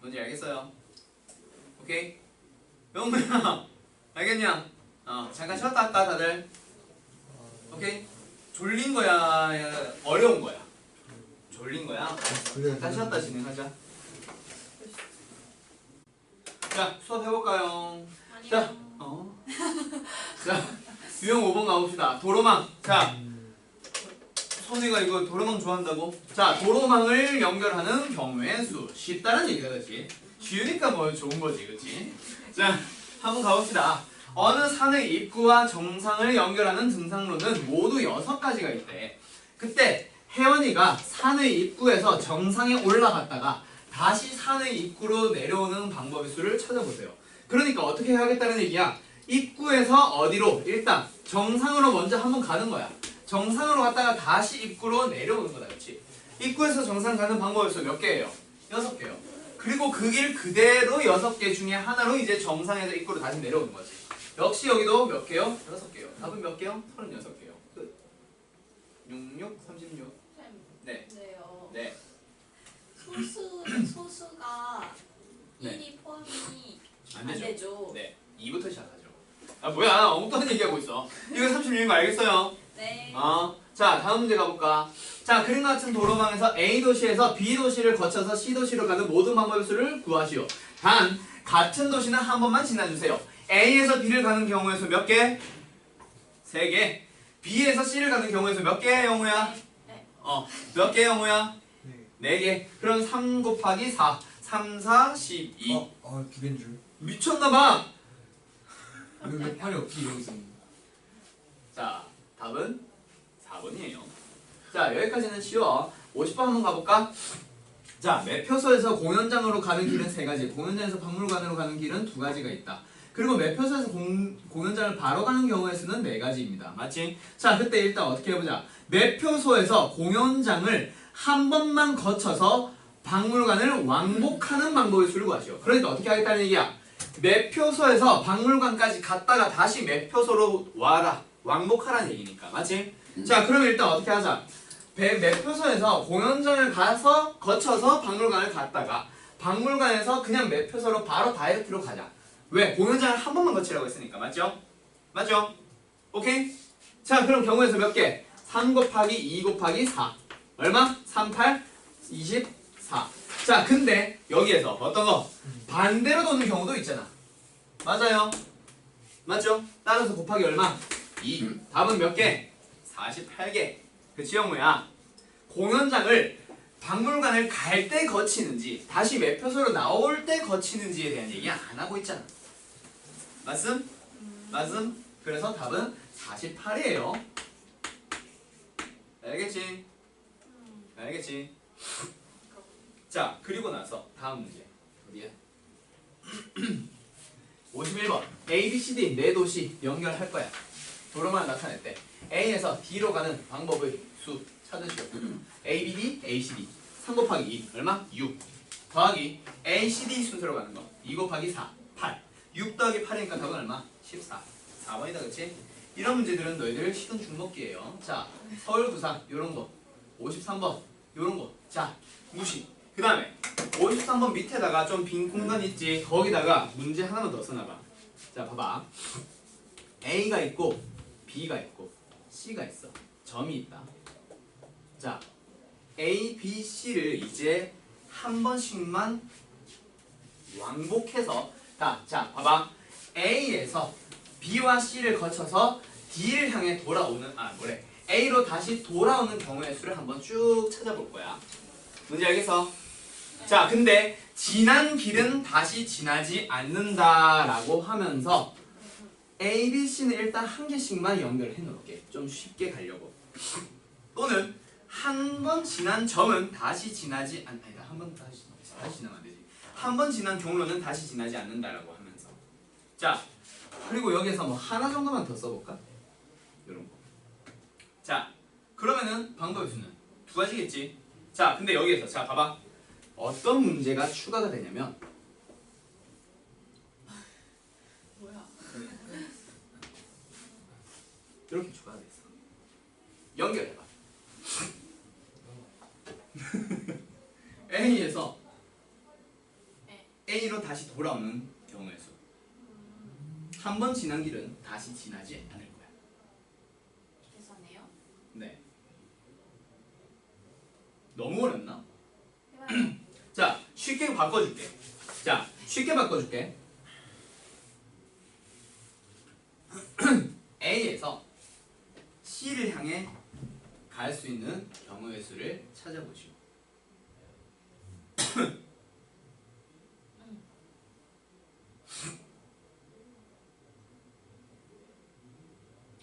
뭔지 알겠어요? 오케이? 영무야 알겠냐? 잠깐 쉬었다 할까 다들? 오케이? 졸린 거야? 어려운 거야? 졸린 거야? 잠깐 쉬었다 진행하자. 자 수업 해볼까요? 자, 자 유형 5번 가봅시다. 도로망. 자 선이가 이거 도로망 좋아한다고? 자 도로망을 연결하는 경우의 수. 쉽다는 얘기다 그치? 쉬우니까 뭐 좋은 거지 그치? 자 한번 가봅시다. 어느 산의 입구와 정상을 연결하는 등산로는 모두 6가지가 있대. 그때 혜원이가 산의 입구에서 정상에 올라갔다가 다시 산의 입구로 내려오는 방법의 수를 찾아보세요. 그러니까 어떻게 해야겠다는 얘기야? 입구에서 어디로? 일단 정상으로 먼저 한번 가는 거야. 정상으로 갔다가 다시 입구로 내려오는 거다. 그렇지? 입구에서 정상 가는 방법의 수 몇 개예요? 6개요. 그리고 그 길 그대로 6개 중에 하나로 이제 정상에서 입구로 다시 내려오는 거지. 역시 여기도 몇 개요? 6개요. 답은 몇 개요? 36개요. 끝. 66, 36. 네. 네요. 네. 소수가 네. 1이 포함이 안 안 되죠. 되죠. 네. 2부터 시작하죠. 아 뭐야? 엉뚱한 얘기하고 있어. 이거 36인 거 알겠어요? 네. 자 다음 문제 가볼까? 자 그림 같은 도로망에서 A 도시에서 B 도시를 거쳐서 C 도시로 가는 모든 방법의 수를 구하시오. 단 같은 도시는 한 번만 지나주세요. A에서 B를 가는 경우의 수 몇 개? 3개. B에서 C를 가는 경우의 수 몇 개, 영우야? 네. 몇 개, 영우야? 4개. 그럼 3 곱하기 4. 3, 4, 12. 2개인 줄. 미쳤나봐. 왜 팔이 없지 여기서? 자 답은 4번이에요. 자 여기까지는 쉬워. 50번 한번 가볼까? 자 매표소에서 공연장으로 가는 길은 3가지, 공연장에서 박물관으로 가는 길은 2가지가 있다. 그리고 매표소에서 공연장을 바로 가는 경우의 수는 4가지입니다. 맞지? 자 그때 일단 어떻게 해보자. 매표소에서 공연장을 한 번만 거쳐서 박물관을 왕복하는 방법의 수를 구하시오. 그러니까 어떻게 하겠다는 얘기야. 매표소에서 박물관까지 갔다가 다시 매표소로 와라. 왕복하라는 얘기니까. 맞지? 자 그러면 일단 어떻게 하자. 매표소에서 공연장을 가서 거쳐서 박물관을 갔다가 박물관에서 그냥 매표소로 바로 다이렉트로 가자. 왜? 공연장을 한 번만 거치라고 했으니까. 맞죠? 맞죠? 오케이? 자 그럼 경우에서 몇 개? 3 곱하기 2 곱하기 4 얼마? 3, 8, 24. 자, 근데 여기에서 어떤 거? 반대로 도는 경우도 있잖아. 맞아요? 맞죠? 따라서 곱하기 얼마? 2. 답은 몇 개? 48개. 그치 형무야? 공연장을 박물관을 갈 때 거치는지 다시 매표소로 나올 때 거치는지에 대한 얘기 안 하고 있잖아. 맞음? 맞음? 그래서 답은 48이에요. 알겠지? 알겠지? 자, 그리고 나서 다음 문제. 어디야? 51번. A, B, C, D 네 도시 연결할 거야. 도로만 나타낼 때 A에서 D로 가는 방법의 수 찾으시오. A, B, D, A, C, D 3 곱하기 2 얼마? 6 더하기 A, C, D 순서로 가는 거 2 곱하기 4 8 6 더하기 8이니까 답은 얼마? 14 4번이다 그치? 이런 문제들은 너희들 시간 중먹기예요. 자, 서울 부산 요런 거 53번 요런 거 자 무시. 그 다음에 53번 밑에다가 좀 빈 공간 있지? 거기다가 문제 하나만 더 써놔봐. 자 봐봐. A가 있고 B가 있고 C가 있어. 점이 있다. 자 A, B, C를 이제 한 번씩만 왕복해서 자 봐봐. A에서 B와 C를 거쳐서 D를 향해 돌아오는 A로 다시 돌아오는 경우의 수를 한번 쭉 찾아볼 거야. 뭔지 알겠어? 자 근데 지난 길은 다시 지나지 않는다라고 하면서 A, B, C는 일단 한 개씩만 연결해 놓을게. 좀 쉽게 가려고. 또는 한 번 지난 점은 다시 지나지 아니다. 한 번 다시 지나면 안 되지. 한 번 지난 경로는 다시 지나지 않는다라고 하면서. 자 그리고 여기서 뭐 하나 정도만 더 써볼까? 이런 거. 자 그러면은 방법의 수는 두 가지겠지. 자 근데 여기에서 자 봐봐. 어떤 문제가 추가가 되냐면 뭐야? 이렇게 추가가 됐어. 연결해봐. A에서 A로 다시 돌아오는 경우의 수. 한 번 지난 길은 다시 지나지 않을 거야. 계산해요? 네. 너무 어렵나? 해봐요. 자, 쉽게 바꿔줄게. 자, 쉽게 바꿔줄게. A에서 C를 향해 갈 수 있는 경우의 수를 찾아보시오.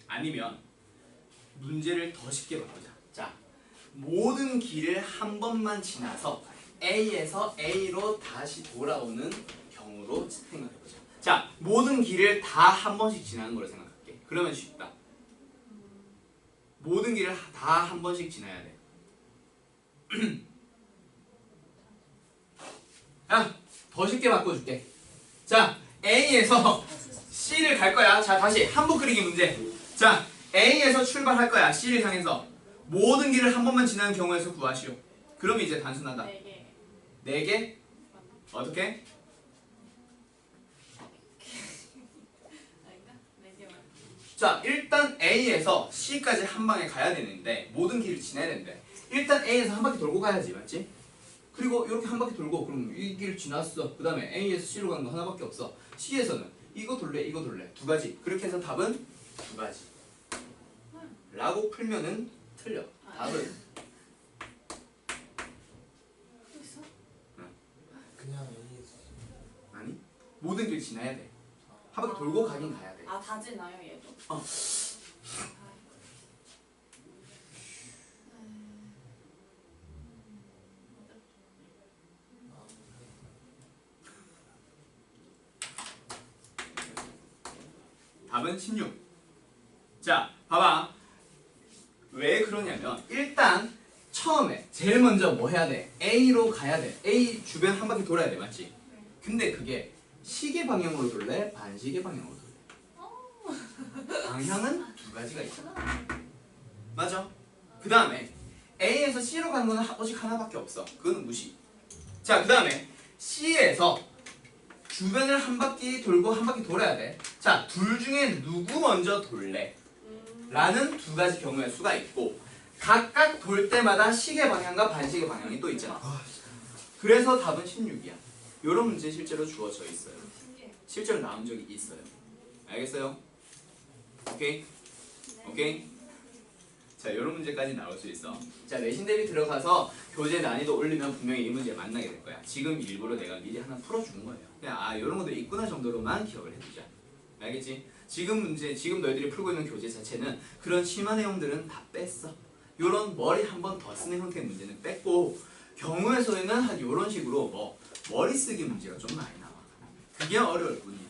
아니면 문제를 더 쉽게 바꾸자. 자, 모든 길을 한 번만 지나서 A에서 A로 다시 돌아오는 경우로 생각해보자. 자, 모든 길을 다 한 번씩 지나는 걸로 생각할게. 그러면 쉽다. 모든 길을 다 한 번씩 지나야 돼. 야, 더 쉽게 바꿔줄게. 자, A에서 C를 갈 거야. 자, 다시 한복 그리기 문제. 자, A에서 출발할 거야. C를 향해서. 모든 길을 한 번만 지나는 경우에서 구하시오. 그럼 이제 단순하다. 4개. 4개? 어떻게? 아닌가? 4개만. 자, 일단 A에서 C까지 한 방에 가야 되는데 모든 길을 지나야 되는데 일단 A에서 한 바퀴 돌고 가야지, 맞지? 그리고 이렇게 한 바퀴 돌고 그럼 이 길을 지났어. 그 다음에 A에서 C로 가는 거 하나밖에 없어. C에서는 이거 돌래, 이거 돌래. 두 가지. 그렇게 해서 답은 두 가지. 라고 풀면은 틀려. 답은 또 있어? 그냥 A에서 아니 모든 길 지나야 돼. 한 바퀴 돌고 가긴 가야 돼. 아, 다 지나요, 얘도? 어. 답은 16. 자, 봐봐. 왜 그러냐면 일단 처음에 제일 먼저 뭐 해야 돼? A로 가야 돼. A 주변 한 바퀴 돌아야 돼, 맞지? 근데 그게 시계 방향으로 돌래? 반시계 방향으로 돌래? 방향은 두 가지가 있잖아. 맞아? 그 다음에 A에서 C로 가는 거는 오직 하나밖에 없어. 그건 무시. 자, 그 다음에 C에서 주변을 한 바퀴 돌고 한 바퀴 돌아야 돼. 자, 둘 중에 누구 먼저 돌래? 라는 두 가지 경우의 수가 있고 각각 돌 때마다 시계 방향과 반시계 방향이 또 있잖아. 그래서 답은 16이야. 이런 문제 실제로 주어져 있어요. 신기해. 실제로 나온 적이 있어요. 알겠어요? 오케이? 오케이? 자, 이런 문제까지 나올 수 있어. 자, 내신 대비 들어가서 교재 난이도 올리면 분명히 이 문제 만나게 될 거야. 지금 일부러 내가 미리 하나 풀어준 거예요. 그냥 이런 것도 있구나 정도로만 기억을 해두자. 알겠지? 지금 문제, 지금 너희들이 풀고 있는 교재 자체는 그런 심한 내용들은 다 뺐어. 요런 머리 한 번 더 쓰는 형태의 문제는 뺐고, 경우의 수에는 한 요런 식으로 뭐 머리 쓰기 문제가 좀 많이 나와. 그게 어려울 뿐이야.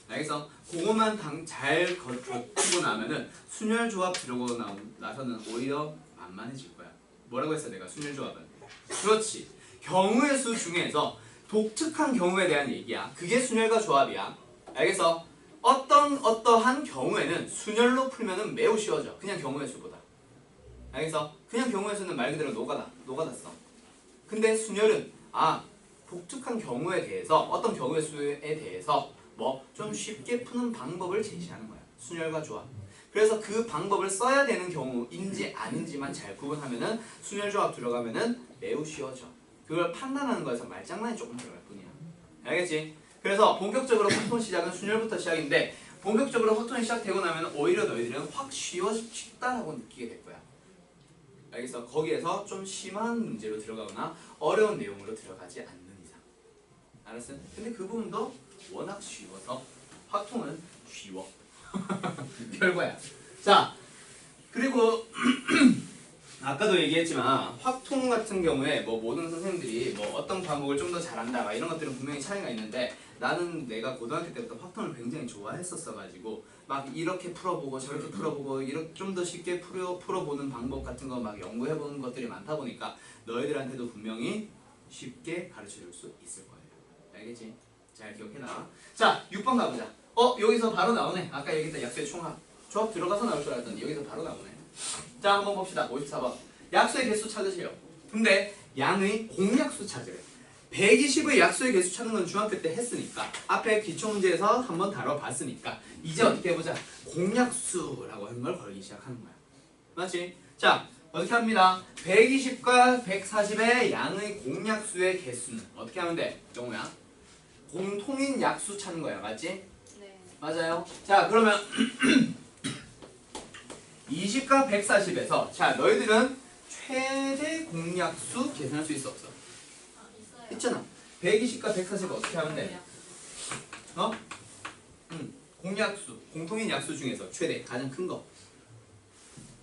알겠어? 그것만 잘 거치고 나면은 순열 조합 들어오고 나서는 오히려 만만해질 거야. 뭐라고 했어 내가 순열 조합은? 그렇지. 경우의 수 중에서 독특한 경우에 대한 얘기야. 그게 순열과 조합이야. 알겠어? 어떠한 경우에는 순열로 풀면은 매우 쉬워져. 그냥 경우의 수보다. 알겠어? 그냥 경우의 수는 말 그대로 녹아다 써. 근데 순열은 독특한 경우에 대해서 어떤 경우의 수에 대해서 뭐 좀 쉽게 푸는 방법을 제시하는 거야. 순열과 조합. 그래서 그 방법을 써야 되는 경우인지 아닌지만 잘 구분하면은 순열 조합 들어가면은 매우 쉬워져. 그걸 판단하는 거에서 말장난이 조금 들어갈 뿐이야. 알겠지? 그래서 본격적으로 확통 시작은 순열부터 시작인데 본격적으로 확통이 시작되고 나면 오히려 너희들은 확 쉽다라고 느끼게 될 거야. 알겠어? 거기에서 좀 심한 문제로 들어가거나 어려운 내용으로 들어가지 않는 이상. 알았어? 근데 그 부분도 워낙 쉬워서 확통은 쉬워. 별거야. 자, 그리고 아까도 얘기했지만 확통 같은 경우에 뭐 모든 선생님들이 뭐 어떤 과목을 좀 더 잘한다 막 이런 것들은 분명히 차이가 있는데 나는 내가 고등학교 때부터 확통을 굉장히 좋아했었어가지고 막 이렇게 풀어보고 저렇게 풀어보고 이렇게 좀 더 쉽게 풀어보는 방법 같은 거 막 연구해보는 것들이 많다 보니까 너희들한테도 분명히 쉽게 가르쳐줄 수 있을 거예요. 알겠지? 잘 기억해놔. 자, 6번 가보자. 여기서 바로 나오네. 아까 얘기했던 약수의 총합. 조합 들어가서 나올 줄 알았더니 여기서 바로 나오네. 자, 한번 봅시다. 54번. 약수의 개수 찾으세요. 근데 양의 공약수 찾으래. 120의 약수의 개수 찾는 건 중학교 때 했으니까 앞에 기초문제에서 한번 다뤄봤으니까 이제 어떻게 해보자. 공약수라고 하는 걸 걸기 시작하는 거야. 맞지? 자, 어떻게 합니다. 120과 140의 양의 공약수의 개수는 어떻게 하면 돼? 영우야. 공통인 약수 찾는 거야. 맞지? 네. 맞아요. 자, 그러면 20과 140에서 자, 너희들은 최대 공약수 계산할 수 있어 없어? 있어요. 있잖아. 120과 140 어떻게 하면 돼? 공약수, 공통인 약수 중에서 최대, 가장 큰 거.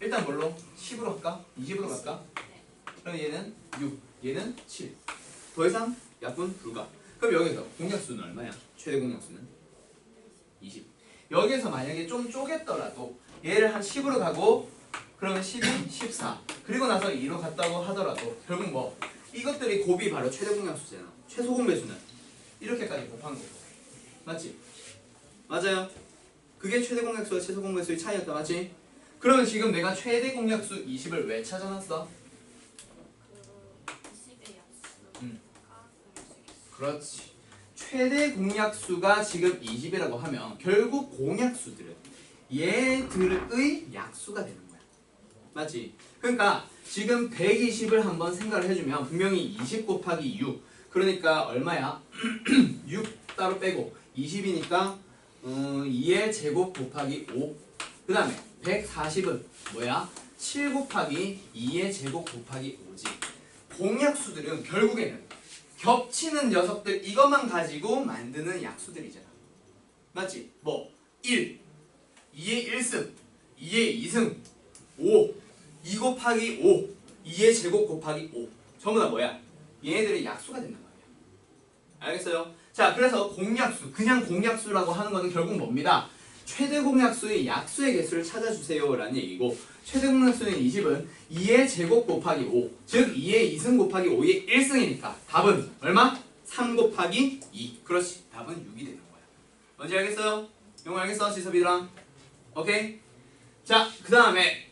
일단 뭘로? 10으로 할까? 20으로 갈까? 네. 그럼 얘는 6, 얘는 7. 더 이상 약분 불가. 그럼 여기서 공약수는 얼마야? 최대 공약수는? 20. 여기에서 만약에 좀 쪼갰더라도 얘를 한 10으로 가고 그러면 12, 14. 그리고 나서 2로 갔다고 하더라도 결국 뭐 이것들이 곱이 바로 최대 공약수잖아. 최소 공배수는 이렇게까지 곱한 거고. 맞지? 맞아요. 그게 최대 공약수와 최소 공배수의 차이였다. 맞지? 그러면 지금 내가 최대 공약수 20을 왜 찾아놨어? 그 20의 약수가 공약수겠어. 그렇지. 최대 공약수가 지금 20이라고 하면 결국 공약수들은 얘들의 약수가 되는 거야. 맞지? 그러니까 지금 120을 한번 생각을 해주면 분명히 20 곱하기 6 그러니까 얼마야? 6 따로 빼고 20이니까 2의 제곱 곱하기 5 그 다음에 140은 뭐야? 7 곱하기 2의 제곱 곱하기 5지. 공약수들은 결국에는 겹치는 녀석들 이것만 가지고 만드는 약수들이잖아. 맞지? 뭐 1, 2의 1승, 2의 2승, 5, 2 곱하기 5, 2의 제곱 곱하기 5 전부 다 뭐야? 얘네들의 약수가 된단 말이야. 알겠어요? 자, 그래서 공약수, 그냥 공약수라고 하는 거는 결국 뭡니다? 최대 공약수의 약수의 개수를 찾아주세요 라는 얘기고 최대 공약수는 20은 2의 제곱 곱하기 5 즉 2의 2승 곱하기 5의 1승이니까 답은 얼마? 3 곱하기 2 그렇지 답은 6이 되는 거야. 뭔지 알겠어요? 영어 알겠어? 지섭이랑 오케이? 자, 그 다음에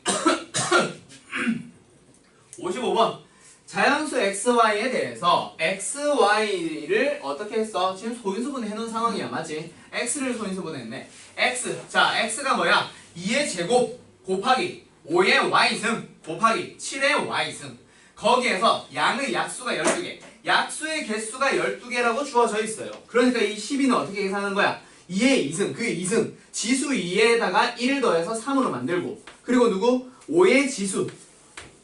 55번 자연수 xy에 대해서 xy를 어떻게 했어? 지금 소인수분 해놓은 상황이야. 맞지? x를 소인수분 했네. x. 자, x가 뭐야? 2의 제곱 곱하기 5의 y승 곱하기 7의 y승. 거기에서 양의 약수가 12개, 약수의 개수가 12개라고 주어져 있어요. 그러니까 이 12는 어떻게 계산하는 거야? 2의 2승, 그게 2승. 지수 2에다가 1을 더해서 3으로 만들고, 그리고 누구? 5의 지수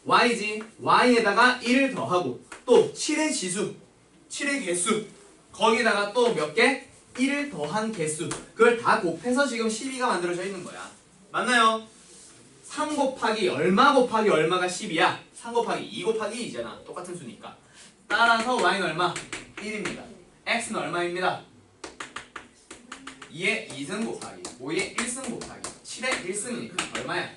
y지, y에다가 1을 더하고, 또 7의 지수, 7의 개수, 거기다가 또 몇 개? 1을 더한 개수. 그걸 다 곱해서 지금 12가 만들어져 있는 거야. 맞나요? 3 곱하기 얼마 곱하기 얼마가 10이야? 3 곱하기 2 곱하기 2잖아. 똑같은 수니까. 따라서 y는 얼마? 1입니다. x는 얼마입니다? 2의 2승 곱하기 5의 1승 곱하기 7의 1승이니까 얼마야?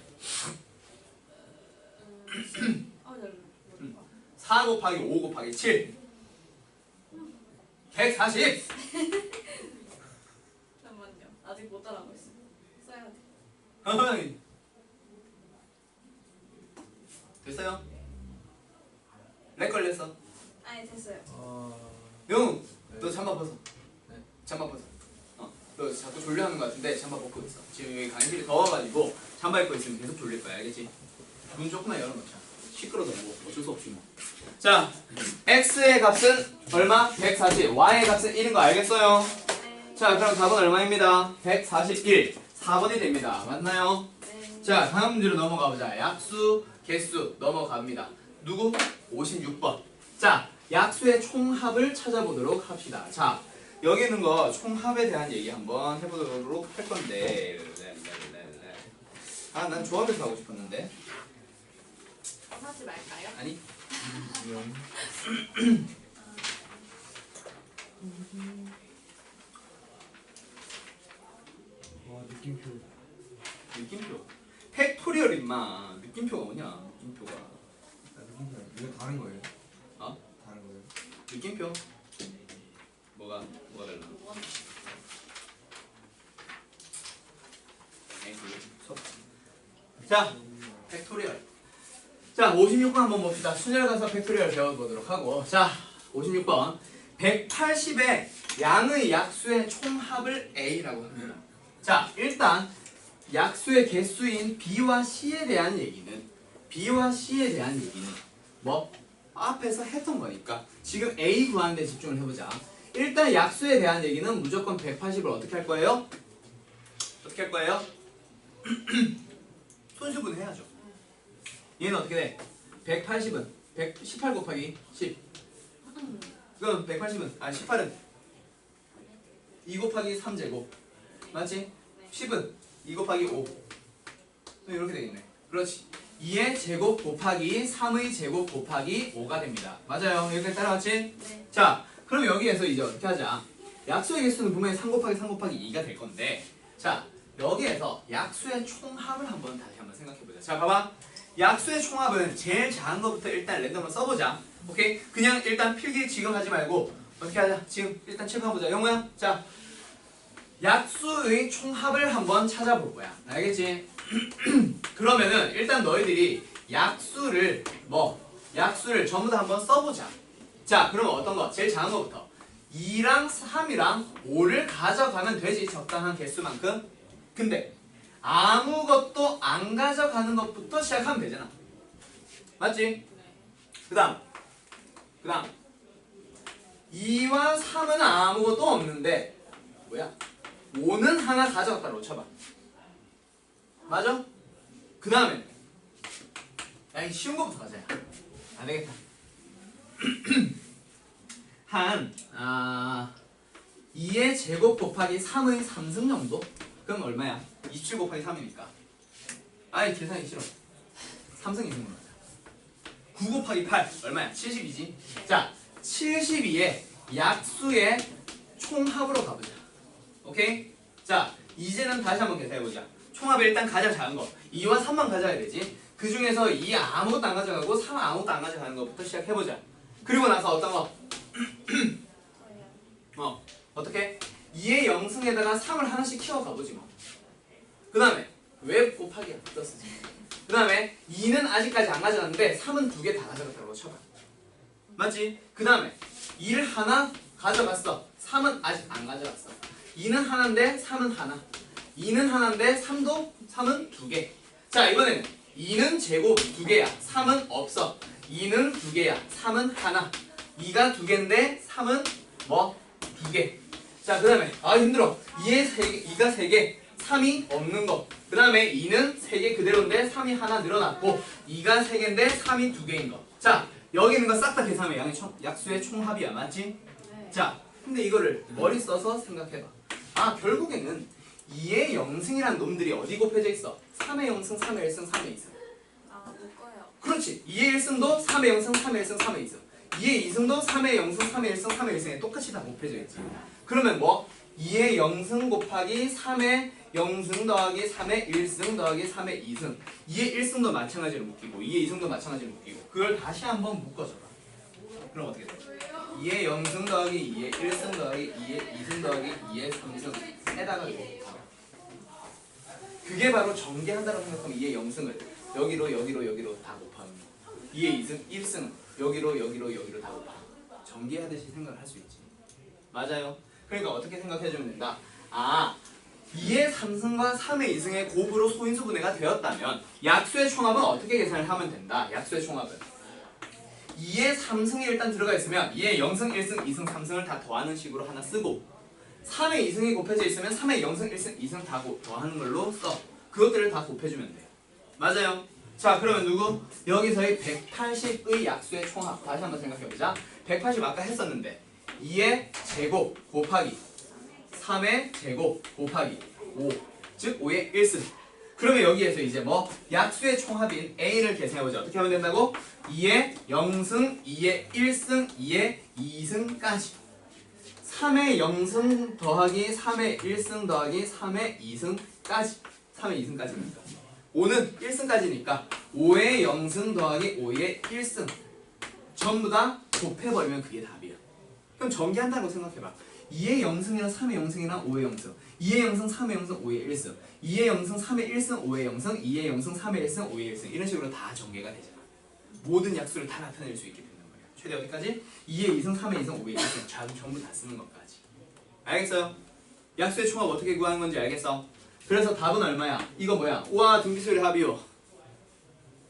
4 곱하기 5 곱하기 7 140. 잠깐만요. 아직 못 따라하고 있어. 써야 돼. 어이. 됐어요? 렉 걸렸어. 아니 됐어요. 영웅, 너 잠바 벗어. 네. 잠바 벗어. 너 자꾸 졸려하는 것 같은데 잠바 벗고 있어. 지금 여기 간실이 더워가지고 잠바 입고 있으면 계속 졸릴 거야, 알겠지? 문 조금만 열어놓자. 시끄러도 뭐 어쩔 수 없지 뭐. 자, x의 값은 얼마? 140. y의 값은 1인 거 알겠어요? 네. 자, 그럼 답은 얼마입니다? 141. 4번이 됩니다. 맞나요? 네. 자, 다음 문제로 넘어가 보자. 약수, 개수 넘어갑니다. 누구? 56번. 자, 약수의 총합을 찾아보도록 합시다. 자, 여기 있는 거 총합에 대한 얘기 한번 해보도록 할 건데. 아, 난 조합에서 하고 싶었는데. 하지 말까요? 아니. 와 느낌표. 느낌표. 팩토리얼 임마. 느낌표가 뭐냐? 느낌표가. 느낌표. 이거 다른 거예요? 어? 다른 거예요? 느낌표. 뭐가 달라? 자, 팩토리얼. 자, 56번 한번 봅시다. 순열 가서 팩토리얼 배워보도록 하고. 자, 56번. 180의 양의 약수의 총합을 A라고 합니다. 자, 일단 약수의 개수인 B와 C에 대한 얘기는 뭐? 앞에서 했던 거니까 지금 A 구하는 데 집중을 해보자. 일단 약수에 대한 얘기는 무조건 180을 어떻게 할 거예요? 어떻게 할 거예요? 손수분 해야죠. 얘는 어떻게 돼? 180은 118 곱하기 10. 그럼 180은 18은 2 곱하기 3제곱. 맞지? 10은 2 곱하기 5. 이렇게 되겠네. 그렇지. 2의 제곱 곱하기 3의 제곱 곱하기 5가 됩니다. 맞아요. 여기까지 따라왔지? 네. 자, 그럼 여기에서 이제 어떻게 하자? 약수의 개수는 분명히 3 곱하기 3 곱하기 2가 될 건데, 자, 여기에서 약수의 총합을 한번 다시 한번 생각해보자. 자, 봐봐. 약수의 총합은 제일 작은 것부터 일단 랜덤으로 써보자. 오케이? 그냥 일단 필기 지금 하지 말고 어떻게 하자? 지금 일단 체크해보자. 영호야, 자, 약수의 총합을 한번 찾아볼 거야. 알겠지? 그러면은 일단 너희들이 약수를 전부 다 한번 써보자. 자, 그러면 어떤 거? 제일 작은 거부터 2랑 3이랑 5를 가져가면 되지. 적당한 개수만큼. 근데 아무것도 안 가져가는 것부터 시작하면 되잖아. 맞지? 그 다음 2와 3은 아무것도 없는데 뭐야? 5는 하나 가져갔다고 쳐봐. 맞아? 그 다음에 야, 쉬운 거부터 가자. 안 되겠다. 한 2의 제곱 곱하기 3의 3승 정도? 그럼 얼마야? 27 곱하기 3이니까. 아이, 계산이 싫어. 3승 2승으로 하자. 9 곱하기 8 얼마야? 72지? 자, 72의 약수의 총합으로 가보자. 오케이? 자, 이제는 다시 한번 계산해보자. 총합을 일단 가장 작은 거 2와 3만 가져야 되지. 그 중에서 2 아무것도 안 가져가고 3 아무것도 안 가져가는 것부터 시작해보자. 그리고 나서 어떤 거? 어떻게? 2의 0승에다가 3을 하나씩 키워가보지 뭐. 그 다음에 왜 곱하기야? 플러스지. 그 다음에 2는 아직까지 안 가져갔는데 3은 2개 다 가져갔다고 쳐봐. 맞지? 그 다음에 2를 하나 가져갔어. 3은 아직 안 가져갔어. 2는 하나인데 3은 하나. 2는 하나인데 3은 2개. 자, 이번에는 2는 제곱 2개야. 3은 없어. 2는 2개야. 3은 하나. 2가 2개인데 3은 뭐? 2개. 자, 그 다음에 힘들어. 2가 3개. 3이 없는 거. 그 다음에 2는 3개 그대로인데 3이 하나 늘어났고 2가 3개인데 3이 2개인 거. 자, 여기 있는 거 싹 다 계산하면 약수의 총합이야. 맞지? 네. 자, 근데 이거를 머리 써서 생각해봐. 결국에는 2의 영승이란 놈들이 어디 곱해져 있어? 3의 영승, 3의 1승, 3의 2승. 묶어요. 그렇지. 2의 1승도 3의 영승, 3의 1승, 3의 2승. 2의 2승도 3의 영승, 3의 1승, 3의 1승에 똑같이 다 곱해져 있지. 그러면 뭐? 2의 영승 곱하기 3의 영승 더하기 3의 1승 더하기 3의 2승. 2의 1승도 마찬가지로 묶이고 2의 2승도 마찬가지로 묶이고 그걸 다시 한번 묶어줘봐. 그럼 어떻게 돼? 2의 영승 더하기 2의 1승 더하기 2의 2승 더하기 2의 3승 에다가 이거 그게 바로 전개한다고 생각하면 2의 영승을 여기로 다 곱하는 거. 2의 2승 1승 여기로 다 곱하는 거. 전개하듯이 생각을 할 수 있지. 맞아요. 그러니까 어떻게 생각해주면 된다. 2의 3승과 3의 2승의 곱으로 소인수 분해가 되었다면 약수의 총합은 어떻게 계산을 하면 된다. 약수의 총합은 2의 3승이 일단 들어가 있으면 2의 0승, 1승, 2승, 3승을 다 더하는 식으로 하나 쓰고 3의 2승이 곱해져 있으면 3의 0승, 1승, 2승 다 더하는 걸로 써. 그것들을 다 곱해주면 돼. 맞아요. 자, 그러면 누구? 여기서의 180의 약수의 총합 다시 한번 생각해보자. 180 아까 했었는데 2의 제곱 곱하기 3의 제곱 곱하기 5 즉 5의 1승. 그러면 여기에서 이제 뭐 약수의 총합인 A를 계산해보자. 어떻게 하면 된다고? 2의 0승, 2의 1승, 2의 2승까지 3의 0승 더하기 3의 1승 더하기 3의 2승까지 3의 2승까지니까 5는 1승까지니까 5의 0승 더하기 5의 1승 전부 다 곱해버리면 그게 답이야. 그럼 전개한다고 생각해봐. 2의 0승이랑 3의 0승이랑 5의 0승 2의 0승, 3의 0승, 5의 1승 2의 0승, 3의 1승, 5의 0승 2의 0승, 3의 1승, 5의 1승 이런 식으로 다 전개가 되잖아. 모든 약수를 다 나타낼 수 있게 된단 말이야. 최대 어디까지? 2의 2승, 3의 2승, 5의 1승 전부 다 쓰는 것까지. 알겠어요? 약수의 총합 어떻게 구하는 건지 알겠어? 그래서 답은 얼마야? 이거 뭐야? 우와 등비수열의 합이요.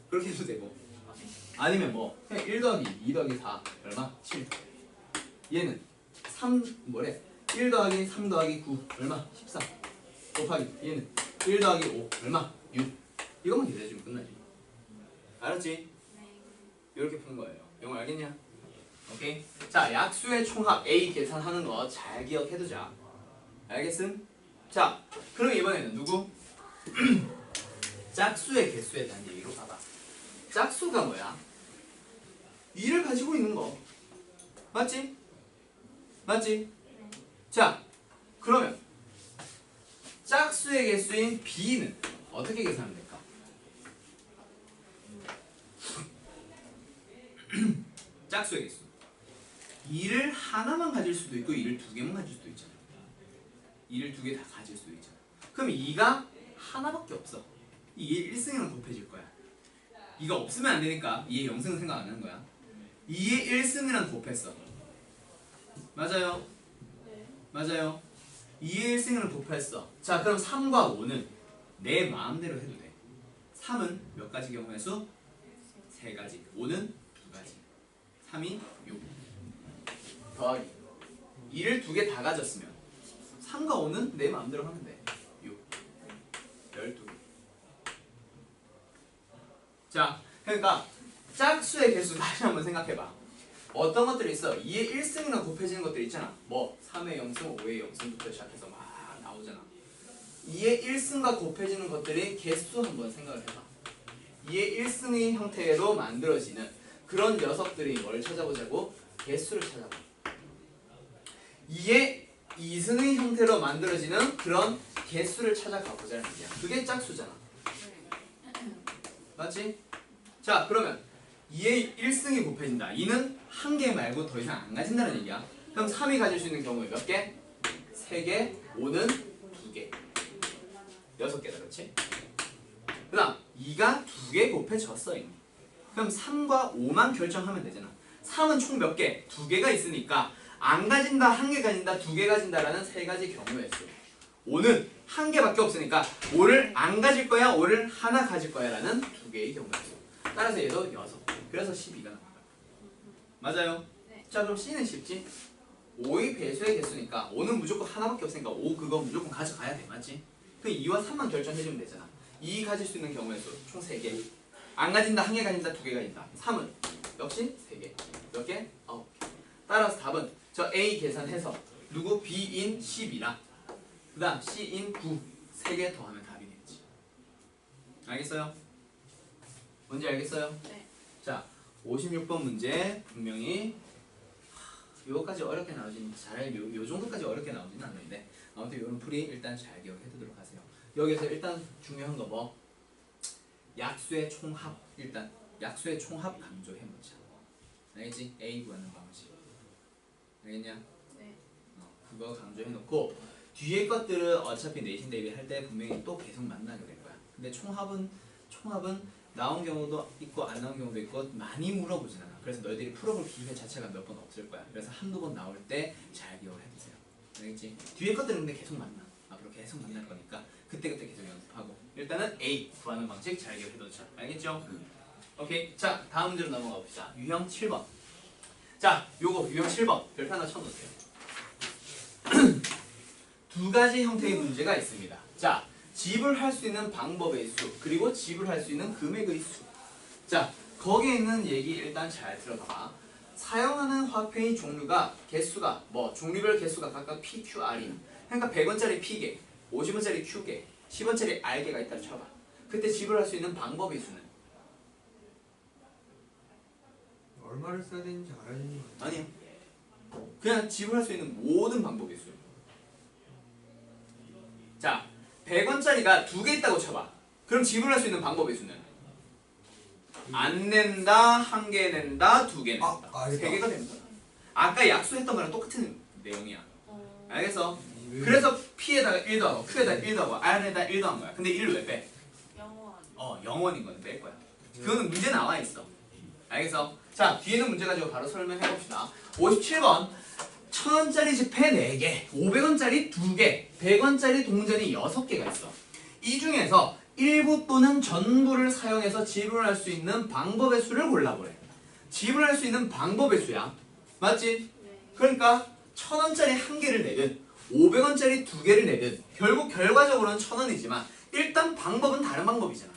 그렇게 해도 되고 아니면 뭐 그냥 1 더하기 2 더하기 4 얼마? 7. 얘는 3 뭐래? 1 더하기 3 더하기 9 얼마? 14 곱하기 얘는 1 더하기 5 얼마? 6. 이것만 계산해주면 끝나지. 알았지? 네. 이렇게 푸는 거예요. 영어 알겠냐? 오케이? 자, 약수의 총합 A 계산하는 거 잘 기억해두자. 알겠음? 자, 그럼 이번에는 누구? 짝수의 개수에 대한 얘기로 가봐. 짝수가 뭐야? 2를 가지고 있는 거. 맞지? 맞지? 자, 그러면 짝수의 개수인 B는 어떻게 계산하면 될까? 짝수의 개수 2를 하나만 가질 수도 있고 2를 2개만 가질 수도 있잖아. 2를 2개 다 가질 수도 있잖아. 그럼 2가 하나밖에 없어. 이게 1승이랑 곱해질 거야. 2가 없으면 안 되니까 2의 0승은 생각 안 하는 거야. 2의 1승이랑 곱했어. 맞아요? 맞아요. 2의 1승을 곱했어. 자, 그럼 3과 5는 내 마음대로 해도 돼. 3은 몇 가지 경우의 수? 3가지. 5는 2가지. 3이 6. 더하기 2를 2개 다 가졌으면 3과 5는 내 마음대로 하면 돼. 6. 12개. 자, 그러니까 짝수의 개수 다시 한번 생각해봐. 어떤 것들이 있어? 2의 1승이랑 곱해지는 것들 있잖아. 뭐 3의 0승, 5의 0승부터 시작해서 막 나오잖아. 2의 1승과 곱해지는 것들이 개수 한번 생각을 해봐. 2의 1승의 형태로 만들어지는 그런 녀석들이 뭘 찾아보자고? 개수를 찾아봐. 2의 2승의 형태로 만들어지는 그런 개수를 찾아가보자는 얘기야. 그게 짝수잖아. 맞지? 자, 그러면 2의 1승이 곱해진다. 2는 한 개 말고 더 이상 안 가진다는 얘기야. 그럼 3이 가질 수 있는 경우에 몇 개? 3개, 5는 2개. 6개다, 그렇지? 그 다음 2가 2개 곱해졌어 이미. 그럼 3과 5만 결정하면 되잖아. 3은 총 몇 개? 2개가 있으니까 안 가진다, 한 개 가진다, 2개 가진다라는 3가지 경우의 수. 5는 한 개밖에 없으니까 5를 안 가질 거야, 5를 하나 가질 거야 라는 두 개의 경우가 있어. 따라서 얘도 6. 그래서 12가 나온 거야. 맞아요? 네. 자, 그럼 C는 쉽지? 5의 배수의 개수니까 5는 무조건 하나밖에 없으니까 5 그거 무조건 가져가야 돼. 맞지? 그 2와 3만 결정해주면 되잖아. 2 가질 수 있는 경우의 수 총 3개. 안 가진다, 한 개 가진다, 두 개 가진다. 3은 역시 3개. 몇 개? 9개. 따라서 답은 저 A 계산해서 누구? B인 12랑 그 다음 C인 9 3개 더하면 답이 되겠지. 알겠어요? 뭔지 알겠어요? 네. 자, 56번 문제 분명히 요거까지 어렵게 나오진 잘 요 정도까지 어렵게 나오지는 않는데 아무튼 요런 풀이 일단 잘 기억해 두도록 하세요. 여기서 일단 중요한 거 뭐? 약수의 총합. 일단 약수의 총합 강조해 놓자. 알겠지? A 구하는 방식. 알겠냐? 네. 그거 강조해 놓고 뒤에 것들은 어차피 내신 대비 할 때 분명히 또 계속 만나게 될 거야. 근데 총합은 나온 경우도 있고 안 나온 경우도 있고 많이 물어보진 않아. 그래서 너희들이 풀어볼 기회 자체가 몇 번 없을 거야. 그래서 한두 번 나올 때 잘 기억을 해두세요. 알겠지? 뒤에 것들은 근데 계속 만나. 앞으로 계속 만날 거니까 그때그때 계속 연습하고 일단은 A 구하는 방식 잘 기억해두자. 알겠죠? 오케이. 자, 다음 문제로 넘어가 봅시다. 유형 7번. 자, 요거 유형 7번 별표 하나 쳐놓으세요. 두 가지 형태의 문제가 있습니다. 자, 지불할 수 있는 방법의 수 그리고 지불할 수 있는 금액의 수. 자, 거기에 있는 얘기 일단 잘 들어봐. 사용하는 화폐의 종류가 개수가 뭐 종류별 개수가 각각 P, Q, R이. 그러니까 100원짜리 P개, 50원짜리 Q개, 10원짜리 R개가 있다고 쳐봐. 그때 지불할 수 있는 방법의 수는? 얼마를 써야 되는지 알아야 되는 거 아니요. 그냥 지불할 수 있는 모든 방법의 수. 자, 100원짜리가 두 개 있다고 쳐봐. 그럼 지불할 수 있는 방법의 수는? 안 낸다, 한 개 낸다, 두 개 낸다. 세 개가 되는 거야. 아까 약수했던 거랑 똑같은 내용이야. 알겠어? 그래서 P에다가 1 더하고 Q에다가 1 더하고 R에다가 1 더한 거야. 근데 1을 왜 빼? 영원. 0원인 거는 뺄 거야. 그거는 문제 나와 있어. 알겠어? 자, 뒤에는 문제 가지고 바로 설명해 봅시다. 57번. 1000원짜리 지폐 4개, 500원짜리 2개, 100원짜리 동전이 6개가 있어. 이 중에서 일부 또는 전부를 사용해서 지불할 수 있는 방법의 수를 골라보래. 지불할 수 있는 방법의 수야. 맞지? 네. 그러니까 1000원짜리 한 개를 내든 500원짜리 2개를 내든 결국 결과적으로는 1000원이지만 일단 방법은 다른 방법이잖아.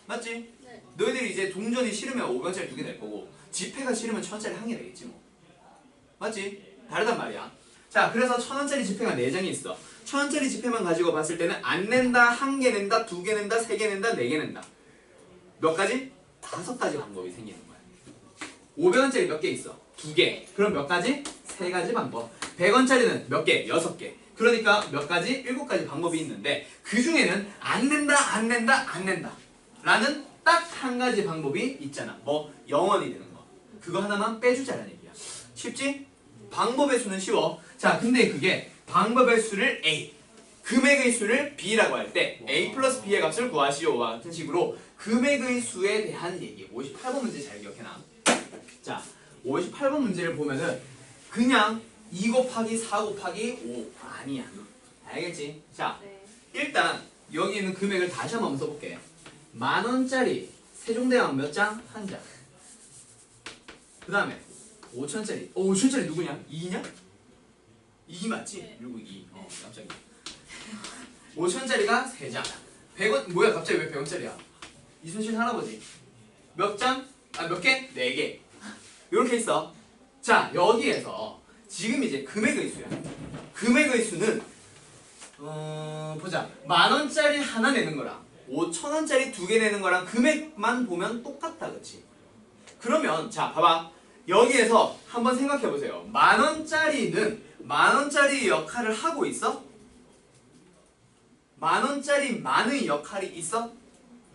맞지? 네. 너희들이 이제 동전이 싫으면 500원짜리 2개 낼 거고 지폐가 싫으면 1000원짜리 한 개 내겠지 뭐. 맞지? 다르단 말이야. 자, 그래서 1000원짜리 지폐가 4장이 있어. 1000원짜리 지폐만 가지고 봤을 때는 안 낸다, 한 개 낸다, 두 개 낸다, 세 개 낸다, 네 개 낸다. 몇 가지? 5가지 방법이 생기는 거야. 500원짜리 몇 개 있어? 2개. 그럼 몇 가지? 3가지 방법. 100원짜리는 몇 개? 6개. 그러니까 몇 가지? 7가지 방법이 있는데 그 중에는 안 낸다, 안 낸다, 안 낸다 라는 딱 한 가지 방법이 있잖아. 뭐 0원이 되는 거. 그거 하나만 빼주자라는 얘기야. 쉽지? 방법의 수는 쉬워. 자, 근데 그게 방법의 수를 A, 금액의 수를 B라고 할 때 A 플러스 B의 값을 구하시오와 같은 식으로 금액의 수에 대한 얘기. 58번 문제 잘 기억해놔. 자, 58번 문제를 보면은 그냥 2 곱하기 4 곱하기 5 아니야. 알겠지? 자, 네. 일단 여기 있는 금액을 다시 한번 써볼게. 10,000원짜리 세종대왕 몇 장? 한 장. 그 다음에 5,000원짜리. 5,000원짜리 누구냐? 2냐? 2 맞지? 네. 그리고 2. 깜짝이야. 5,000원짜리가 3장. 100원 뭐야? 갑자기 왜 100원짜리야? 이순신 할아버지. 몇 장? 아, 몇 개? 4개. 이렇게 있어. 자, 여기에서 지금 이제 금액의 수야. 금액의 수는 보자. 10,000원짜리 하나 내는 거랑 5,000원짜리 2개 내는 거랑 금액만 보면 똑같다, 그치? 그러면 자, 봐봐. 여기에서 한번 생각해 보세요. 10,000원짜리는 10,000원짜리 역할을 하고 있어? 10,000원짜리 만의 역할이 있어?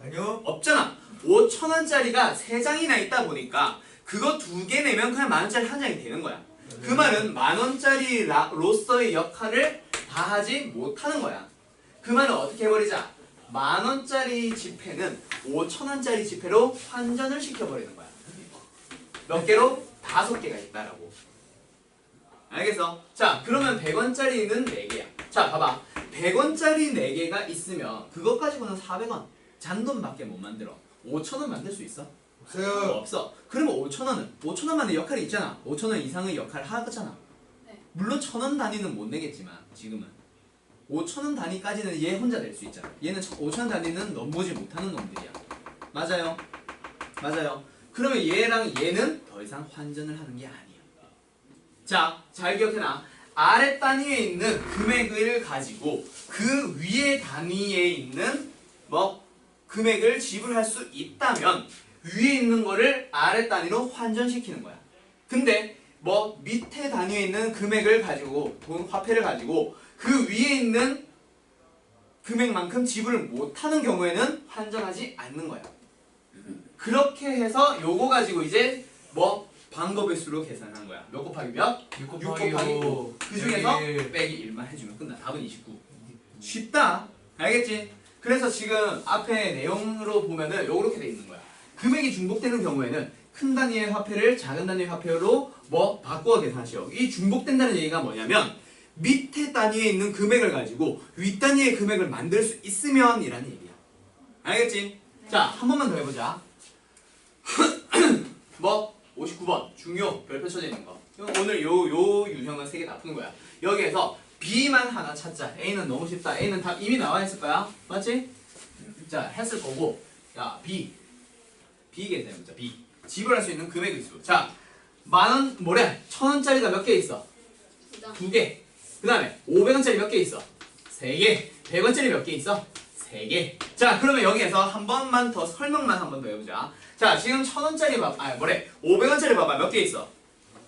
아니요. 없잖아. 5,000원짜리가 3장이나 있다 보니까 그거 2개 내면 그냥 10,000원짜리 한 장이 되는 거야. 그 말은 10,000원짜리로서의 역할을 다 하지 못하는 거야. 그 말은 어떻게 해버리자. 10,000원짜리 지폐는 5,000원짜리 지폐로 환전을 시켜버리는 거야. 몇 개로? 5개가 있다라고. 알겠어? 자, 그러면 100원짜리는 4개야. 자, 봐봐. 100원짜리 4개가 있으면 그것 가지고는 400원 잔돈밖에 못 만들어. 5,000원 만들 수 있어? 없어요. 없어. 그러면 5,000원만의 역할이 있잖아. 5,000원 이상의 역할을 하잖아. 네. 물론 1,000원 단위는 못 내겠지만 지금은 5,000원 단위까지는 얘 혼자 낼 수 있잖아. 얘는 5,000원 단위는 넘보지 못하는 놈들이야. 맞아요? 맞아요. 그러면 얘랑 얘는 더 이상 환전을 하는 게 아니야. 자, 잘 기억해놔. 아래 단위에 있는 금액을 가지고 그 위에 단위에 있는 뭐 금액을 지불할 수 있다면 위에 있는 거를 아래 단위로 환전시키는 거야. 근데 뭐 밑에 단위에 있는 금액을 가지고 돈 화폐를 가지고 그 위에 있는 금액만큼 지불을 못하는 경우에는 환전하지 않는 거야. 그렇게 해서 요거 가지고 이제 뭐 방법의 수로 계산하는 거야. 몇 곱하기 몇? 6 6 곱하기 5. 그 중에서 빼기 1만 해주면 끝나. 답은 29. 쉽다. 알겠지? 그래서 지금 앞에 내용으로 보면은 요렇게 돼 있는 거야. 금액이 중복되는 경우에는 큰 단위의 화폐를 작은 단위의 화폐로 뭐 바꾸어 계산하시오. 이 중복된다는 얘기가 뭐냐면 밑에 단위에 있는 금액을 가지고 윗 단위의 금액을 만들 수 있으면 이라는 얘기야. 알겠지? 네. 자, 한 번만 더 해보자. 뭐 59번 중요 별표 쳐져 있는 거. 오늘 요 유형은 3개 다 푸는 거야. 여기에서 B만 하나 찾자. A는 너무 쉽다. A는 답 이미 나와 있을 거야. 맞지? 자, 했을 거고. 야, B 계산해보자. B 지불할 수 있는 금액의 수. 자, 10,000원 뭐래? 1,000원짜리가 몇 개 있어? 2개. 그 다음에 500원짜리 몇 개 있어? 3개. 100원짜리 몇 개 있어? 3개. 자, 그러면 여기에서 한 번만 더 설명만 한 번 더 해보자. 자, 지금 1,000원짜리 봐봐. 500원짜리 봐봐. 몇 개 있어?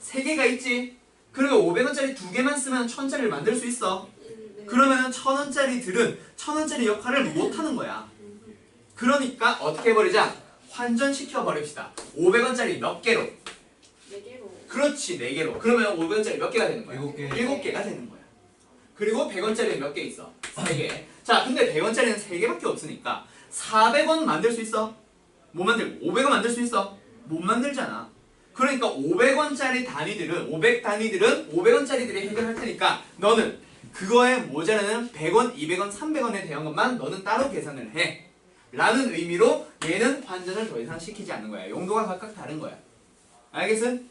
3개가 있지? 그리고 500원짜리 2개만 쓰면 1,000원짜리를 만들 수 있어. 그러면 1,000원짜리들은 1,000원짜리 역할을 못하는 거야. 그러니까 어떻게 해버리자? 환전시켜 버립시다. 500원짜리 몇 개로? 4개로. 그렇지, 4개로. 그러면 500원짜리 몇 개가 되는 거야? 7개. 7개가 되는 거야. 그리고 100원짜리는 몇 개 있어? 3개. 자, 근데 100원짜리는 3개밖에 없으니까 400원 만들 수 있어? 못 만들고 500원 만들 수 있어? 못 만들잖아. 그러니까 500원짜리 단위들은 500원짜리들이 해결할 테니까 너는 그거에 모자라는 100원, 200원, 300원에 대한 것만 너는 따로 계산을 해. 라는 의미로 얘는 환전을 더 이상 시키지 않는 거야. 용도가 각각 다른 거야. 알겠어? 네.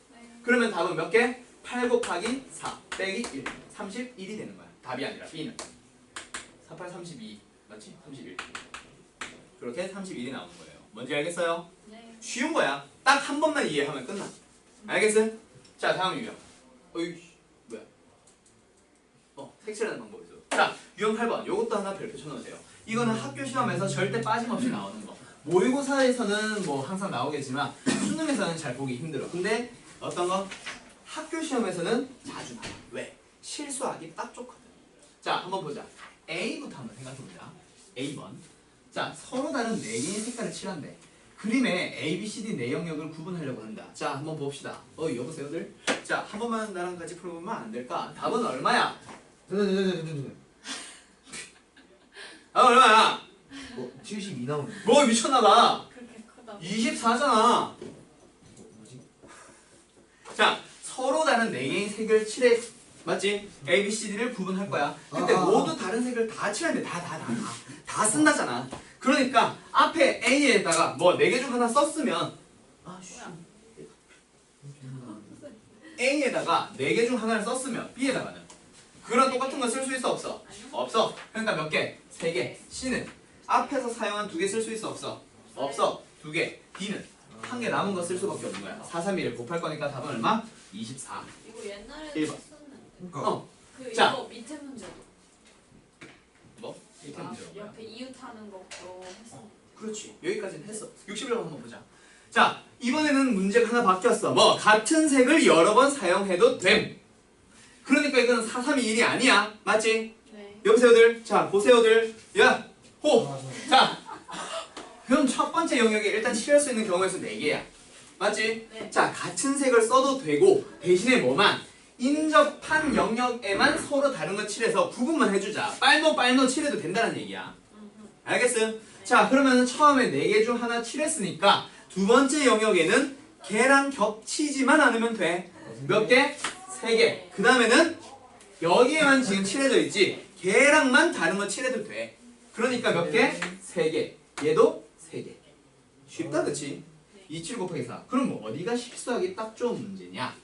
그러면 답은 몇 개? 8 곱하기 4 빼기 1. 31이 되는 거야. 답이 아니라 B는. 48, 32. 맞지? 31. 그렇게 31이 나오는 거예요. 뭔지 알겠어요? 네. 쉬운 거야. 딱 한 번만 이해하면 끝나. 알겠어? 자, 다음 유형. 어이, 뭐야? 색칠하는 방법이 있어. 자, 유형 8번. 요것도 하나 별표 쳐놓으세요. 이거는 학교 시험에서 절대 빠짐없이 나오는 거. 모의고사에서는 뭐 항상 나오겠지만 수능에서는 잘 보기 힘들어. 근데 어떤 거? 학교 시험에서는 자주 나와. 왜? 실수하기 딱 좋거든. 자, 한번 보자. A부터 한번 생각해보자. A번. 자, 서로 다른 4개의 색깔을 칠한대. 그림에 A, B, C, D 네 영역을 구분하려고 한다. 자, 한번 봅시다. 여보세요들? 자, 한 번만 나랑 같이 풀어보면 안 될까? 답은 얼마야? 얼마야? 72 나오는데. 뭐 미쳤나봐. 그렇게 크다. 24잖아. 뭐지? 자, 서로 다른 4개의 색을 칠해. 맞지? A, B, C, D를 구분할 거야. 근데 모두 다른 색을 다 칠하는데 다 쓴다잖아. 그러니까 앞에 A에다가 뭐 4개 중 하나 썼으면 A에다가 4개 중 하나를 썼으면 B에다가는 그런 똑같은 거 쓸 수 있어 없어? 없어. 그러니까 몇 개? 3개. C는 앞에서 사용한 2개 쓸 수 있어 없어? 없어. 2개. D는 한 개 남은 거 쓸 수밖에 없는 거야. 4, 3, 1을 곱할 거니까 답은 얼마? 24. 이거 옛날에 1번. 썼는데. 그러니까 그 자. 이거 밑에 문제도. 뭐? 이렇게 문제가 뭐야? 옆에 이웃하는 것도 했어. 그렇지. 여기까지는 했어. 60을 한번 보자. 자, 이번에는 문제가 하나 바뀌었어. 뭐 같은 색을 여러 번 사용해도 됨. 그러니까 이건 4, 3, 2, 1이 아니야. 맞지? 네. 여보세요들? 자, 보세요들. 야, 호! 자, 그럼 첫 번째 영역에 일단 칠할 수 있는 경우의 수 4개야. 맞지? 네. 자, 같은 색을 써도 되고 대신에 뭐만? 인접한 영역에만 서로 다른 거 칠해서 구분만 해주자. 빨노 칠해도 된다는 얘기야. 알겠어요? 자, 그러면 처음에 4개 중 하나 칠했으니까 두 번째 영역에는 걔랑 겹치지만 않으면 돼. 몇 개? 3개. 그 다음에는 여기에만 지금 칠해져 있지 걔랑만 다른 거 칠해도 돼. 그러니까 몇 개? 3개. 얘도 3개. 쉽다 그치? 27 곱하기 4. 그럼 뭐 어디가 실수하기 딱 좋은 문제냐?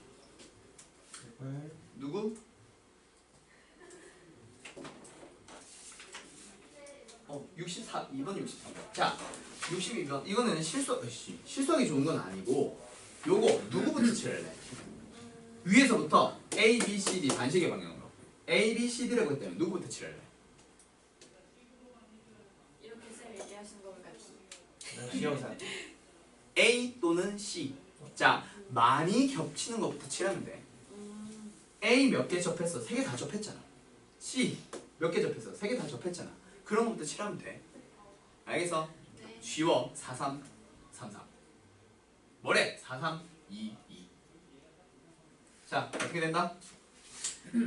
누구? 64, 2번 63번. 자, 62번. 이거는 실수하기 좋은 건 아니고 요거 누구부터 칠할래? 위에서부터 A, B, C, D 반시계 방향으로 A, B, C, D라고 했다면 누구부터 칠할래? 이렇게 쌤 얘기하시는 거 보니까 D. 시험사. A 또는 C. 자, 많이 겹치는 것부터 칠하면 돼. A 몇 개 접했어? 3개 다 접했잖아. C 몇 개 접했어? 3개 다 접했잖아. 그런 것부터 칠하면 돼. 알겠어? 네. 쉬워. 4, 3, 3, 3. 뭐래? 4, 3, 2, 2. 자, 어떻게 된다?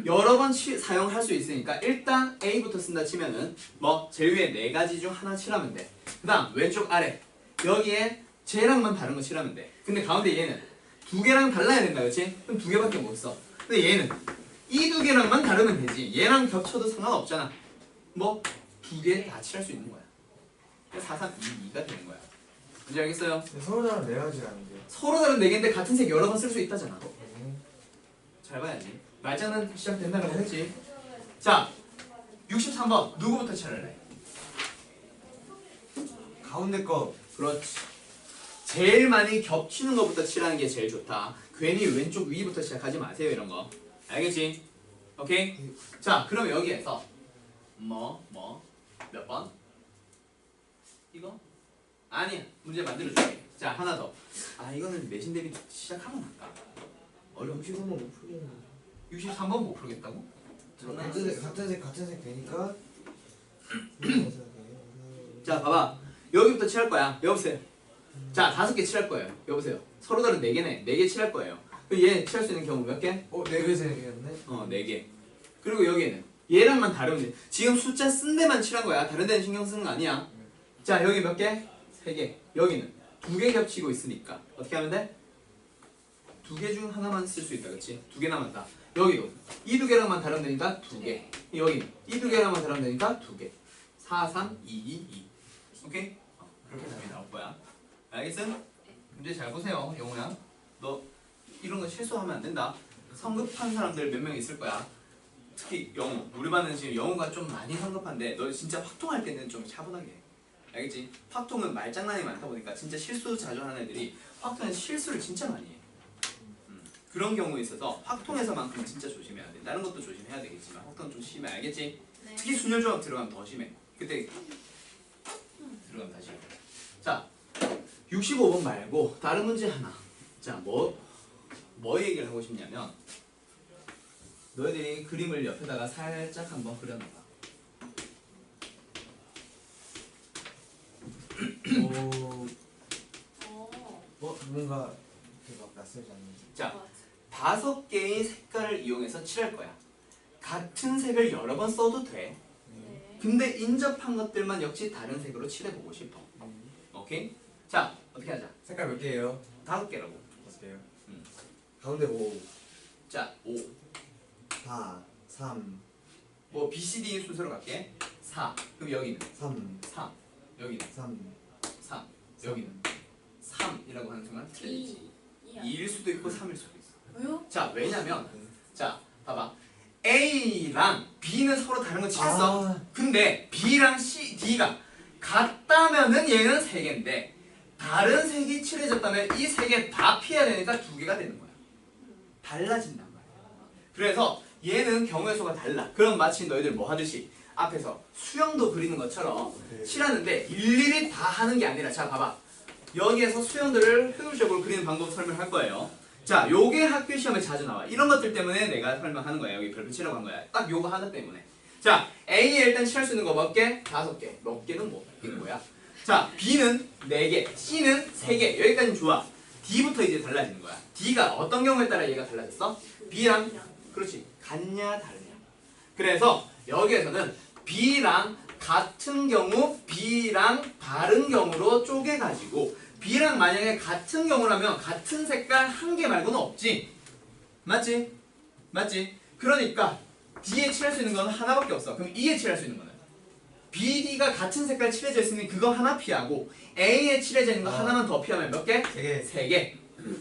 여러 번 사용할 수 있으니까 일단 A부터 쓴다 치면은 뭐 제일 위에 4가지 중 하나 칠하면 돼. 그 다음 왼쪽 아래 여기에 쟤랑만 다른 거 칠하면 돼. 근데 가운데 얘는 2개랑 달라야 된다 그치? 그럼 2개밖에 못 써. 근데 얘는 이 2개랑만 다르면 되지. 얘랑 겹쳐도 상관없잖아. 뭐 2개 다 칠할 수 있는 거야. 4, 3, 2, 2가 되는 거야. 뭔지 알겠어요? 서로 다른 4가지라는데. 서로 다른 4개인데 같은 색 여러 번 쓸 수 있다잖아. 잘 봐야지. 말장난 시작된다고 했지. 자, 63번 누구부터 칠할래? 가운데 거. 그렇지. 제일 많이 겹치는 것부터 칠하는 게 제일 좋다. 괜히 왼쪽 위부터 시작하지 마세요 이런 거. 알겠지? 오케이? 자, 그럼 여기에서 몇 번? 이거? 아니야. 문제 만들어줄게. 자, 하나 더. 아, 이거는 내신 대비 시작하면 할까? 어려워. 65번 못 풀겠네. 63번 못 풀겠다고? 같은 색 되니까. 자, 봐봐. 여기부터 칠할 거야. 여보세요. 자, 5개 칠할 거예요. 여보세요. 서로 다른 4개네. 4개 칠할 거예요. 그럼 얘 칠할 수 있는 경우 몇 개? 4개, 3개였네. 4개. 그리고 여기는 얘랑만 다르면 돼. 지금 숫자 쓴 데만 칠한 거야. 다른 데는 신경 쓰는 거 아니야. 자, 여기 몇 개? 3개. 여기는 2개 겹치고 있으니까 어떻게 하면 돼? 2개 중 하나만 쓸 수 있다. 그치? 2개 남았다. 여기도 이 2개랑만 다르면 되니까 2개. 여기는 이 2개랑만 다르면 되니까 2개. 4, 3, 2, 2, 2. 오케이? 그렇게 답이 나올 거야. 알겠어? 문제 잘 보세요, 영호야. 너 이런 거 실수하면 안 된다. 성급한 사람들 몇 명 있을 거야. 특히 영호. 우리 반은 지금 영호가 좀 많이 성급한데 너 진짜 확통할 때는 좀 차분하게 해. 알겠지? 확통은 말장난이 많다 보니까 진짜 실수 자주 하는 애들이 확통은 실수를 진짜 많이 해. 그런 경우에 있어서 확통에서만큼 진짜 조심해야 돼. 다른 것도 조심해야 되겠지만 확통은 좀 심해. 알겠지? 네. 특히 순열조합 들어가면 더 심해. 그때 들어가면 다시 해. 자, 65번 말고 다른 문제 하나. 자, 뭐 얘기를 하고 싶냐면 너희들이 그림을 옆에다가 살짝 한번 그려놔봐. 오. 뭔가 막 낯설지 않는. 자, 5개의 색깔을 이용해서 칠할 거야. 같은 색을 여러 번 써도 돼. 네. 근데 인접한 것들만 역시 다른 색으로 칠해보고 싶어. 오케이? 자, 어떻게 하자. 색깔 몇 개예요? 5개라고. 5개요. 음. 가운데 5, 자, 5. 4, 3, 뭐 B, C, D 순서로 갈게. 4. 그럼 여기는 3, 3. 여기는 3, 3. 여기는 3이라고 하는 순간 틀리지. 2. 2일 수도 있고 3일 수도 있어. 왜요? 자, 왜냐면 자, 봐봐. A랑 B는 서로 다른 거 칠했어. 근데 B랑 C, D가 같다면은 얘는 3개인데 다른 색이 칠해졌다면 이 3개 다 피해야 되니까 2개가 되는 거야. 달라진단 말이야. 그래서 얘는 경우의 수가 달라. 그럼 마치 너희들 뭐 하듯이 앞에서 수영도 그리는 것처럼 칠하는데 일일이 다 하는 게 아니라 자, 봐봐. 여기에서 수영들을 효율적으로 그리는 방법 설명할 거예요. 자, 요게 학교 시험에 자주 나와. 이런 것들 때문에 내가 설명하는 거야. 여기 별표 치라고 한 거야. 딱 요거 하나 때문에. 자, A에 일단 칠할 수 있는 거 몇 개? 5개. 몇 개는 뭐 있는 거야? 자, B는 4개, C는 3개. 여기까지는 좋아. D부터 이제 달라지는 거야. D가 어떤 경우에 따라 얘가 달라졌어? B랑 그렇지. 같냐 다르냐. 그래서 여기에서는 B랑 같은 경우, B랑 다른 경우로 쪼개가지고 B랑 만약에 같은 경우라면 같은 색깔 한 개 말고는 없지. 맞지? 맞지? 그러니까 D에 칠할 수 있는 건 하나밖에 없어. 그럼 E에 칠할 수 있는 거는 B, D가 같은 색깔 칠해져 있으니 그거 하나 피하고 A에 칠해져 있는 거 하나만 더 피하면 몇 개? 3개. 3개.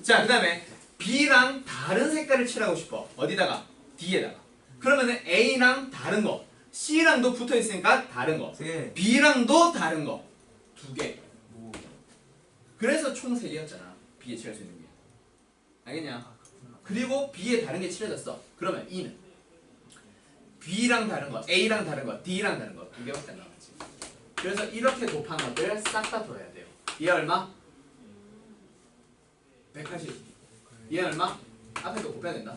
자, 그 다음에 B랑 다른 색깔을 칠하고 싶어. 어디다가? D에다가. 그러면은 A랑 다른 거, C랑도 붙어 있으니까 다른 거, 3개. B랑도 다른 거 2개. 오. 그래서 총 3개였잖아. B에 칠할 수 있는 게. 알겠냐? 그리고 B에 다른 게 칠해졌어. 그러면 E는 B랑 다른 거, A랑 다른 거, D랑 다른 거 2개밖에 안 남았지. 그래서 이렇게 곱한 것들 싹 다 더해야 돼요. 얘 얼마? 180. 얘 얼마? 앞에 거 곱해야 된다.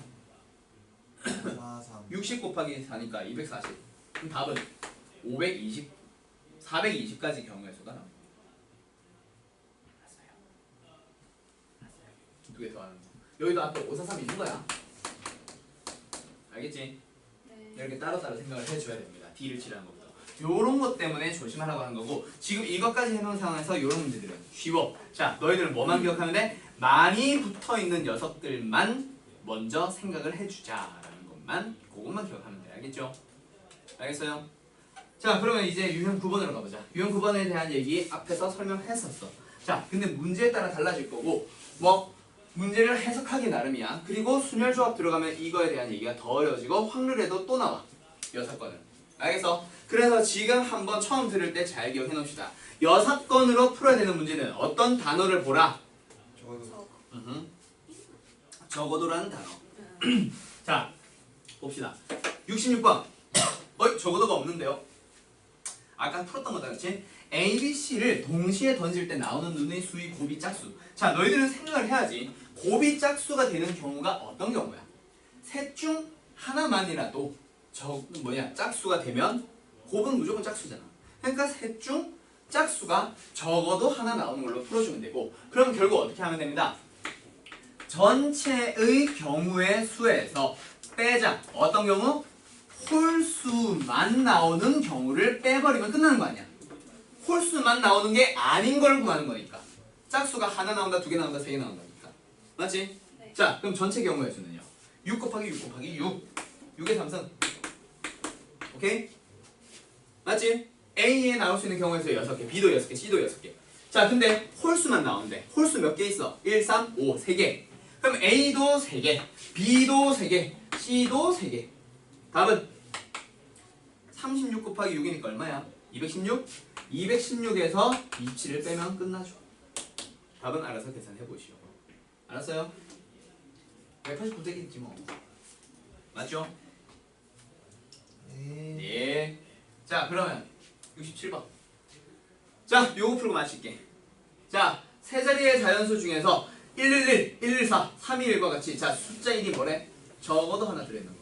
4, 3. 60 곱하기 4니까 240. 그럼 답은 520, 420까지 경우의 수가 나옵니다. 두 개 더 하는 거. 여기도 앞에 543 있는 거야. 알겠지? 네. 이렇게 따로따로 생각을 해줘야 됩니다. D를 칠하는 것부터. 요런 것 때문에 조심하라고 하는 거고, 지금 이것까지 해놓은 상황에서 요런 문제들은 쉬워. 자, 너희들은 뭐만 기억하면 돼? 많이 붙어있는 녀석들만 먼저 생각을 해주자라는 것만, 그것만 기억하면 돼. 알겠죠? 알겠어요? 자, 그러면 이제 유형 9번으로 가보자. 유형 9번에 대한 얘기 앞에서 설명했었어. 자, 근데 문제에 따라 달라질 거고, 뭐 문제를 해석하기 나름이야. 그리고 순열조합 들어가면 이거에 대한 얘기가 더 어려워지고 확률에도 또 나와. 6건은. 알겠어? 그래서 지금 한번 처음 들을 때 잘 기억해 놓읍시다. 6건으로 풀어야 되는 문제는 어떤 단어를 보라? 적어도. 적어도라는 단어. 자, 봅시다. 66번. 적어도가 없는데요? 아까 풀었던 거다, 그치? A, B, C를 동시에 던질 때 나오는 눈의 수의 곱이 짝수. 자, 너희들은 생각을 해야지. 곱이 짝수가 되는 경우가 어떤 경우야? 셋 중 하나만이라도 짝수가 되면 곱은 무조건 짝수잖아. 그러니까 셋 중 짝수가 적어도 하나 나오는 걸로 풀어주면 되고, 그럼 결국 어떻게 하면 됩니다. 전체의 경우의 수에서 빼자. 어떤 경우? 홀수만 나오는 경우를 빼버리면 끝나는 거 아니야. 홀수만 나오는 게 아닌 걸 구하는 거니까. 짝수가 하나 나온다, 2개 나온다, 3개 나온다니까. 맞지? 네. 자, 그럼 전체 경우의 수는요. 6 곱하기 6 곱하기 6. 6의 3승. 오케이? 맞지? A에 나올 수 있는 경우의 수 6개, B도 6개, C도 6개. 자, 근데 홀수만 나오는데 홀수 몇 개 있어? 1, 3, 5, 3개. 그럼 A도 3개, B도 3개, C도 3개. 답은 36 곱하기 6이니까 얼마야? 216? 216에서 27을 빼면 끝나죠. 답은 알아서 계산해 보시오. 알았어요? 189되겠지 뭐. 맞죠? 네. 네. 자, 그러면 67번. 자, 요거 풀고 마칠게. 자, 세 자리의 자연수 중에서 111, 114, 321과 같이 자, 숫자 1이 뭐래? 적어도 하나 들어있는 거.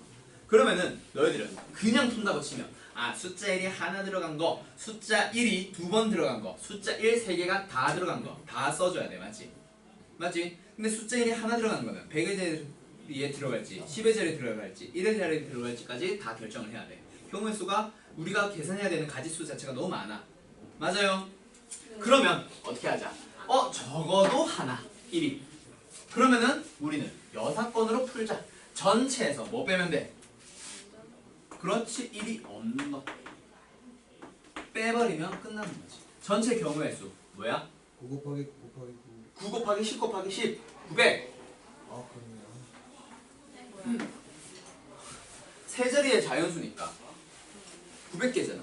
그러면은 너희들은 그냥 푼다고 치면 숫자 1이 하나 들어간 거, 숫자 1이 2번 들어간 거, 숫자 1 3개가 다 들어간 거 다 써줘야 돼. 맞지? 맞지? 근데 숫자 1이 하나 들어가는 거는 100의 자리에 들어갈지 10의 자리에 들어갈지 1의 자리에 들어갈지까지 다 결정을 해야 돼. 경우의 수가 우리가 계산해야 되는 가지수 자체가 너무 많아. 맞아요? 그러면 어떻게 하자? 적어도 하나 1이. 그러면은 우리는 6건으로 풀자. 전체에서 뭐 빼면 돼? 그렇지, 1이 없는 거 빼버리면 끝나는 거지. 전체 경우의 수 뭐야? 9 곱하기 9 곱하기 9. 9 곱하기 10 곱하기 10 900. 아, 그러네요. 네, 뭐야? 세 자리의 자연수니까 900개잖아.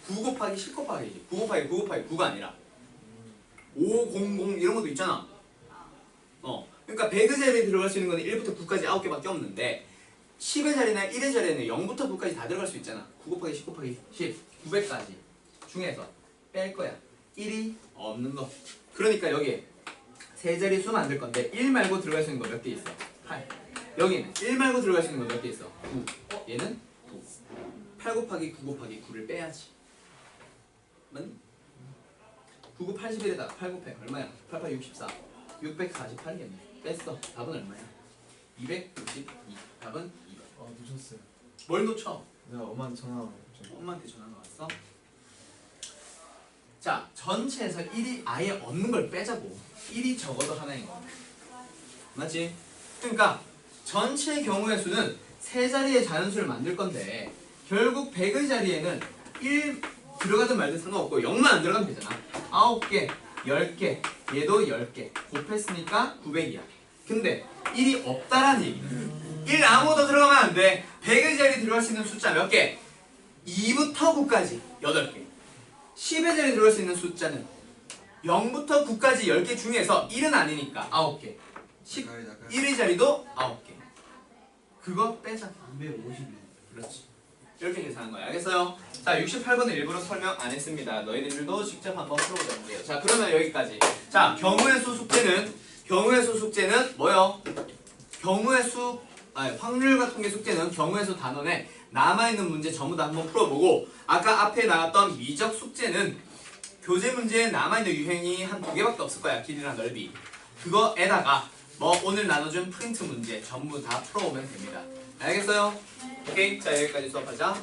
9 곱하기 10 곱하기 10 9 곱하기 9 곱하기 9가 아니라 500 이런 것도 있잖아. 그러니까 100의 자리에 들어갈 수 있는 건 1부터 9까지 9개밖에 없는데 10의 자리나 1의 자리에는 0부터 9까지 다 들어갈 수 있잖아. 9 곱하기 10 곱하기 10 900까지 중에서 뺄 거야. 1이 없는 거. 그러니까 여기에 세 자리 수 만들 건데 1 말고 들어갈 수 있는 거 몇 개 있어? 8. 여기는 1 말고 들어갈 수 있는 거 몇 개 있어? 9. 얘는 9. 8 곱하기 9 곱하기 9를 빼야지. 맞니? 9, 9, 81에다가 8 곱해 얼마야? 8, 8, 64. 648이겠네. 뺐어. 답은 얼마야? 262. 답은 2번. 놓쳤어요. 뭘 놓쳐? 내가 엄마한테 전화 왔죠. 엄마한테 전화가 왔어? 자, 전체에서 1이 아예 없는 걸 빼자고. 1이 적어도 하나인 거. 맞지? 그러니까 전체 경우의 수는 세 자리의 자연수를 만들 건데 결국 100의 자리에는 1 들어가든 말든 상관없고 0만 안 들어가면 되잖아. 9개, 10개, 얘도 10개 곱했으니까 900이야. 근데 1이 없다라는 얘기는 1 아무것도 들어가면 안 돼. 100의 자리에 들어갈 수 있는 숫자 몇 개? 2부터 9까지 8개. 10의 자리에 들어갈 수 있는 숫자는 0부터 9까지 10개 중에서 1은 아니니까 9개. 11의 자리도 9개. 그거 빼자. 250. 그렇지. 이렇게 계산한 거야. 알겠어요? 자, 68번은 일부러 설명 안 했습니다. 너희들도 직접 한번 풀어보자는 거예요. 자, 그러면 여기까지. 자, 경우의 수 숙제는 뭐요? 확률과 통계 숙제는 경우의 수 단원에 남아있는 문제 전부 다 한번 풀어보고, 아까 앞에 나왔던 미적 숙제는 교재 문제에 남아있는 유형이 한 2개밖에 없을 거야. 길이랑 넓이. 그거에다가 오늘 나눠준 프린트 문제 전부 다 풀어오면 됩니다. 알겠어요? 오케이. 자, 여기까지 수업하자.